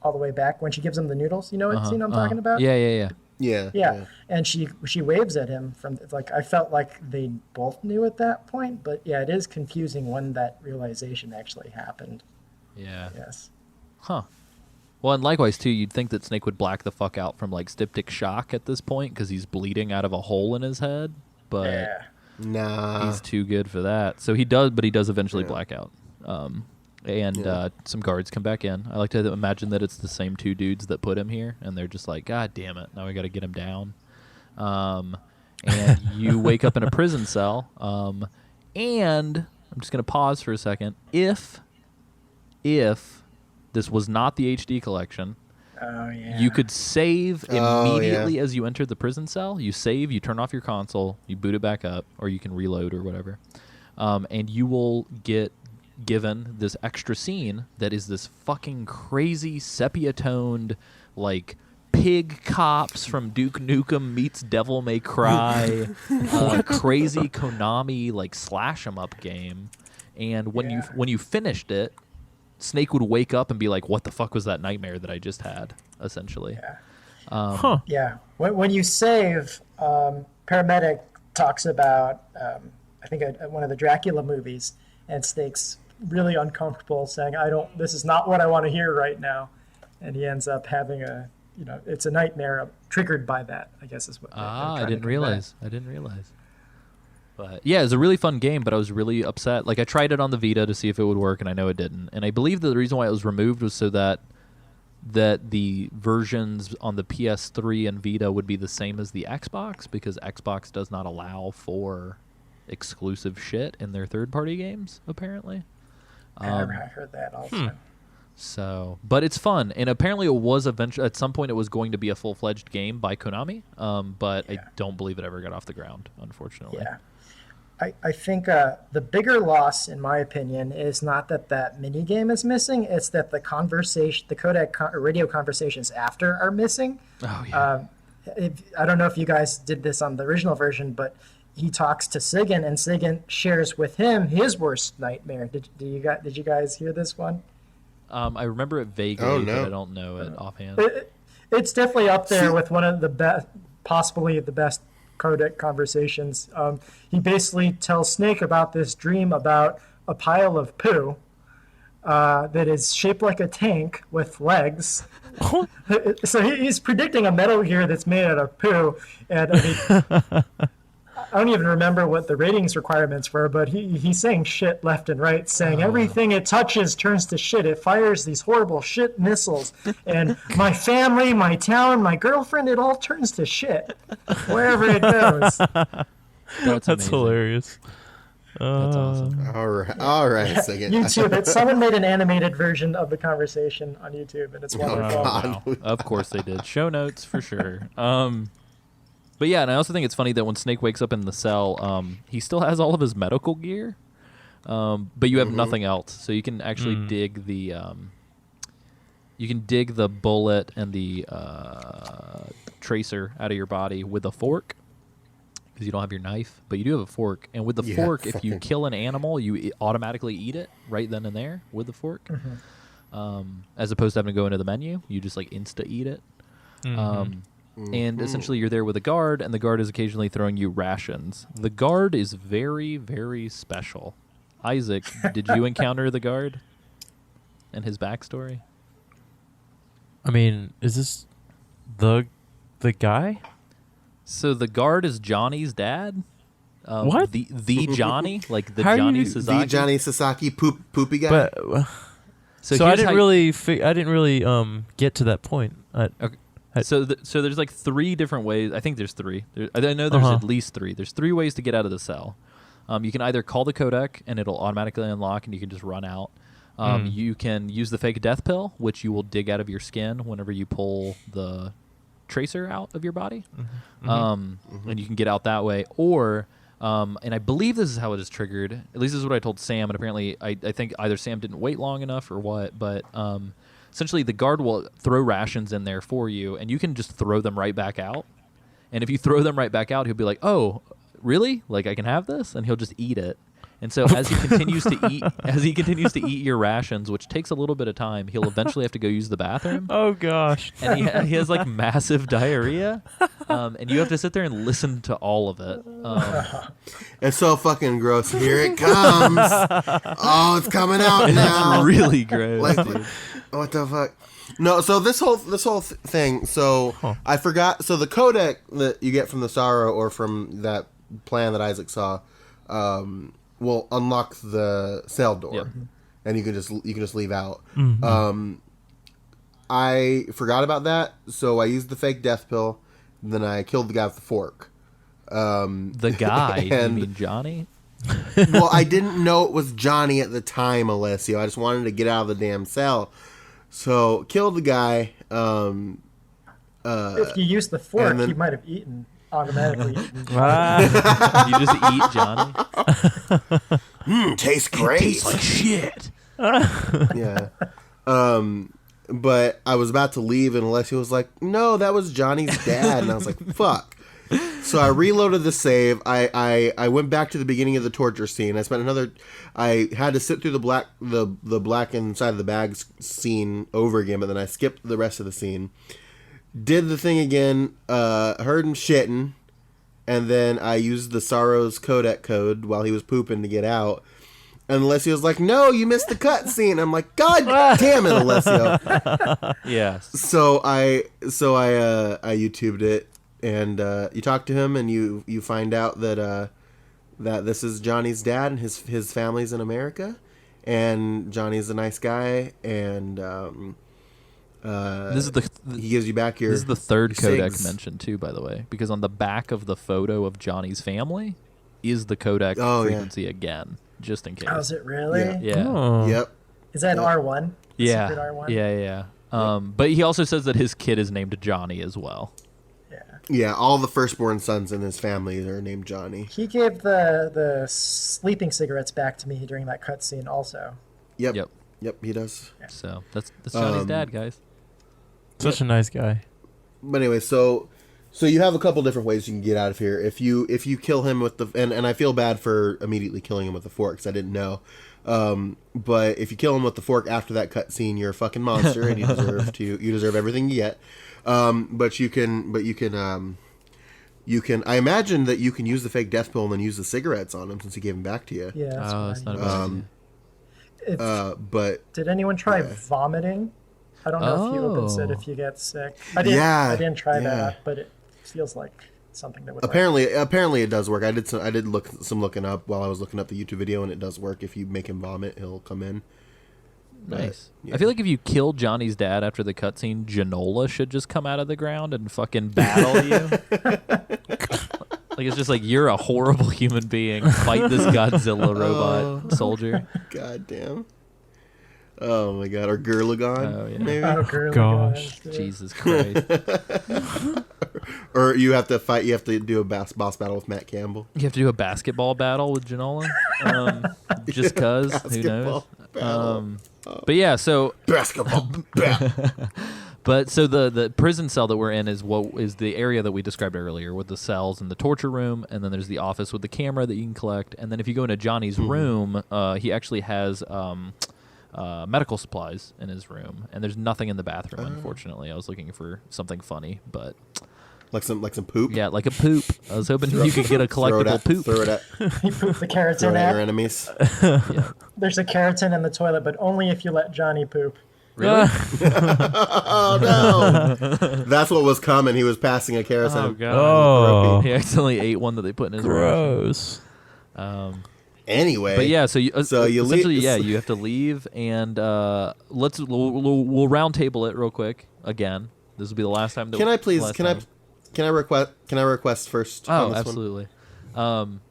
all the way back when she gives him the noodles. You know what scene I'm talking about? Yeah. Yeah. And she waves at him from like I felt like they both knew at that point, but yeah, it is confusing when that realization actually happened. Yeah. Yes. Huh. Well, and likewise, too, you'd think that Snake would black the fuck out from, like, styptic shock at this point because he's bleeding out of a hole in his head, but Yeah. Nah. he's too good for that. So he does eventually black out. Some guards come back in. I like to imagine that it's the same two dudes that put him here, and they're just like, God damn it, now we got to get him down. And you wake up in a prison cell, and I'm just going to pause for a second. If this was not the HD collection, Oh yeah. you could save Oh, immediately yeah. as you enter the prison cell. You save, you turn off your console, you boot it back up, or you can reload or whatever. And you will get given this extra scene that is this fucking crazy sepia-toned, like, pig cops from Duke Nukem meets Devil May Cry, crazy Konami, like, slash-em-up game. And when you finished it, Snake would wake up and be like, what the fuck was that nightmare that I just had, essentially. Yeah. Yeah. When you save, Paramedic talks about, I think one of the Dracula movies, and Snake's really uncomfortable saying, this is not what I want to hear right now. And he ends up having it's a nightmare triggered by that, I guess is what they're trying I to didn't convey. realize. But yeah, it was a really fun game, but I was really upset. Like, I tried it on the Vita to see if it would work, and I know it didn't. And I believe that the reason why it was removed was so that the versions on the PS3 and Vita would be the same as the Xbox, because Xbox does not allow for exclusive shit in their third-party games, apparently. I heard that also. So, but it's fun, and apparently it was eventually at some point it was going to be a full-fledged game by Konami, but I don't believe it ever got off the ground, unfortunately. Yeah. I think the bigger loss, in my opinion, is not that mini game is missing. It's that the codec radio conversations after are missing. Oh yeah. I don't know if you guys did this on the original version, but he talks to Sigyn, and Sigyn shares with him his worst nightmare. Did you guys hear this one? I remember it vaguely, Oh, no. but I don't know it offhand. It's definitely up there with one of the best, possibly the best codec conversations. He basically tells Snake about this dream about a pile of poo, that is shaped like a tank with legs. So he's predicting a Metal Gear that's made out of poo. And I mean, I don't even remember what the ratings requirements were, but he's saying shit left and right, saying everything it touches turns to shit. It fires these horrible shit missiles. And my family, my town, my girlfriend, it all turns to shit wherever it goes. That's amazing. hilarious. That's awesome. All right. Second. YouTube it. Someone made an animated version of the conversation on YouTube, and it's wonderful. God. Of course they did. Show notes for sure. But yeah, and I also think it's funny that when Snake wakes up in the cell, he still has all of his medical gear, but you have nothing else. So you can actually dig the bullet and the tracer out of your body with a fork, because you don't have your knife, but you do have a fork. And with the fork, if you kill an animal, you automatically eat it right then and there with the fork, as opposed to having to go into the menu. You just like insta eat it. And essentially you're there with a guard, and the guard is occasionally throwing you rations. The guard is very, very special. Isaac, did you encounter the guard and his backstory? I mean, is this the guy? So the guard is Johnny's dad? What? The Johnny? Like the How are Johnny you- Sasaki? The Johnny Sasaki poopy guy. But so I here's didn't how- really get to that point. Okay. So there's like three different ways. I think there's three. I know there's at least three. There's three ways to get out of the cell. You can either call the codec and it'll automatically unlock and you can just run out. You can use the fake death pill, which you will dig out of your skin whenever you pull the tracer out of your body. And you can get out that way. Or, and I believe this is how it is triggered. At least this is what I told Sam. And apparently I think either Sam didn't wait long enough or what. But essentially the guard will throw rations in there for you, and you can just throw them right back out. And if you throw them right back out, he'll be like, oh, really? Like, I can have this? And he'll just eat it. And so as he continues to eat your rations, which takes a little bit of time, he'll eventually have to go use the bathroom. Oh gosh. And he has like massive diarrhea, and you have to sit there and listen to all of it. It's so fucking gross. Here it comes. Oh, it's coming out now. Really gross. Like, dude. what the fuck? No, so this whole thing. So I forgot. So the codec that you get from the Sorrow or from that plan that Isaac saw, will unlock the cell door, Yep. and you can just leave out. I forgot about that, so I used the fake death pill. Then I killed the guy with the fork. The guy, you and- mean Johnny? Well, I didn't know it was Johnny at the time, Alessio. I just wanted to get out of the damn cell. So, killed the guy. If you use the fork, and then- you might have automatically eaten. You just eat Johnny? Tastes great. Shit. Yeah. But I was about to leave, and Alessio was like, no, that was Johnny's dad. And I was like, fuck. So I reloaded the save. I went back to the beginning of the torture scene. I had to sit through the black inside of the bags scene over again, but then I skipped the rest of the scene. Did the thing again, heard him shitting, and then I used the Sorrow's codec code while he was pooping to get out. And Alessio was like, no, you missed the cut scene. I'm like, God damn it, Alessio. Yes. So I YouTubed it, and you talk to him, and you find out that this is Johnny's dad, and his family's in America, and Johnny's a nice guy, and This is he gives you back your. This is the third your codec SIGs. mentioned too, by the way, because on the back of the photo of Johnny's family is the codec Oh, yeah. frequency again, just in case. Oh, is it really? Yeah. Yeah. Oh. Yep. Is that Yeah. R1? The Yeah. secret R1? Yeah. But he also says that his kid is named Johnny as well. Yeah. Yeah, all the firstborn sons in his family are named Johnny. He gave the sleeping cigarettes back to me during that cutscene also. Yep. Yep. Yep, he does. So that's Johnny's dad, guys. Such a nice guy. But anyway, so you have a couple different ways you can get out of here. If you kill him with the and I feel bad for immediately killing him with the fork because I didn't know. But if you kill him with the fork after that cutscene, you're a fucking monster and you deserve everything you get. But you can I imagine that you can use the fake death pill and then use the cigarettes on him since he gave them back to you. Yeah, that's Oh, fine. that's not a bad idea. But Did anyone try vomiting? I don't know if you opens it if you get sick. I didn't try that, but it feels like something that would apparently it does work. I did looking up while I was looking up the YouTube video, and it does work. If you make him vomit, he'll come in. Nice. Yeah. I feel like if you kill Johnny's dad after the cutscene, Janola should just come out of the ground and fucking battle you. Like it's just like you're a horrible human being. Fight this Godzilla robot soldier. God damn. Oh my god, or Gurlagon. Oh, yeah. Maybe. Oh, girly Gosh. guys, Jesus Christ. Or you have to fight. You have to do a boss battle with Matt Campbell. You have to do a basketball battle with Janola? Just cuz. Who knows? Battle. But yeah, so Basketball battle. But so the prison cell that we're in is what is the area that we described earlier with the cells and the torture room, and then there's the office with the camera that you can collect, and then if you go into Johnny's room, he actually has medical supplies in his room, and there's nothing in the bathroom. Unfortunately, I was looking for something funny, but like some poop. yeah, like a poop. I was hoping you could get a collectible poop. Throw it at You poop the throw keratin it at your at. enemies. There's a keratin in the toilet, but only if you let Johnny poop. Really? Oh no! That's what was coming. He was passing a kerosene. Oh god. Oh, He accidentally ate one that they put in his ration. gross. Anyway, But yeah, so you essentially leave. you have to leave, and we'll round table it real quick again. This will be the last time. Can I request first? Oh, on this absolutely.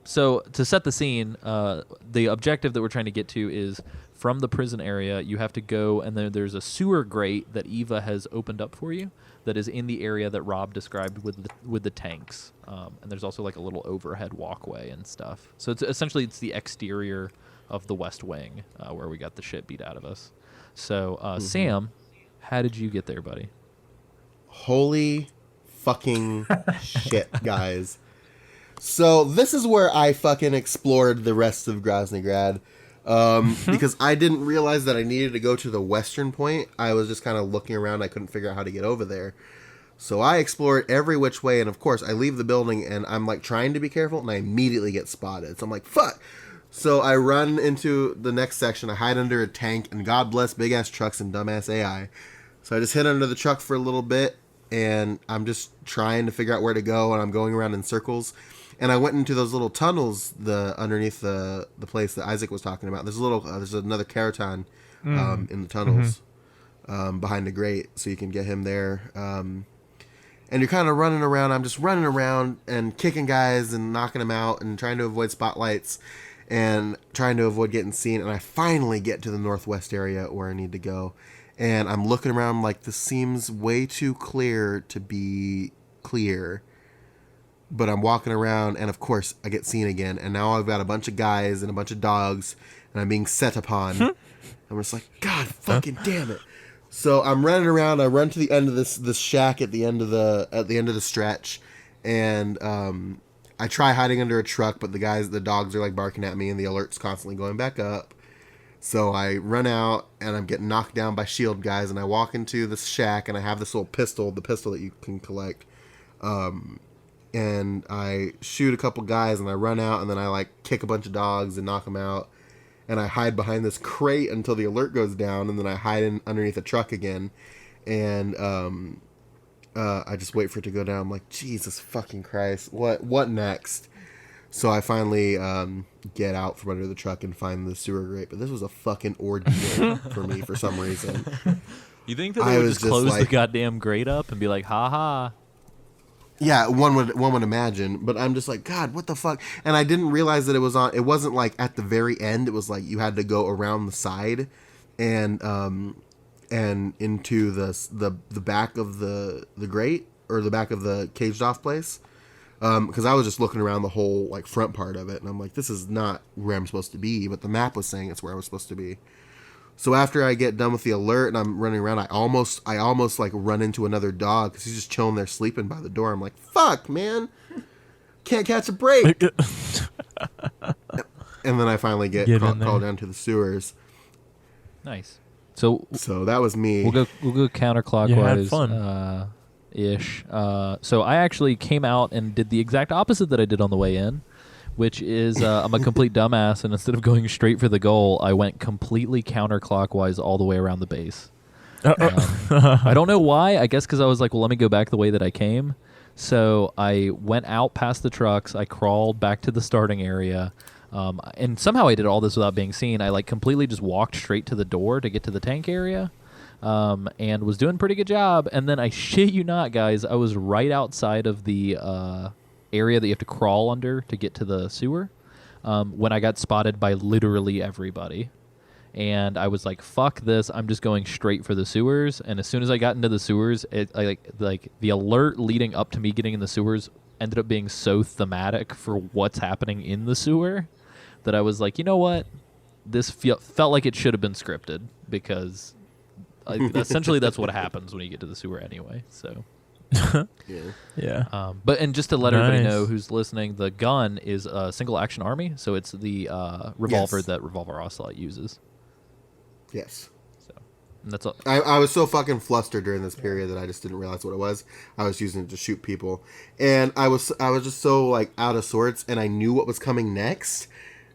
So to set the scene, the objective that we're trying to get to is from the prison area. You have to go, and then there's a sewer grate that Eva has opened up for you that is in the area that Rob described with the tanks. And there's also like a little overhead walkway and stuff. So it's essentially the exterior of the West Wing where we got the shit beat out of us. So Sam, how did you get there, buddy? Holy fucking shit, guys. So this is where I fucking explored the rest of Groznyj Grad. Because I didn't realize that I needed to go to the western point. I was just kind of looking around. I couldn't figure out how to get over there. So I explored every which way. And of course, I leave the building and I'm like trying to be careful and I immediately get spotted. So I'm like, fuck. So I run into the next section. I hide under a tank, and God bless big ass trucks and dumbass AI. So I just hid under the truck for a little bit, and I'm just trying to figure out where to go, and I'm going around in circles. And I went into those little tunnels underneath the place that Isaac was talking about. There's another Keraton in the tunnels behind the grate, so you can get him there. And you're kind of running around. I'm just running around and kicking guys and knocking them out and trying to avoid spotlights and trying to avoid getting seen. And I finally get to the northwest area where I need to go. And I'm looking around like this seems way too clear to be clear. But I'm walking around, and of course, I get seen again. And now I've got a bunch of guys and a bunch of dogs, and I'm being set upon. I'm just like, God fucking damn it. So I'm running around. I run to the end of this shack at the end of the stretch, and I try hiding under a truck, but the dogs are like barking at me, and the alert's constantly going back up. So I run out, and I'm getting knocked down by shield guys, and I walk into this shack, and I have this little pistol, the pistol that you can collect. And I shoot a couple guys, and I run out, and then I like kick a bunch of dogs and knock them out. And I hide behind this crate until the alert goes down, and then I hide underneath a truck again. And I just wait for it to go down. I'm like, Jesus fucking Christ, what next? So I finally get out from under the truck and find the sewer grate. But this was a fucking ordeal for me for some reason. You think that they would just close the goddamn grate up and be like, ha ha? Yeah, one would imagine, but I'm just like, God, what the fuck? And I didn't realize that it wasn't like at the very end. It was like you had to go around the side and into the back of the grate, or the back of the caged off place. Because I was just looking around the whole like front part of it, and I'm like, this is not where I'm supposed to be, but the map was saying it's where I was supposed to be. So after I get done with the alert and I'm running around, I almost like run into another dog because he's just chilling there sleeping by the door. I'm like, fuck, man, can't catch a break. And then I finally get called down to the sewers. Nice. So that was me. We'll go counterclockwise. You had fun. Ish. So I actually came out and did the exact opposite that I did on the way in, which is I'm a complete dumbass, and instead of going straight for the goal, I went completely counterclockwise all the way around the base. I don't know why. I guess because I was like, well, let me go back the way that I came. So I went out past the trucks. I crawled back to the starting area. And somehow I did all this without being seen. I like completely just walked straight to the door to get to the tank area, and was doing a pretty good job. And then I shit you not, guys, I was right outside of the area that you have to crawl under to get to the sewer, when I got spotted by literally everybody. And I was like, fuck this, I'm just going straight for the sewers. And as soon as I got into the sewers, I like the alert leading up to me getting in the sewers ended up being so thematic for what's happening in the sewer that I was like, you know what? This felt like it should have been scripted, because essentially that's what happens when you get to the sewer anyway. So, Yeah. but and just to let everybody Nice. know who's listening, the gun is a single action army, so it's the revolver Yes. that Revolver Ocelot uses. Yes. So, and that's all. I was so fucking flustered during this period that I just didn't realize what it was. I was using it to shoot people, and I was just so like out of sorts, and I knew what was coming next,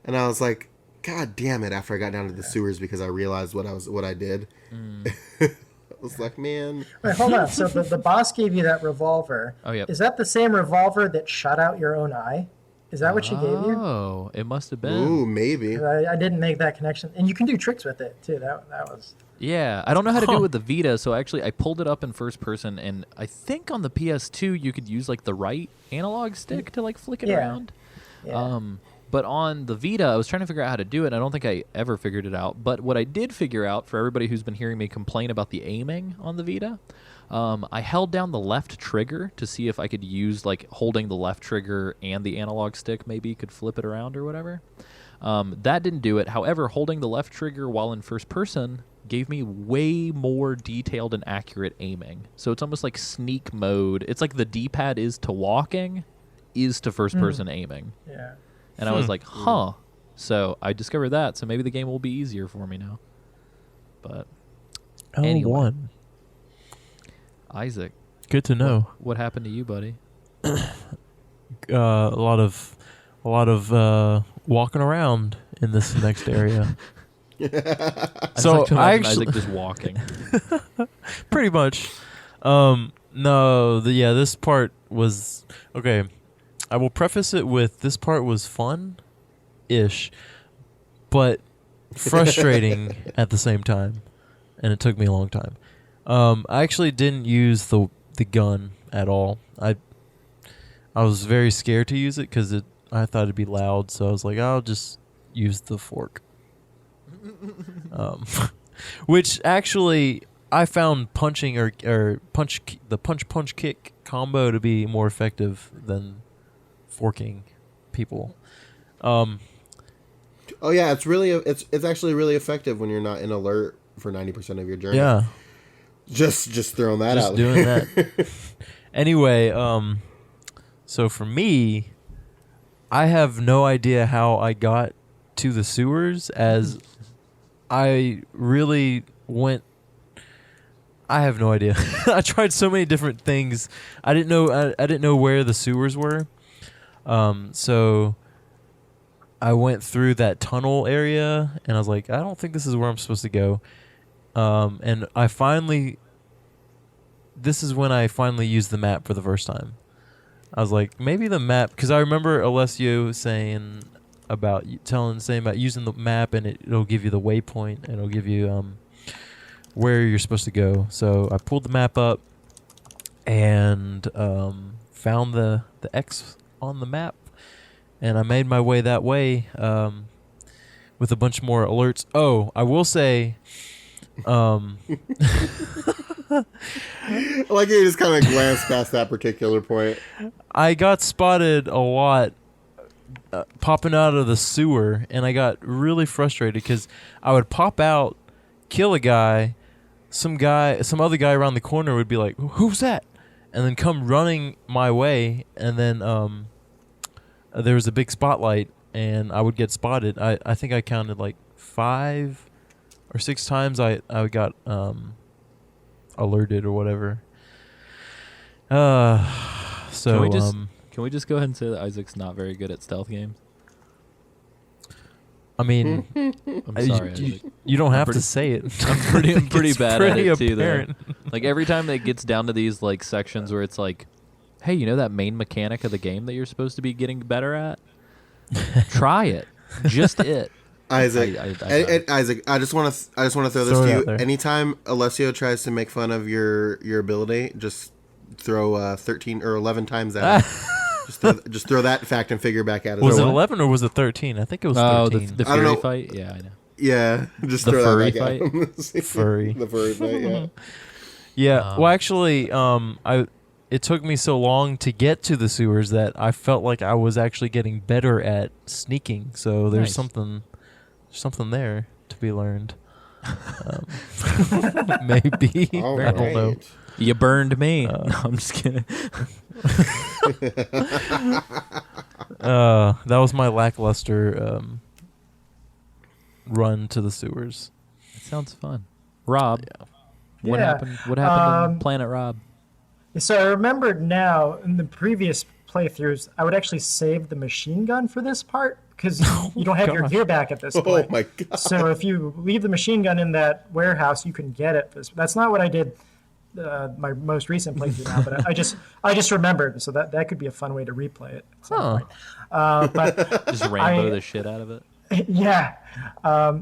and I was like, God damn it! After I got down to the sewers, because I realized what I did. I was like, man. Wait, hold on. So the boss gave you that revolver. Oh, yep. Is that the same revolver that shot out your own eye? Is that what she gave you? Oh, it must have been. Ooh, maybe. I didn't make that connection. And you can do tricks with it, too. That was... Yeah, I don't know how to do it with the Vita, so actually I pulled it up in first person, and I think on the PS2 you could use like the right analog stick to like flick it Yeah. around. Yeah. But on the Vita, I was trying to figure out how to do it, and I don't think I ever figured it out. But what I did figure out, for everybody who's been hearing me complain about the aiming on the Vita, I held down the left trigger to see if I could use, like, holding the left trigger and the analog stick maybe could flip it around or whatever. That didn't do it. However, holding the left trigger while in first person gave me way more detailed and accurate aiming. So it's almost like sneak mode. It's like the D-pad is to walking, is to first person aiming. Yeah. And I was like, huh. So I discovered that, so maybe the game will be easier for me now. But anyway. One. Isaac, Good to know. what happened to you, buddy? A lot of walking around in this next area. So like to I imagine actually Isaac just walking. pretty much. No, this part was okay. I will preface it with this part was fun-ish, but frustrating at the same time, and it took me a long time. I actually didn't use the gun at all. I was very scared to use it because I thought it'd be loud, so I was like, I'll just use the fork. Which actually I found punching or the punch kick combo to be more effective than forking people. Oh yeah, it's actually really effective when you're not in alert for 90% of your journey. Yeah. Just throwing that Just out. doing that. Anyway, so for me, I have no idea how I got to the sewers, as I really went. I have no idea. I tried so many different things. I didn't know where the sewers were. So I went through that tunnel area, and I was like, I don't think this is where I'm supposed to go. And this is when I finally used the map for the first time. I was like, maybe the map, because I remember Alessio saying about using the map, and it'll give you the waypoint, and it'll give you where you're supposed to go. So I pulled the map up and found the X on the map, and I made my way that way with a bunch more alerts. Oh, I will say, Like you just kind of glanced past that particular point. I got spotted a lot popping out of the sewer, and I got really frustrated because I would pop out, kill a guy, some other guy around the corner would be like, "Who's that?" and then come running my way, and then there was a big spotlight, and I would get spotted. I think I counted like 5 or 6 times I got alerted or whatever. So Can we just go ahead and say that Isaac's not very good at stealth games? I mean, I'm sorry. you don't have pretty- to say it. I'm pretty It's bad at pretty it too. Though. apparent. Like every time it gets down to these like sections where it's like, hey, you know that main mechanic of the game that you're supposed to be getting better at? Try it. Just it. Isaac, Isaac, I just want to throw this Throw it to out you. there. Anytime Alessio tries to make fun of your ability, just throw 13 or 11 times at him. just throw that fact and figure back at us. Was it 11 or was it 13? I think it was 13. The I don't know. furry fight? Yeah, I know. Yeah, just The throw furry that back fight? at him. Furry. The furry fight, yeah. Yeah. Well, actually, it took me so long to get to the sewers that I felt like I was actually getting better at sneaking. So there's Nice. something there to be learned. Maybe. All I don't know. right. You burned me. No, I'm just kidding. That was my lackluster run to the sewers. It sounds fun. Rob, what Yeah. happened? What happened in Planet Rob? So I remembered now in the previous playthroughs, I would actually save the machine gun for this part because you don't have your gosh. gear back at this Oh point. my god. So if you leave the machine gun in that warehouse, you can get it. That's not what I did my most recent playthrough now, but I just remembered. So that could be a fun way to replay it. at some Huh. point. But Just Rambo the shit out of it. yeah.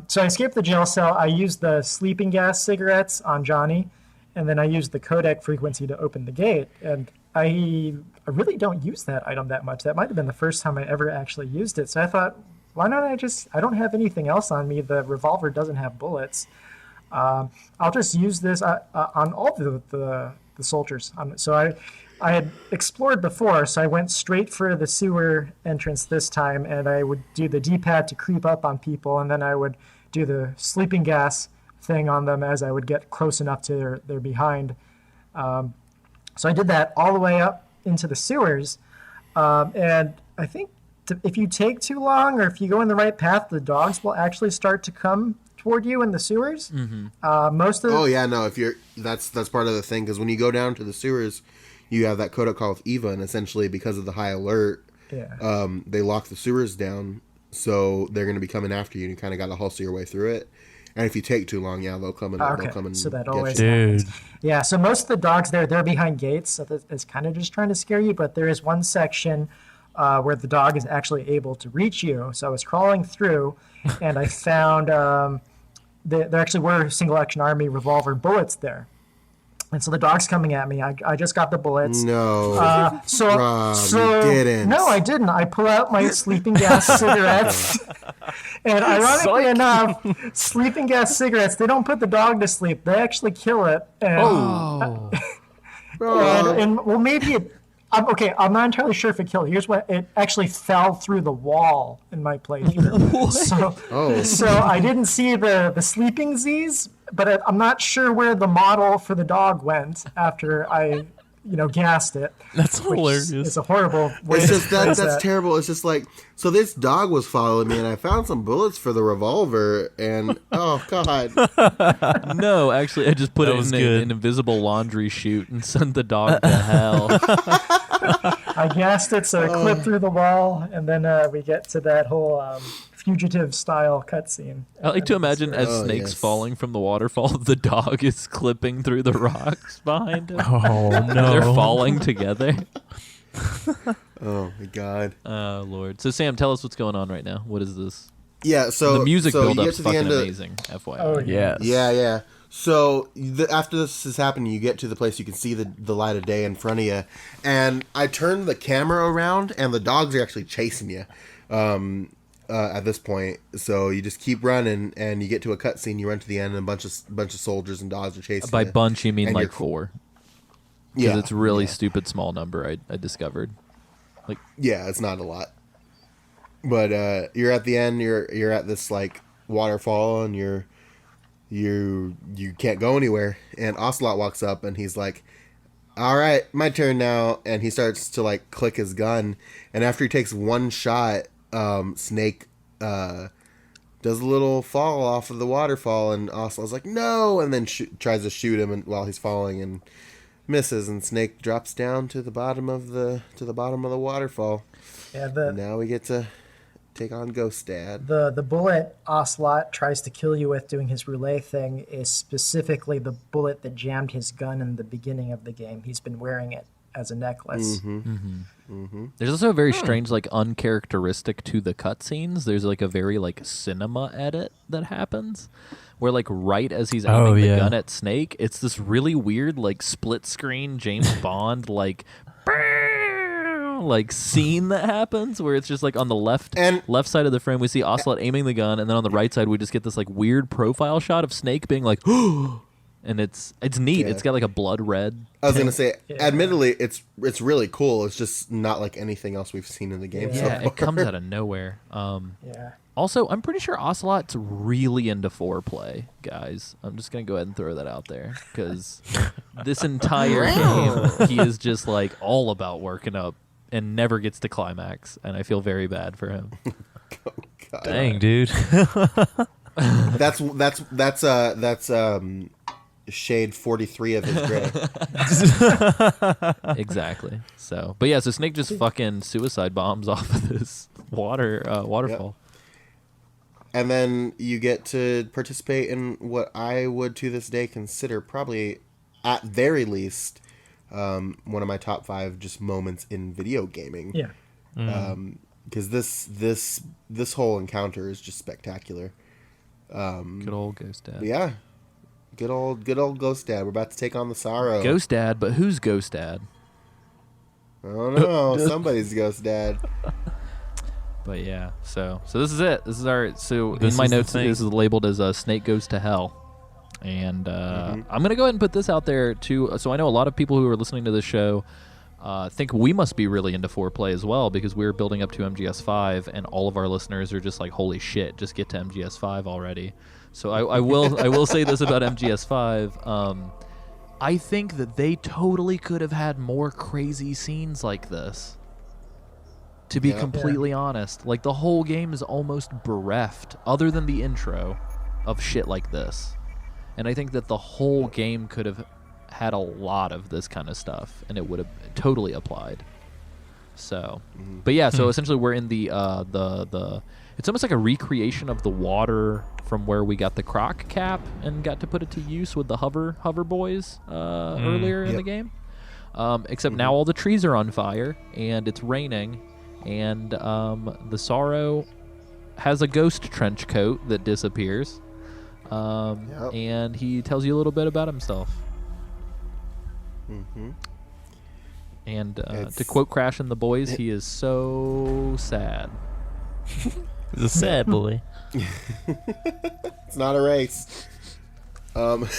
So I escaped the jail cell. I used the sleeping gas cigarettes on Johnny, and then I used the codec frequency to open the gate. And I really don't use that item that much. That might have been the first time I ever actually used it. So I thought, why not I don't have anything else on me. The revolver doesn't have bullets. I'll just use this on all the soldiers. So I had explored before, so I went straight for the sewer entrance this time, and I would do the D-pad to creep up on people, and then I would do the sleeping gas thing on them as I would get close enough to their behind. So I did that all the way up into the sewers, and I think if you take too long or if you go in the right path, the dogs will actually start to come toward you in the sewers. Mm-hmm. Most of Oh yeah, no. If you're that's part of the thing because when you go down to the sewers, you have that codec call with Eva, and essentially because of the high alert, they lock the sewers down, so they're going to be coming after you, and you kind of got to hustle your way through it. And if you take too long, yeah, they'll come and Okay, they'll come and so that get always you. Dude. Yeah, so most of the dogs they're behind gates, so it's kind of just trying to scare you. But there is one section where the dog is actually able to reach you. So I was crawling through, and I found there actually were single action army revolver bullets there. And so the dog's coming at me. I just got the bullets. No, Rob, you didn't. No, I didn't. I pull out my sleeping gas cigarettes. And ironically enough, sleeping gas cigarettes, they don't put the dog to sleep. They actually kill it. And, and well, maybe it... I'm not entirely sure if it killed. Here's what it actually fell through the wall in my playthrough. So I didn't see the sleeping Z's, but I'm not sure where the model for the dog went after I, gassed it. That's hilarious. It's a horrible way It's to just phrase that's terrible. It's just like so. This dog was following me, and I found some bullets for the revolver, and oh god, No, actually, I just put That it was in good. an invisible laundry chute and sent the dog to hell. I gassed it, so it clipped through the wall, and then we get to that whole fugitive style cutscene. I like to imagine as Oh, snakes yes. falling from the waterfall, the dog is clipping through the rocks behind him. Oh no. They're falling together. oh my god. Oh, Lord. So, Sam, tell us what's going on right now. What is this? Yeah. So The music so you build-up's get to the fucking end of, amazing, FYI. Oh, Yes. Yeah. So after this is happening, you get to the place you can see the light of day in front of you, and I turned the camera around, and the dogs are actually chasing you. At this point, so you just keep running, and you get to a cutscene. You run to the end, and a bunch of soldiers and dogs are chasing By you. bunch, you mean And like you're- 4. Because Yeah, it's a really yeah. stupid small number, I discovered. Yeah, it's not a lot. But you're at the end. You're at this like waterfall, and you can't go anywhere. And Ocelot walks up, and he's like, "All right, my turn now." And he starts to like click his gun, and after he takes one shot, Snake does a little fall off of the waterfall, and Ocelot's like, "No!" And then tries to shoot him, while he's falling, and misses, and Snake drops down to the bottom of the waterfall. Yeah, And now we get to take on Ghost Dad. The bullet Ocelot tries to kill you with doing his relay thing is specifically the bullet that jammed his gun in the beginning of the game. He's been wearing it as a necklace. There's also a very strange, like, uncharacteristic to the cutscenes. There's like a very like cinema edit that happens, where like right as he's aiming the gun at Snake, it's this really weird like split screen James Bond like scene that happens, where it's just like on the left side of the frame we see Ocelot aiming the gun, and then on the right side we just get this like weird profile shot of Snake being like, and it's neat. It's got like a blood red. I was gonna say, admittedly, it's really cool. It's just not like anything else we've seen in the game. Yeah, so far. it comes out of nowhere. Also, I'm pretty sure Ocelot's really into foreplay, guys. I'm just gonna go ahead and throw that out there, because this entire game he is just like all about working up and never gets to climax, and I feel very bad for him. God. Dang, dude. That's shade 43 of his gray. Exactly. So, but yeah, so Snake just fucking suicide bombs off of this waterfall. Yep. And then you get to participate in what I would to this day consider probably, at very least, one of my top 5 just moments in video gaming. Yeah. Because this whole encounter is just spectacular. Good old Ghost Dad. Yeah. Good old Ghost Dad. We're about to take on the Sorrow. Ghost Dad, but who's Ghost Dad? I don't know. Somebody's Ghost Dad. But yeah, so this is it. This is our. So in my notes, this is labeled as Snake Goes to Hell, and I'm gonna go ahead and put this out there too. So I know a lot of people who are listening to this show think we must be really into foreplay as well, because we're building up to MGS5, and all of our listeners are just like, "Holy shit, just get to MGS5 already." So I will say this about MGS5. I think that they totally could have had more crazy scenes like this. To be completely honest, like the whole game is almost bereft, other than the intro, of shit like this. And I think that the whole game could have had a lot of this kind of stuff, and it would have totally applied. So, but yeah, so essentially we're in the it's almost like a recreation of the water from where we got the croc cap and got to put it to use with the hover boys earlier in the game. Except now all the trees are on fire and it's raining, and the Sorrow has a ghost trench coat that disappears, and he tells you a little bit about himself. And to quote Crash and the Boys, he is so sad. He's a sad boy. It's not a race. But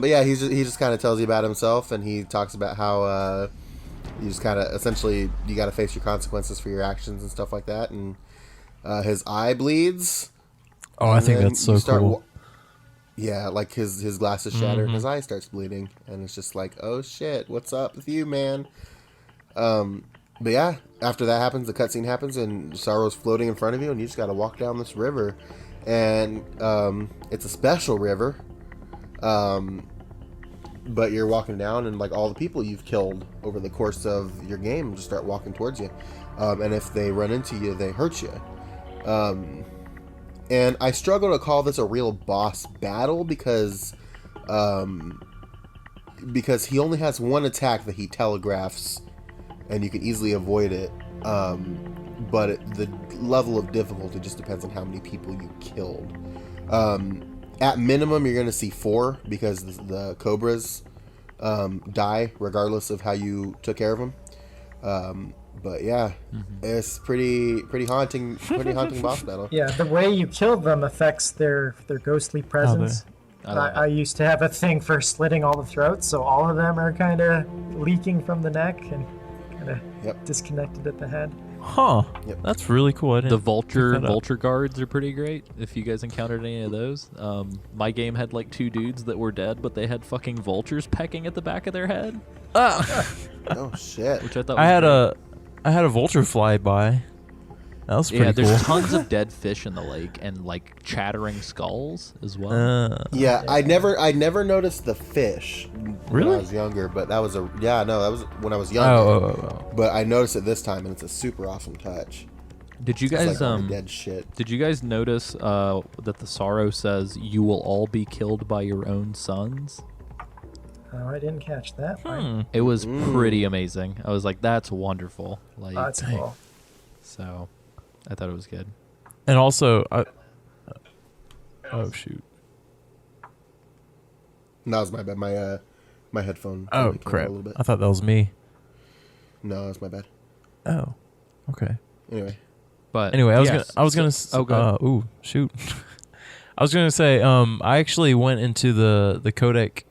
yeah, he just kind of tells you about himself, and he talks about how you just kind of essentially you got to face your consequences for your actions and stuff like that. And his eye bleeds. Oh, I think that's so cool. Yeah, like his glasses shatter and his eye starts bleeding, and it's just like, oh shit, what's up with you, man? But yeah, after that happens, the cutscene happens, and Sorrow's floating in front of you, and you just got to walk down this river, and it's a special river. But you're walking down, and like all the people you've killed over the course of your game just start walking towards you, and if they run into you, they hurt you. And I struggle to call this a real boss battle because he only has one attack that he telegraphs, and you can easily avoid it. But the level of difficulty just depends on how many people you killed. At minimum, you're going to see 4 because the cobras die regardless of how you took care of them. But yeah, it's pretty haunting boss battle. Yeah, the way you kill them affects their ghostly presence. I used to have a thing for slitting all the throats, so all of them are kind of leaking from the neck and kind of disconnected at the head. Huh. Yep. That's really cool. The vulture guards are pretty great. If you guys encountered any of those, my game had like 2 dudes that were dead, but they had fucking vultures pecking at the back of their head. Oh shit! Which I thought I had a vulture fly by. That was pretty Yeah, there's cool. tons of dead fish in the lake and like chattering skulls as well. Yeah, I never noticed the fish when Really? I was younger, but that was that was when I was younger. Oh. But I noticed it this time, and it's a super awesome touch. Did you It's guys like all the dead shit. Did you guys notice that the sorrow says you will all be killed by your own sons? Oh, I didn't catch that. It was pretty amazing. I was like, that's wonderful. Like, Oh, that's cool. so I thought it was good. And also, oh shoot. That was my bad. My headphone. Oh came out crap! A little bit. I thought that was me. No, that's my bad. Oh, okay. Anyway, But Anyway, I was yes, gonna. oh, go ahead. Ooh, shoot. I was gonna say. I actually went into the codec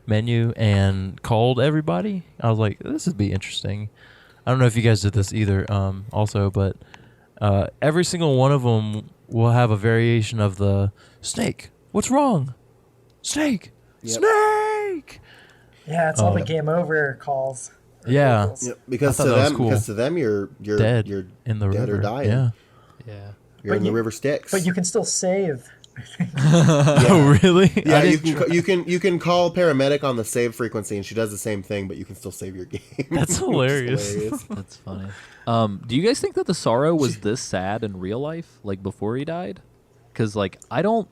menu and called everybody. I was like, this would be interesting. I don't know if you guys did this either. Also, but every single one of them will have a variation of the snake. What's wrong? Snake. Yep. Snake. Yeah, it's all the game over calls. or Yeah. vocals. because I to thought that was them, cool. because to them, you're Dead you're in the dead river. or dying. Yeah. Yeah. You're But in the you- river Styx. But you can still save. Oh really? Yeah, I you didn't can call paramedic on the save frequency, and she does the same thing, but you can still save your game. That's which is hilarious. hilarious. That's funny. Do you guys think that the sorrow was this sad in real life, like before he died? Because like I don't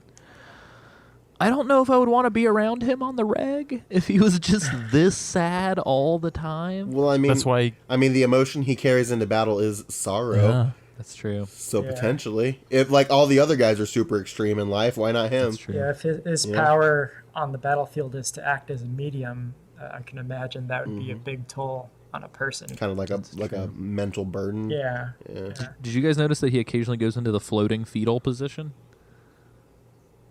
know if I would want to be around him on the reg if he was just this sad all the time. Well, I mean, That's why. the emotion he carries into battle is sorrow. Yeah. That's true. So Yeah. potentially, if like all the other guys are super extreme in life, why not him? That's true. Yeah, if his Yeah. power on the battlefield is to act as a medium, I can imagine that would be a big toll on a person. Kind of like a mental burden. Yeah. Yeah. Did you guys notice that he occasionally goes into the floating fetal position?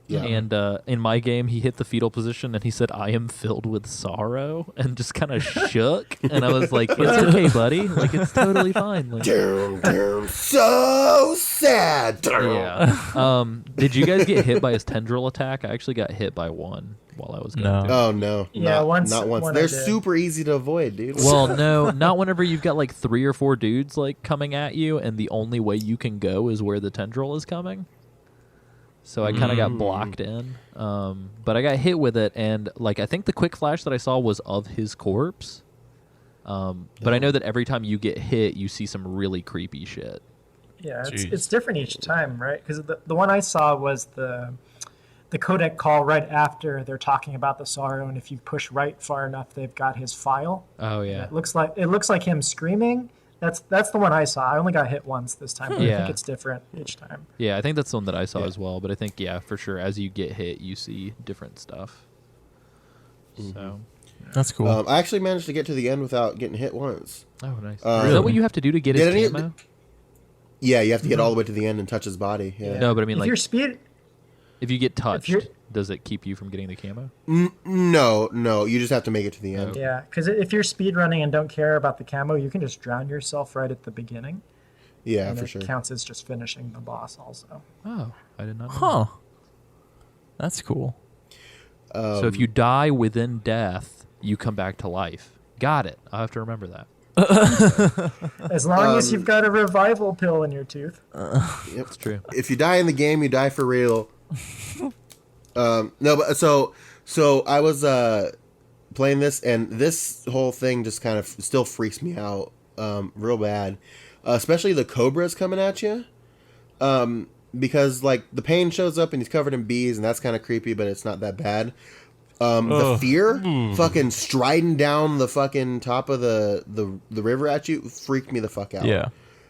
Yeah. And in my game, he hit the fetal position and he said, "I am filled with sorrow," and just kind of shook. And I was like, "It's okay, buddy. Like it's totally fine." Like, Doom, so sad. yeah. Did you guys get hit by his tendril attack? I actually got hit by one while I was going No. through. Oh no. Yeah, not, once- not once. one I They're did. super easy to avoid, dude. Well, no, not whenever you've got like 3 or 4 dudes like coming at you, and the only way you can go is where the tendril is coming. So I kind of got blocked in, but I got hit with it, and like I think the quick flash that I saw was of his corpse. But I know that every time you get hit, you see some really creepy shit. Yeah, Jeez. it's different each time, right? Because the one I saw was the codec call right after they're talking about the sorrow, and if you push right far enough, they've got his file. Oh yeah, It looks like him screaming. That's the one I saw. I only got hit once this time, but I Yeah. think it's different each time. yeah. I think that's the one that I saw Yeah. as well. But I think for sure, as you get hit, you see different stuff. So, That's cool. I actually managed to get to the end without getting hit once. oh nice. Is Really? that what you have to do to get Did his any- camo? Yeah, you have to get all the way to the end and touch his body. Yeah. No, but I mean if like your speed, if you get touched, you're- does it keep you from getting the camo? No, you just have to make it to the end. yeah, because if you're speed running and don't care about the camo, you can just drown yourself right at the beginning, Yeah, and for it sure. counts as just finishing the boss. Also, Oh, I did not know. Huh. That's cool. So if you die within death, you come back to life. Got it. I'll have to remember that. as long as you've got a revival pill in your tooth. Yep. That's true. If you die in the game, you die for real. No, but so I was playing this, and this whole thing just kind of still freaks me out real bad, especially the cobras coming at you. Because like the pain shows up and he's covered in bees, and that's kind of creepy, but it's not that bad. The fear fucking striding down the fucking top of the river at you freaked me the fuck out. Yeah.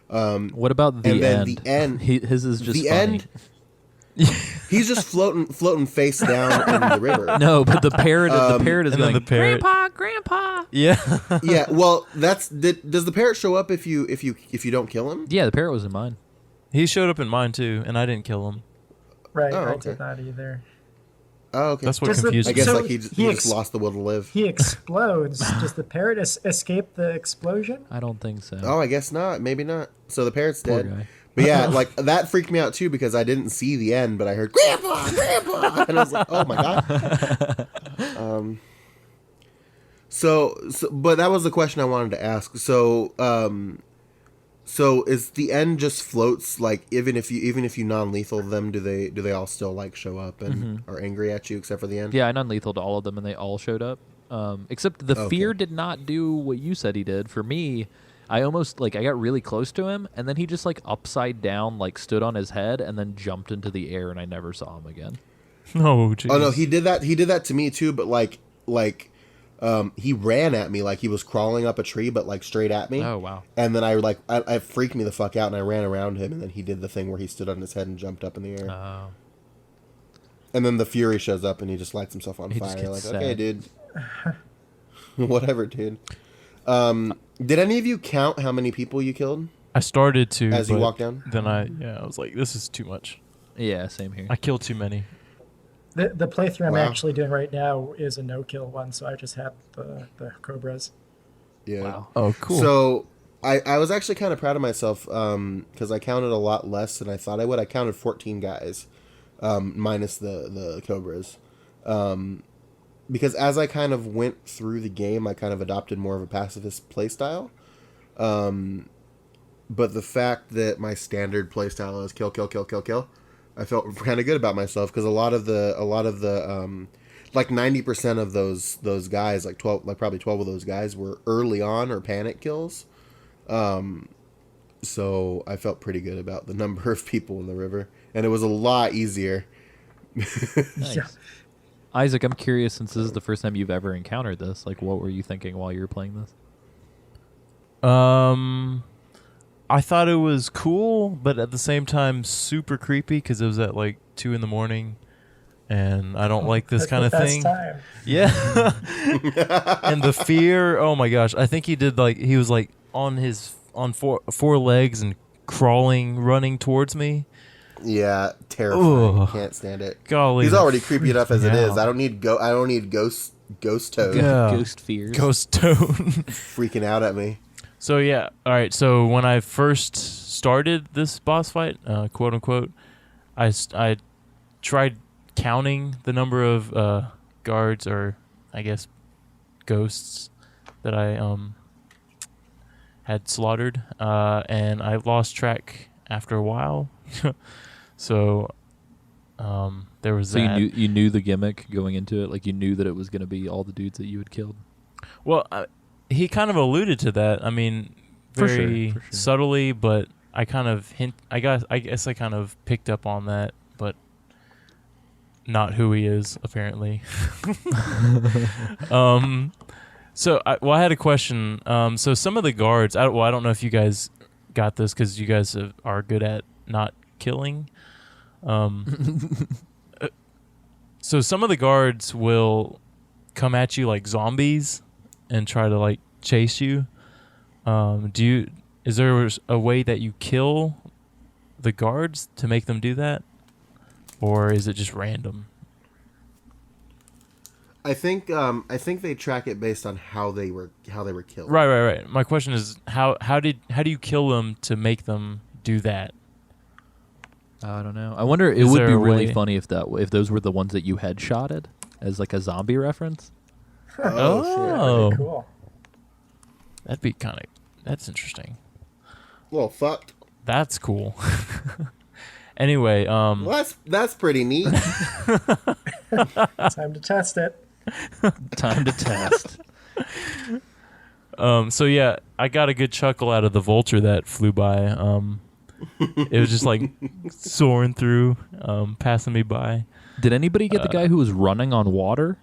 What about the And then end? the end- His is just the funny. end. He's just floating face down in the river. No, but the parrot is And then going, the parrot- Grandpa. Yeah. Yeah, well, does the parrot show up if you don't kill him? Yeah, the parrot was in mine. He showed up in mine too, and I didn't kill him. Right, Oh, I okay. did not either. Oh, okay. That's what Just the- confused I me. guess So like he just ex- lost the will to live. He explodes. Does the parrot escape the explosion? I don't think so. Oh, I guess not. Maybe not. So the parrot's Poor dead. guy. But yeah, like that freaked me out too because I didn't see the end, but I heard Grandpa, and I was like, oh my god. So, but that was the question I wanted to ask. So, So is the end just floats, like even if you non-lethal them, do they all still like show up and are angry at you except for the end? Yeah, I non-lethal to all of them, and they all showed up. Except the Okay. fear did not do what you said he did. For me, I almost I got really close to him, and then he just upside down stood on his head and then jumped into the air, and I never saw him again. Oh, geez. Oh no, he did that. He did that to me too. But he ran at me like he was crawling up a tree, but straight at me. Oh wow. And then I freaked me the fuck out, and I ran around him, and then he did the thing where he stood on his head and jumped up in the air. Oh. And then the Fury shows up, and he just lights himself on He just fire. gets Okay, sad. dude. Whatever, dude. Did any of you count how many people you killed I started to as you but walked down? Then I was like, this is too much. Yeah, same here. I killed too many. The playthrough I'm Wow. actually doing right now is a no-kill one, so I just have the Cobras. Yeah. Wow. Oh, cool. So I was actually kind of proud of myself because I counted a lot less than I thought I would. I counted 14 guys, minus the Cobras. Because as I kind of went through the game, I kind of adopted more of a pacifist playstyle. But the fact that my standard playstyle is kill, kill, kill, kill, kill, I felt kind of good about myself because a lot of the 90% of those guys, probably 12 of those guys were early on or panic kills. So I felt pretty good about the number of people in the river, and it was a lot easier. Nice. Yeah. Isaac, I'm curious, since this is the first time you've ever encountered this, what were you thinking while you were playing this? I thought it was cool, but at the same time super creepy because it was at 2 a.m, and I don't like this That's kind the of best thing. time. Yeah. And the fear, oh my gosh. I think he did he was on four legs and running towards me. Yeah, terrifying. Ugh. Can't stand it. Golly. He's that already creepy enough freaked as it me is. out. I don't need ghost toad Yeah. Ghost fears. Ghost Toad. freaking out at me. So yeah, all right. So when I first started this boss fight, quote unquote, I tried counting the number of guards, or I guess ghosts, that I had slaughtered, and I lost track after a while. So there was So that. you knew the gimmick going into it, you knew that it was going to be all the dudes that you had killed. Well, he kind of alluded to that. I mean, For sure, very for sure. subtly, but I kind of I guess I kind of picked up on that, but not who he is apparently. So I had a question. So some of the guards, I don't know if you guys got this because you guys are good at not killing. So some of the guards will come at you like zombies and try to chase you. Is there a way that you kill the guards to make them do that, or is it just random? I think they track it based on how they were killed. Right. My question is how do you kill them to make them do that? I don't know. I wonder. It Is would there be a really way? funny if those were the ones that you headshotted as a zombie reference. Oh. Very cool. That'd be that's interesting. Well, fucked. That's cool. Anyway, Well, that's pretty neat. Time to test it. Time to test. so yeah, I got a good chuckle out of the vulture that flew by. It was just soaring through, passing me by. Did anybody get the guy who was running on water?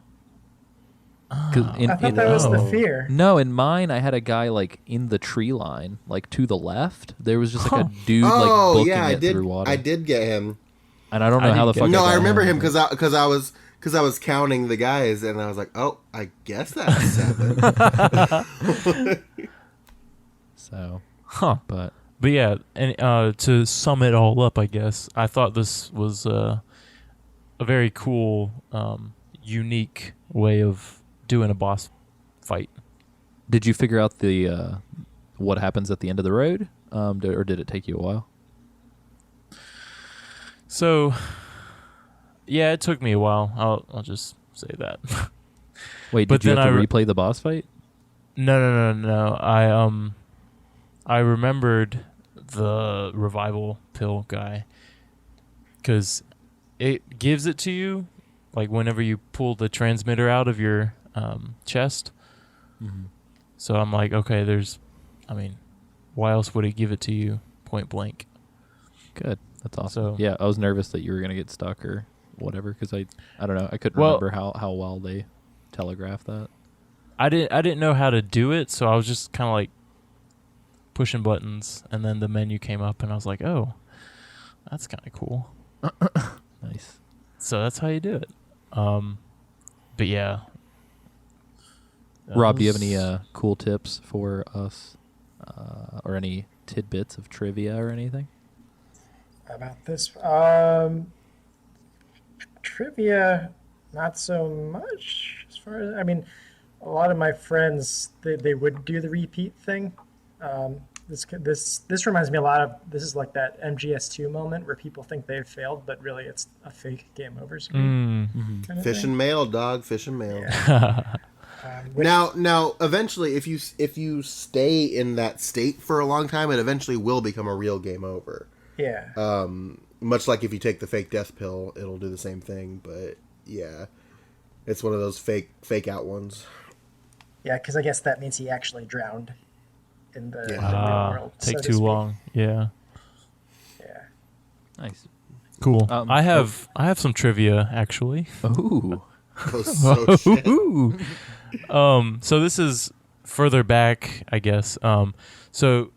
'Cause I thought that was the fear. No, in mine, I had a guy in the tree line, to the left. There was just a dude booking it through water. I did get him. And I don't know I how the did fuck. get No, got I remember him. him because I was counting the guys, and I was like, oh, I guess that's 7. So, But yeah, and to sum it all up, I guess I thought this was a very cool, unique way of doing a boss fight. did you figure out the what happens at the end of the road, or did it take you a while? So, yeah, it took me a while. I'll just say that. Wait, But did you then have to I replay the boss fight? No. I remembered the revival pill guy because it gives it to you like whenever you pull the transmitter out of your chest. Mm-hmm. So I'm like, okay, why else would it give it to you point blank? Good. That's awesome. So- Yeah, I was nervous that you were gonna get stuck or whatever because I don't know. I couldn't Well- remember how well they telegraphed that. I didn't know how to do it, so I was just kind of like pushing buttons, and then the menu came up, and I was like, oh, that's kind of cool. Nice. So that's how you do it. But yeah. That Rob, do you have was- any cool tips for us, or any tidbits of trivia or anything? About this trivia, not so much. As far as a lot of my friends they would do the repeat thing. This reminds me a lot of this is like that MGS2 moment where people think they've failed, but really it's a fake game over screen kind of Fish thing. and mail, dog. Fish and mail. Yeah. Which- Now, eventually, if you stay in that state for a long time, it eventually will become a real game over. yeah. Much like if you take the fake death pill, it'll do the same thing. But yeah, it's one of those fake out ones. Yeah, because I guess that means he actually drowned in the, Yeah. the real world. Take so to too speak. long. Yeah. Yeah. Nice. Cool. Um, I have some trivia actually. Ooh. Oh, so shit. Ooh. So this is further back, I guess. So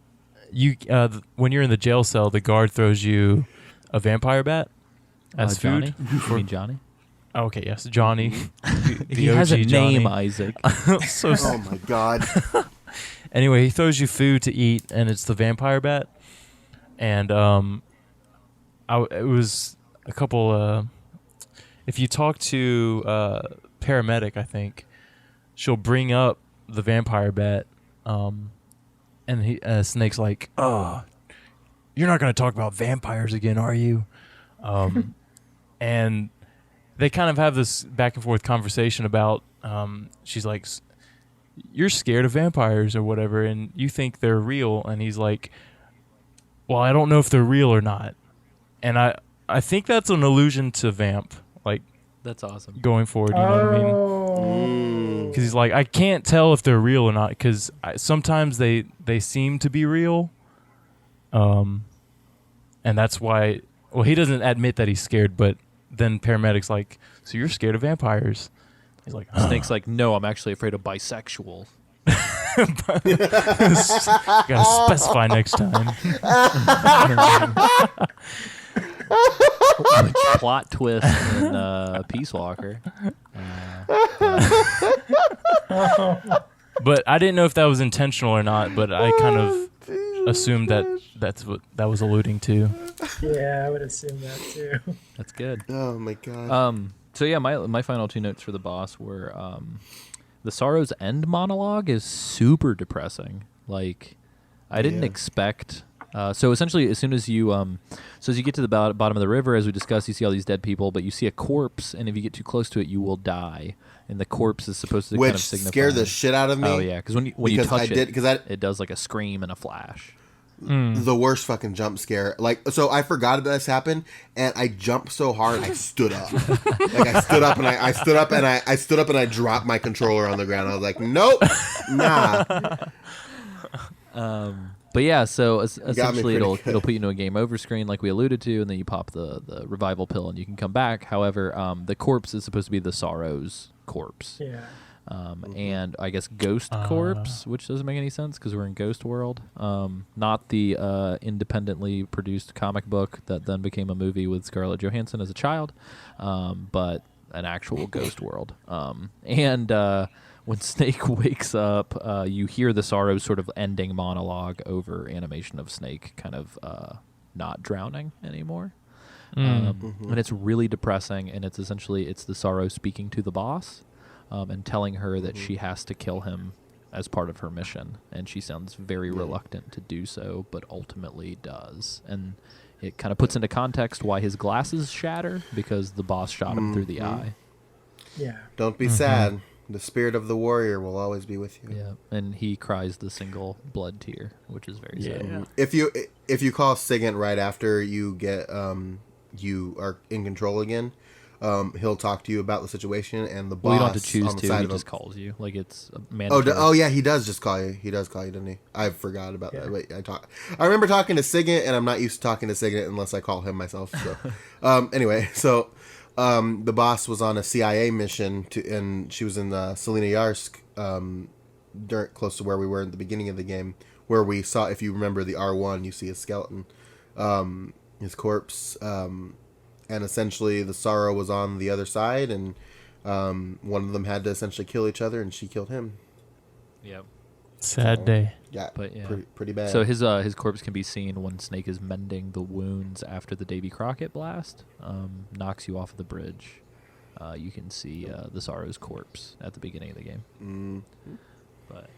you when you're in the jail cell, the guard throws you a vampire bat as Johnny? food. You mean Johnny? Oh, okay, yes, Johnny. The He has a OG Johnny. name, Isaac. So Oh my god. anyway, he throws you food to eat, and it's the vampire bat. And it was a couple. If you talk to paramedic, I think she'll bring up the vampire bat, and Snake's like, "Oh, you're not going to talk about vampires again, are you?" And they kind of have this back and forth conversation about. She's like, "You're scared of vampires or whatever, and you think they're real," and he's like, "Well, I don't know if they're real or not," and I think that's an allusion to Vamp, like That's awesome. going forward. You know what I mean? Oh. Because he's like, I can't tell if they're real or not because sometimes they seem to be real, and that's why. Well, he doesn't admit that he's scared, but then paramedic's like, "So you're scared of vampires?" He's like, Snake's like, no, I'm actually afraid of bisexual. "Gotta specify next time." Plot twist in Peace Walker. But I didn't know if that was intentional or not. But I kind of assumed that's what that was alluding to. Yeah, I would assume that too. That's good. Oh my god. So yeah, my final two notes for the boss were the Sorrow's End monologue is super depressing. Like I didn't Yeah. expect. So essentially, as soon as you as you get to the bottom of the river, as we discussed, you see all these dead people, but you see a corpse, and if you get too close to it, you will die. And the corpse is supposed to Which kind of signify. scared the shit out of me. Oh yeah, because when you Because touch it it does like a scream and a flash. the worst fucking jump scare. Like, so I forgot about this happened, and I jumped so hard I stood up. Like I stood up and I stood up and I stood up and I dropped my controller on the ground. I was like, nope, nah. But yeah, so got me essentially pretty it'll good. put you into a game over screen like we alluded to, and then you pop the revival pill and you can come back. However, the corpse is supposed to be the Sorrow's corpse. Yeah. And I guess Ghost Corpse, which doesn't make any sense because we're in Ghost World. Not the independently produced comic book that then became a movie with Scarlett Johansson as a child, but an actual Ghost World. When Snake wakes up, you hear the Sorrow's sort of ending monologue over animation of Snake kind of not drowning anymore. And it's really depressing, and it's essentially the Sorrow speaking to the boss and telling her that she has to kill him as part of her mission, and she sounds very reluctant to do so, but ultimately does. And it kind of puts into context why his glasses shatter, because the boss shot him through the eye. Yeah. Don't be sad. The spirit of the warrior will always be with you. Yeah, and he cries the single blood tear, which is very sad. Yeah. If you call Sigint right after you get you are in control again, he'll talk to you about the situation, and the boss Well, you don't have to choose on the to. side He of just him. calls you. Like, it's a mandatory. Oh yeah, he does just call you. He does call you, doesn't he? I forgot about that. Wait, I remember talking to Sigint, and I'm not used to talking to Sigint unless I call him myself. So, anyway, so the boss was on a CIA mission and she was in Selina Yarsk, close to where we were at the beginning of the game, where we saw, if you remember the R1, you see his skeleton, his corpse, and essentially the Sorrow was on the other side, and one of them had to essentially kill each other, and she killed him. Yep. Sad day. Yeah, But yeah. pretty bad. So his corpse can be seen when Snake is mending the wounds after the Davy Crockett blast. Knocks you off of the bridge. You can see the Sorrow's corpse at the beginning of the game. But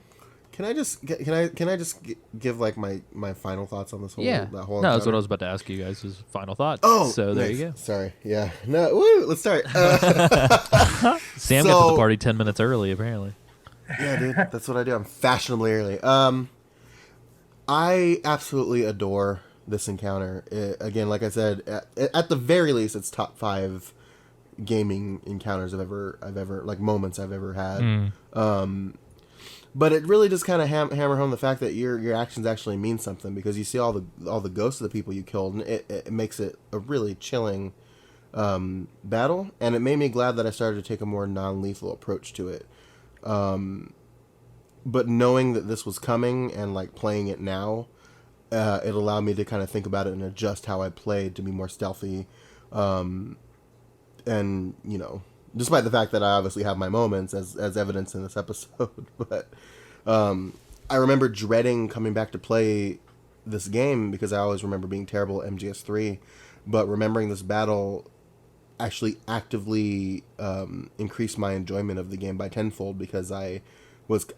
Can I just give like my final thoughts on this whole yeah, that whole no, that's encounter? what I was about to ask you guys. Was final thoughts. Oh, so there nice. you go. Sorry, yeah, no, woo, let's start. Sam gets to the party 10 minutes early, apparently. Yeah, dude, that's what I do. I'm fashionably early. I absolutely adore this encounter. Again, like I said, at the very least, it's top 5 gaming encounters I've ever like moments I've ever had. But it really just kind of hammer home the fact that your actions actually mean something, because you see all the ghosts of the people you killed, and it makes it a really chilling battle. And it made me glad that I started to take a more non-lethal approach to it. But knowing that this was coming and like playing it now, it allowed me to kind of think about it and adjust how I played to be more stealthy. And you know, despite the fact that I obviously have my moments as evidence in this episode, but I remember dreading coming back to play this game because I always remember being terrible at MGS3, but remembering this battle actually actively increased my enjoyment of the game by tenfold, because I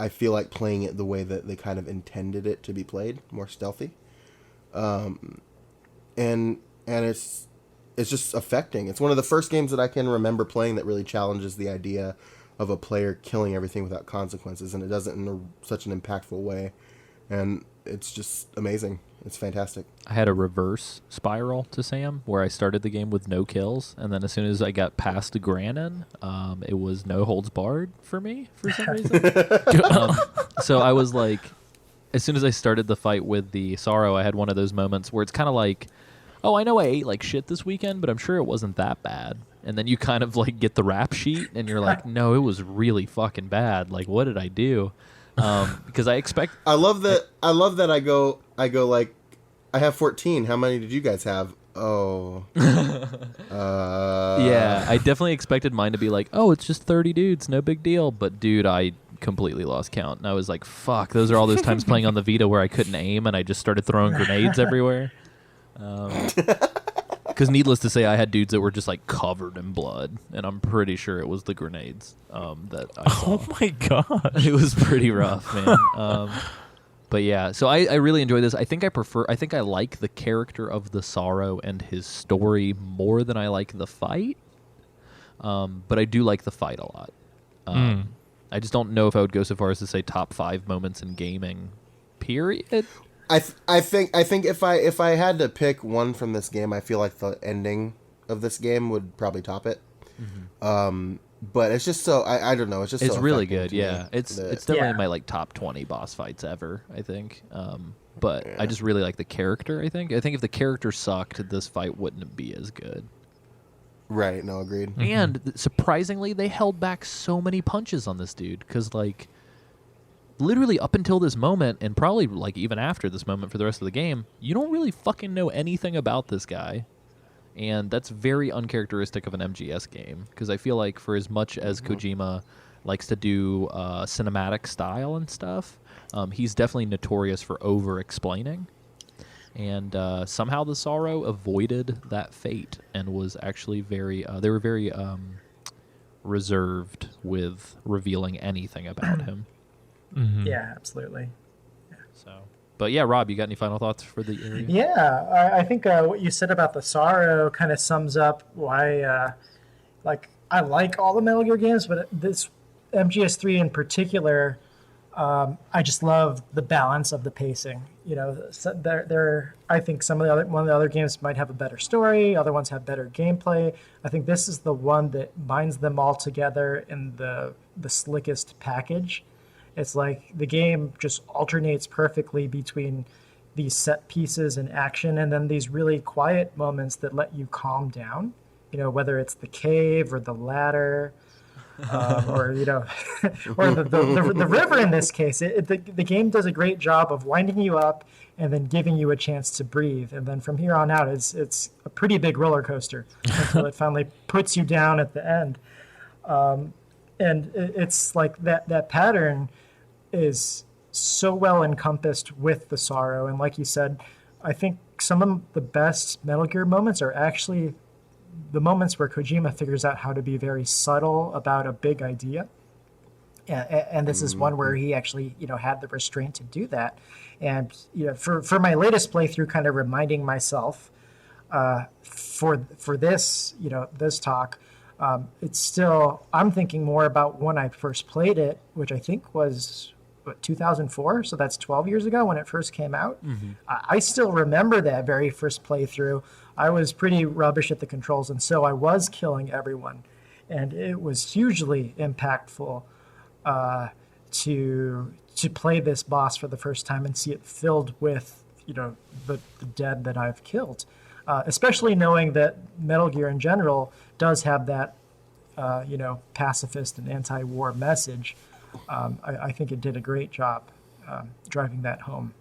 feel like playing it the way that they kind of intended it to be played, more stealthy, and it's just affecting. It's one of the first games that I can remember playing that really challenges the idea of a player killing everything without consequences, and it does it in such an impactful way, and it's just amazing. It's fantastic. I had a reverse spiral to Sam where I started the game with no kills, and then as soon as I got past Granin, it was no holds barred for me for some reason. So I was like, as soon as I started the fight with the Sorrow, I had one of those moments where it's kind of like, oh, I know I ate like shit this weekend, but I'm sure it wasn't that bad. And then you kind of like get the rap sheet, and you're like, no, it was really fucking bad. Like, what did I do? Because I love that I go like, I have 14. How many did you guys have? Oh. Yeah, I definitely expected mine to be like, oh, it's just 30 dudes, no big deal. But dude, I completely lost count, and I was like, fuck, those are all those times playing on the Vita where I couldn't aim and I just started throwing grenades everywhere. Because needless to say, I had dudes that were just like covered in blood, and I'm pretty sure it was the grenades that I saw. Oh my gosh. It was pretty rough, man. But yeah, so I really enjoy this. I think I like the character of the Sorrow and his story more than I like the fight. But I do like the fight a lot. I just don't know if I would go so far as to say top 5 moments in gaming, period. I think if I had to pick one from this game, I feel like the ending of this game would probably top it. But it's just so I don't know. It's so really affecting good. to Yeah, me. it's definitely in my like top 20 boss fights ever, I think. But I just really like the character. I think if the character sucked, this fight wouldn't be as good. Right. No, agreed. And surprisingly, they held back so many punches on this dude, because like literally up until this moment, and probably like even after this moment for the rest of the game, you don't really fucking know anything about this guy. And that's very uncharacteristic of an MGS game, because I feel like for as much as Kojima likes to do cinematic style and stuff, he's definitely notorious for over-explaining. And somehow the Sorrow avoided that fate and was actually they were very reserved with revealing anything about him. Yeah, absolutely. So, but yeah, Rob, you got any final thoughts for the area? Yeah, I think what you said about the Sorrow kind of sums up why, I like all the Metal Gear games, but this MGS3 in particular, I just love the balance of the pacing. You know, so I think one of the other games might have a better story. Other ones have better gameplay. I think this is the one that binds them all together in the slickest package. It's like the game just alternates perfectly between these set pieces and action, and then these really quiet moments that let you calm down. You know, whether it's the cave or the ladder. Or or the river in this case. The game does a great job of winding you up and then giving you a chance to breathe. And then from here on out, it's a pretty big roller coaster until it finally puts you down at the end. And it's like that pattern is so well encompassed with the sorrow. And like you said, I think some of the best Metal Gear moments are actually the moments where Kojima figures out how to be very subtle about a big idea. And this is one where he actually, had the restraint to do that. And, for my latest playthrough, kind of reminding myself for this, this talk, it's still, I'm thinking more about when I first played it, which I think was 2004. So that's 12 years ago when it first came out. Mm-hmm. I still remember that very first playthrough. I was pretty rubbish at the controls, and so I was killing everyone. And it was hugely impactful to play this boss for the first time and see it filled with, the dead that I've killed. Especially knowing that Metal Gear in general does have that, pacifist and anti-war message. I think it did a great job driving that home.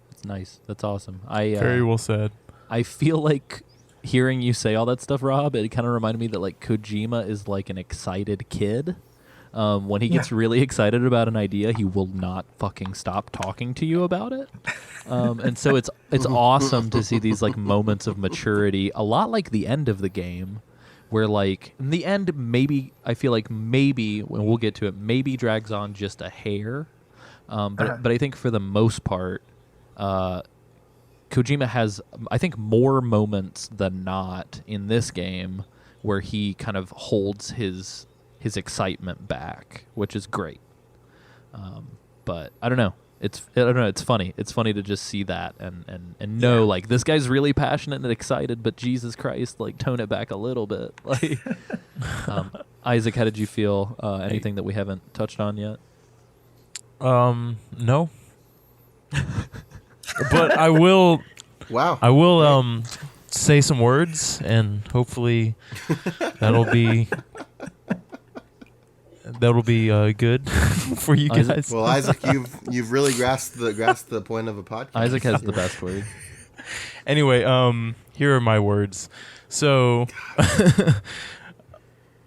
That's nice. That's awesome. Very well said. I feel like hearing you say all that stuff, Rob, it kind of reminded me that like Kojima is like an excited kid. When he gets really excited about an idea, he will not fucking stop talking to you about it. And so it's awesome to see these like moments of maturity, a lot like the end of the game, where like in the end, maybe I feel like maybe when we'll get to it, maybe drags on just a hair. But I think for the most part, Kojima has, I think, more moments than not in this game where he kind of holds his excitement back, which is great. But I don't know. It's funny. It's funny to just see that and know like this guy's really passionate and excited, but Jesus Christ, like tone it back a little bit. Like, Isaac, how did you feel? Anything that we haven't touched on yet? No. But I will. Wow. I will say some words, and hopefully that'll be good for you guys. Isaac? Well, Isaac, you've really grasped the point of a podcast. Isaac has the best word. Anyway, here are my words. So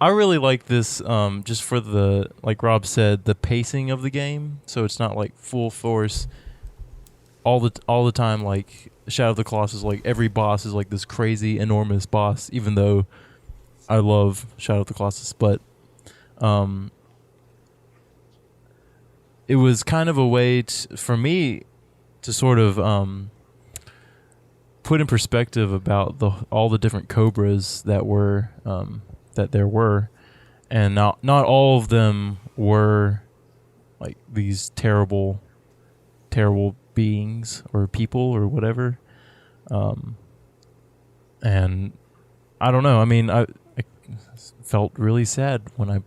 I really like this just for the, like Rob said, the pacing of the game. So it's not like full force all the time. Like Shadow of the Colossus, like every boss is like this crazy enormous boss, even though I love Shadow of the Colossus, but it was kind of a way for me to sort of put in perspective about all the different Cobras that there were, and not all of them were like these terrible beings or people or whatever. And I don't know. I mean, I felt really sad when I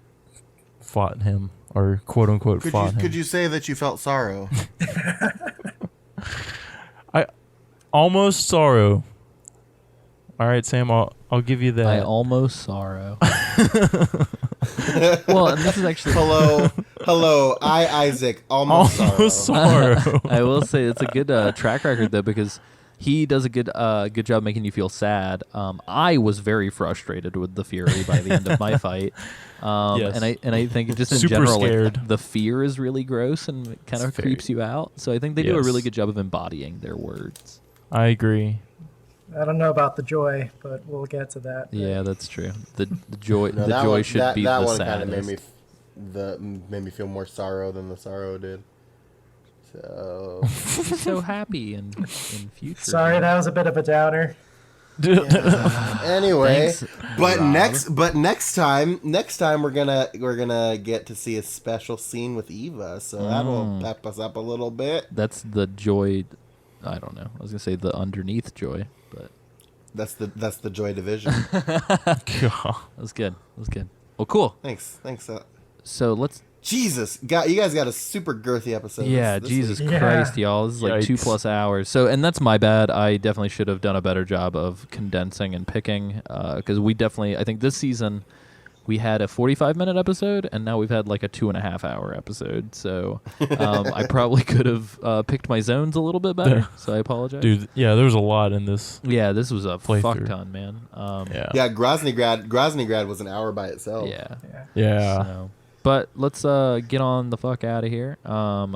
fought him, or quote unquote fought him. Could you say that you felt sorrow? I almost sorrow. All right, Sam, I'll give you that. I almost sorrow. Well, and this is actually hello. Isaac, almost sorrow. I will say it's a good track record though, because he does a good job making you feel sad. I was very frustrated with the Fury by the end of my fight. Yes. And I think just in Super general, scared. like, the fear is really gross and it kind of creeps you out. So I think they do a Yes. really good job of embodying their words. I agree. I don't know about the joy, but we'll get to that. Yeah, that's true. The joy No, the that joy one, should that, be that the one saddest. kind of made me feel more sorrow than the sorrow did. So He's so happy in future. Sorry, that was a bit of a downer. Anyway, Thanks, but Rob. next time we're gonna get to see a special scene with Eva, so that'll pep us up a little bit. That's the joy. I don't know. I was gonna say the underneath joy, but That's the Joy Division. that was good. That was good. Well, cool. Thanks. So let's. Jesus, you guys got a super girthy episode. Yeah, this Jesus week. Yeah. Christ, y'all. This is like Yikes. 2+ hours. So, and that's my bad. I definitely should have done a better job of condensing and picking, because we definitely. I think this season we had a 45-minute episode, and now we've had like a 2.5-hour episode. So, I probably could have picked my zones a little bit better. So I apologize, Dude, yeah, there's a lot in this. Yeah, this was a fuck Playthrough. ton, man. Yeah. Yeah, Groznyj Grad was an hour by itself. Yeah. Yeah. So, but let's get on the fuck out of here. Sam,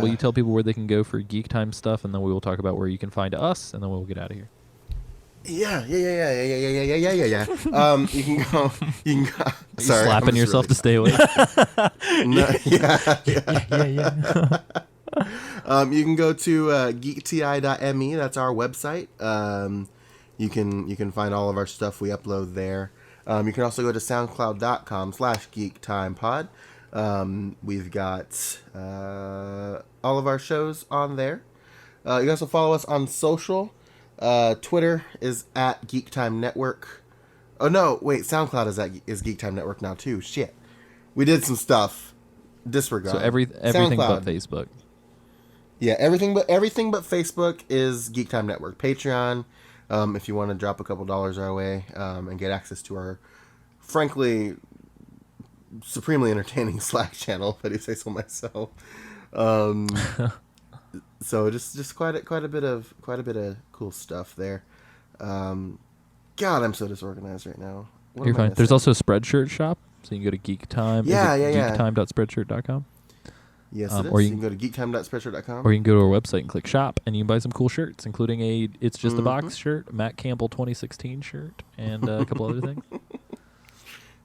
will Yeah. you tell people where they can go for Geek Time stuff, and then we will talk about where you can find us, and then we'll get out of here. Yeah. You can go. Sorry, I'm Slapping just yourself really to stay awake. No, yeah. Yeah. You can go to geekti.me. That's our website. You can find all of our stuff we upload there. You can also go to soundcloud.com/geektimepod. We've got all of our shows on there. You can also follow us on social. Twitter is at GeekTime Network. Oh no, wait, SoundCloud is GeekTime Network now too. Shit, we did some stuff. Disregard. So everything but SoundCloud. Facebook. Yeah, everything but Facebook is Geek Time Network. Patreon, if you want to drop a couple dollars our way and get access to our, frankly, supremely entertaining Slack channel, if I do say so myself. So just quite a bit of cool stuff there. God, I'm so disorganized right now. What You're am I fine. There's missing? also a Spreadshirt shop, so you can go to Geek Time. Yeah. Geektime.spreadshirt.com. Yes, it is. or You you can go to geektime.spreadshirt.com. Or you can go to our website and click shop, and you can buy some cool shirts, including a It's Just a Box shirt, Matt Campbell 2016 shirt, and a couple other things.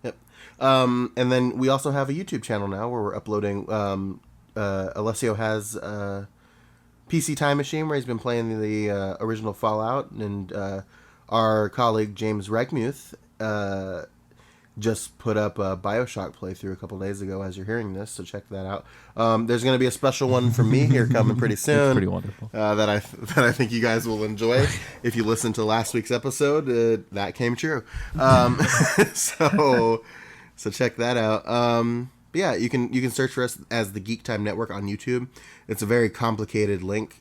Yep. And then we also have a YouTube channel now where we're uploading. Alessio has a PC Time Machine where he's been playing the original Fallout, and our colleague James Regmuth just put up a BioShock playthrough a couple days ago as you're hearing this, so check that out. There's going to be a special one from me here coming pretty soon. It's pretty wonderful. That I think you guys will enjoy. If you listened to last week's episode, that came true. So check that out. But yeah, you can search for us as the Geek Time Network on YouTube. It's a very complicated link.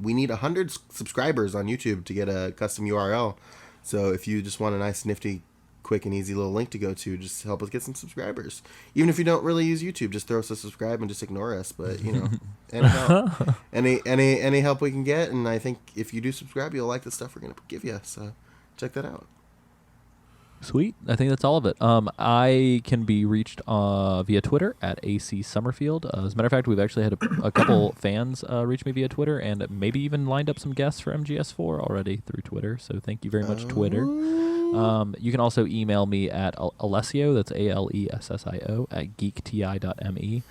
We need 100 subscribers on YouTube to get a custom URL. So if you just want a nice, nifty, quick and easy little link to go to, just help us get some subscribers. Even if you don't really use YouTube, just throw us a subscribe and just ignore us. But any help, any help we can get, and I think if you do subscribe, you'll like the stuff we're gonna give you. So check that out. Sweet. I think that's all of it. I can be reached via Twitter at AC Summerfield. As a matter of fact, we've actually had a couple fans reach me via Twitter, and maybe even lined up some guests for MGS4 already through Twitter. So thank you very much, Twitter. You can also email me at Alessio, that's ALESSIO, at geekti.me.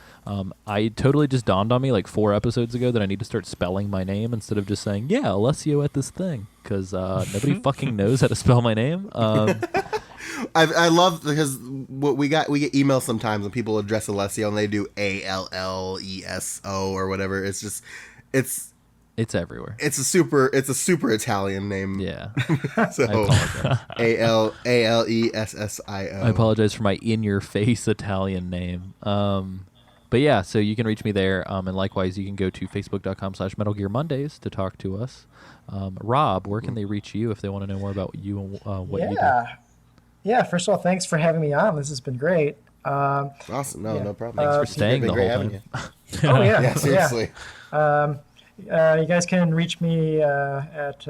I totally just dawned on me like 4 episodes ago that I need to start spelling my name instead of just saying, yeah, Alessio at this thing, because nobody fucking knows how to spell my name. I love because what we get emails sometimes when people address Alessio and they do ALLESO or whatever. It's just it's everywhere. It's a super Italian name. Yeah. So ALESSIO. I apologize for my in-your-face Italian name. But yeah, so you can reach me there, and likewise, you can go to facebook.com/Metal Gear Mondays to talk to us. Rob, where can they reach you if they want to know more about you and what you do? Yeah, first of all, thanks for having me on. This has been great. Awesome. No problem. Thanks for staying the whole time. Oh, yeah. Yeah, seriously. You guys can reach me at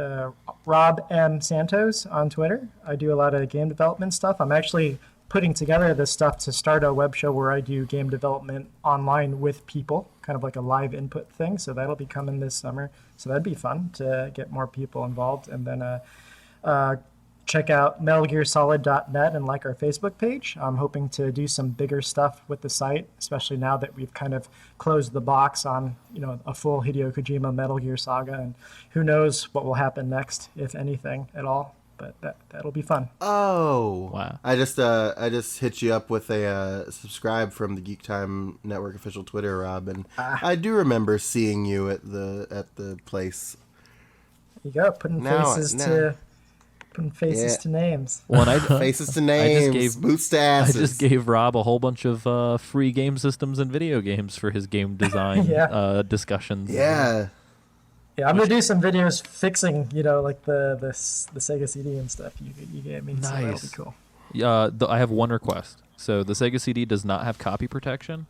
Rob M. Santos on Twitter. I do a lot of game development stuff. I'm actually putting together this stuff to start a web show where I do game development online with people, kind of like a live input thing. So that'll be coming this summer. So that'd be fun to get more people involved. And then check out metalgearsolid.net and like our Facebook page. I'm hoping to do some bigger stuff with the site, especially now that we've kind of closed the box on, a full Hideo Kojima Metal Gear saga, and who knows what will happen next, if anything at all. But that'll be fun. Oh, Wow. I just hit you up with a subscribe from the Geek Time Network official Twitter, Rob, and I do remember seeing you at the place. There you go, putting faces to names. When I Faces to names, boots to I asses. just gave Rob a whole bunch of free game systems and video games for his game design discussions. Yeah. Yeah, I'm gonna do some videos fixing, like the Sega CD and stuff you gave me. So that'll be Nice. cool. I have one request. So the Sega CD does not have copy protection.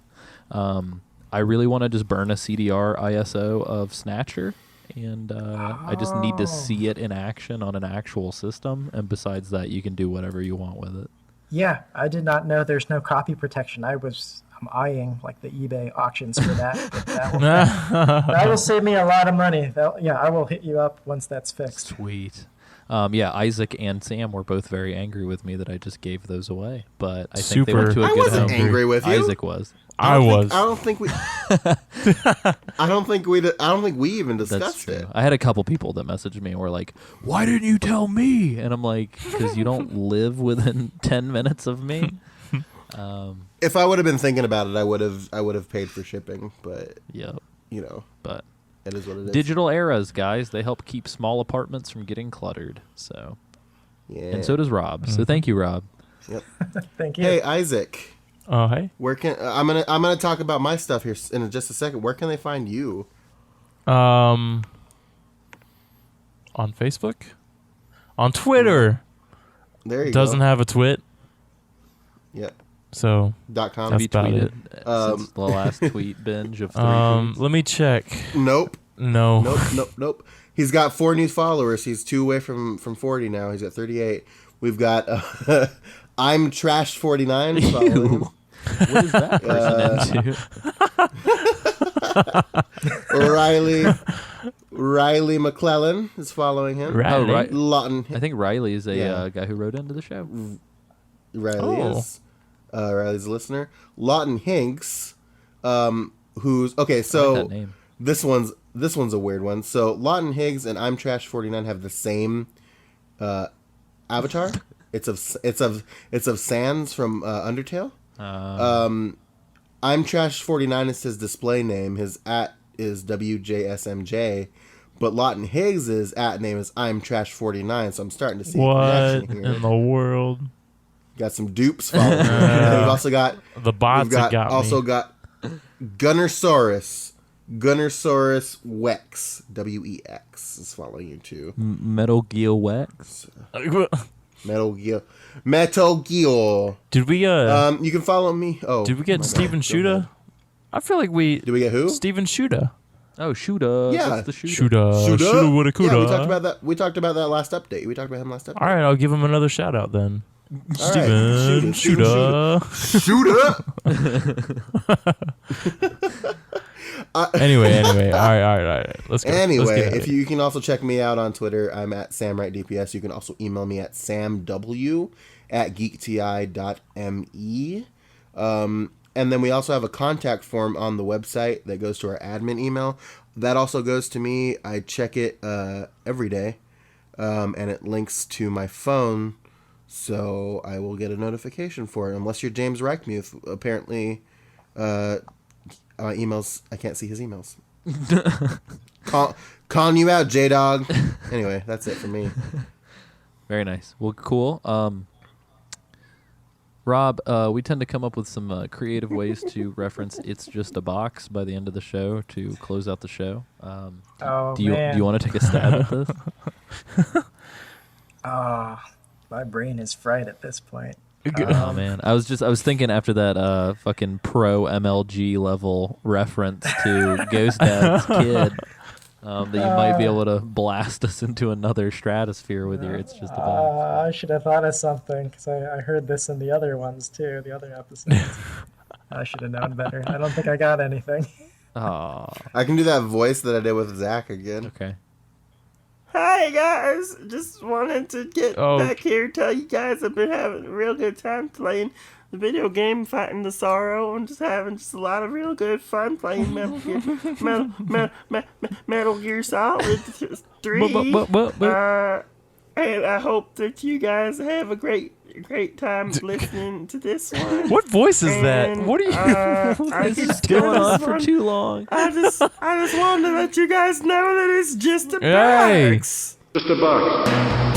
I really want to just burn a CDR ISO of Snatcher, and I just need to see it in action on an actual system. And besides that, you can do whatever you want with it. Yeah, I did not know there's no copy protection. I'm eyeing like the eBay auctions for that. But that will save me a lot of money. I will hit you up once that's fixed. Sweet. Isaac and Sam were both very angry with me that I just gave those away, but I think they went to a I good wasn't home. angry with you. Isaac was. I was. I don't think we. I don't think we even That's discussed true. it. I had a couple people that messaged me and were like, "Why didn't you tell me?" And I'm like, "Because you don't live within 10 minutes of me." If I would have been thinking about it, I would have paid for shipping. But Yeah, but it is what it is. digital eras, guys, they help keep small apartments from getting cluttered. So, Yeah. and so does Rob. So thank you, Rob. Yep. Thank you. Hey, Isaac. Oh, hey. Where can I'm gonna talk about my stuff here in just a second. Where can they find you? On Facebook, on Twitter. There you Doesn't go. have a twit, Yep. so .com. That's Have you about tweeted it. since the last tweet binge of 3 tweets? let me check. Nope. No. Nope. He's got 4 new followers. He's 2 away from 40 now. He's at 38. We've got I'm Trash 49 following him. What is that person into? Riley McClellan is following him. Riley. Oh, right. Lawton I think Riley is a Yeah. guy who wrote into the show. Riley Oh. is Riley's a listener. Lawton Hinks, who's okay. I like So that name. this one's a weird one. So Lawton Higgs and I'm Trash 49 have the same avatar. It's of Sans from Undertale. I'm Trash 49 is his display name. His @ is WJSMJ, but Lawton Higgs' @ name is I'm Trash 49. So I'm starting to see a What connection here. in the world? Got some dupes following. And then we've also got The bots have got also me. got Gunnersaurus Wex WEX is following you too. Metal Gear Wax. Metal Gear. Did we You can follow me. Oh, did we get my Steven bad. Go ahead. Shuda? I feel like we Did we get who? Steven Shuda. Oh, Shooter. Yeah. That's the shooter. Shuda woulda coulda. Yeah, we talked about that. We talked about that last update. We talked about him last update. All right, I'll give him another shout out then. All right. Steven Steven Shuda. Shoot up. Anyway, all right. Let's go. Anyway, Let's get at if it. you can also check me out on Twitter, I'm at SamWrightDPS. You can also email me at samw@geekti.me. And then we also have a contact form on the website that goes to our admin email. That also goes to me. I check it every day, and it links to my phone, so I will get a notification for it. Unless you're James Reichmuth, apparently, emails. I can't see his emails. Calling you out, J-Dog. Anyway, that's it for me. Very nice. Well, cool. Rob, we tend to come up with some creative ways to reference "It's Just a Box" by the end of the show to close out the show. Oh, do you man. want to take a stab at this? My brain is fried at this point. Oh man, I was thinking after that fucking pro MLG level reference to Ghost Dad's kid. That you might be able to blast us into another stratosphere with your "It's Just a Box." I should have thought of something because I heard this in the other ones too, the other episodes. I should have known better. I don't think I got anything. Aw, I can do that voice that I did with Zach again. okay. Hi guys, just wanted to get back here and tell you guys I've been having a real good time playing the video game, fighting the sorrow, and just having just a lot of real good fun playing Metal Gear Solid 3. And I hope that you guys have a great time listening to this one. What voice is that? What are you? This is going on for too long. I just wanted to let you guys know that it's just a box. Hey. Just a box.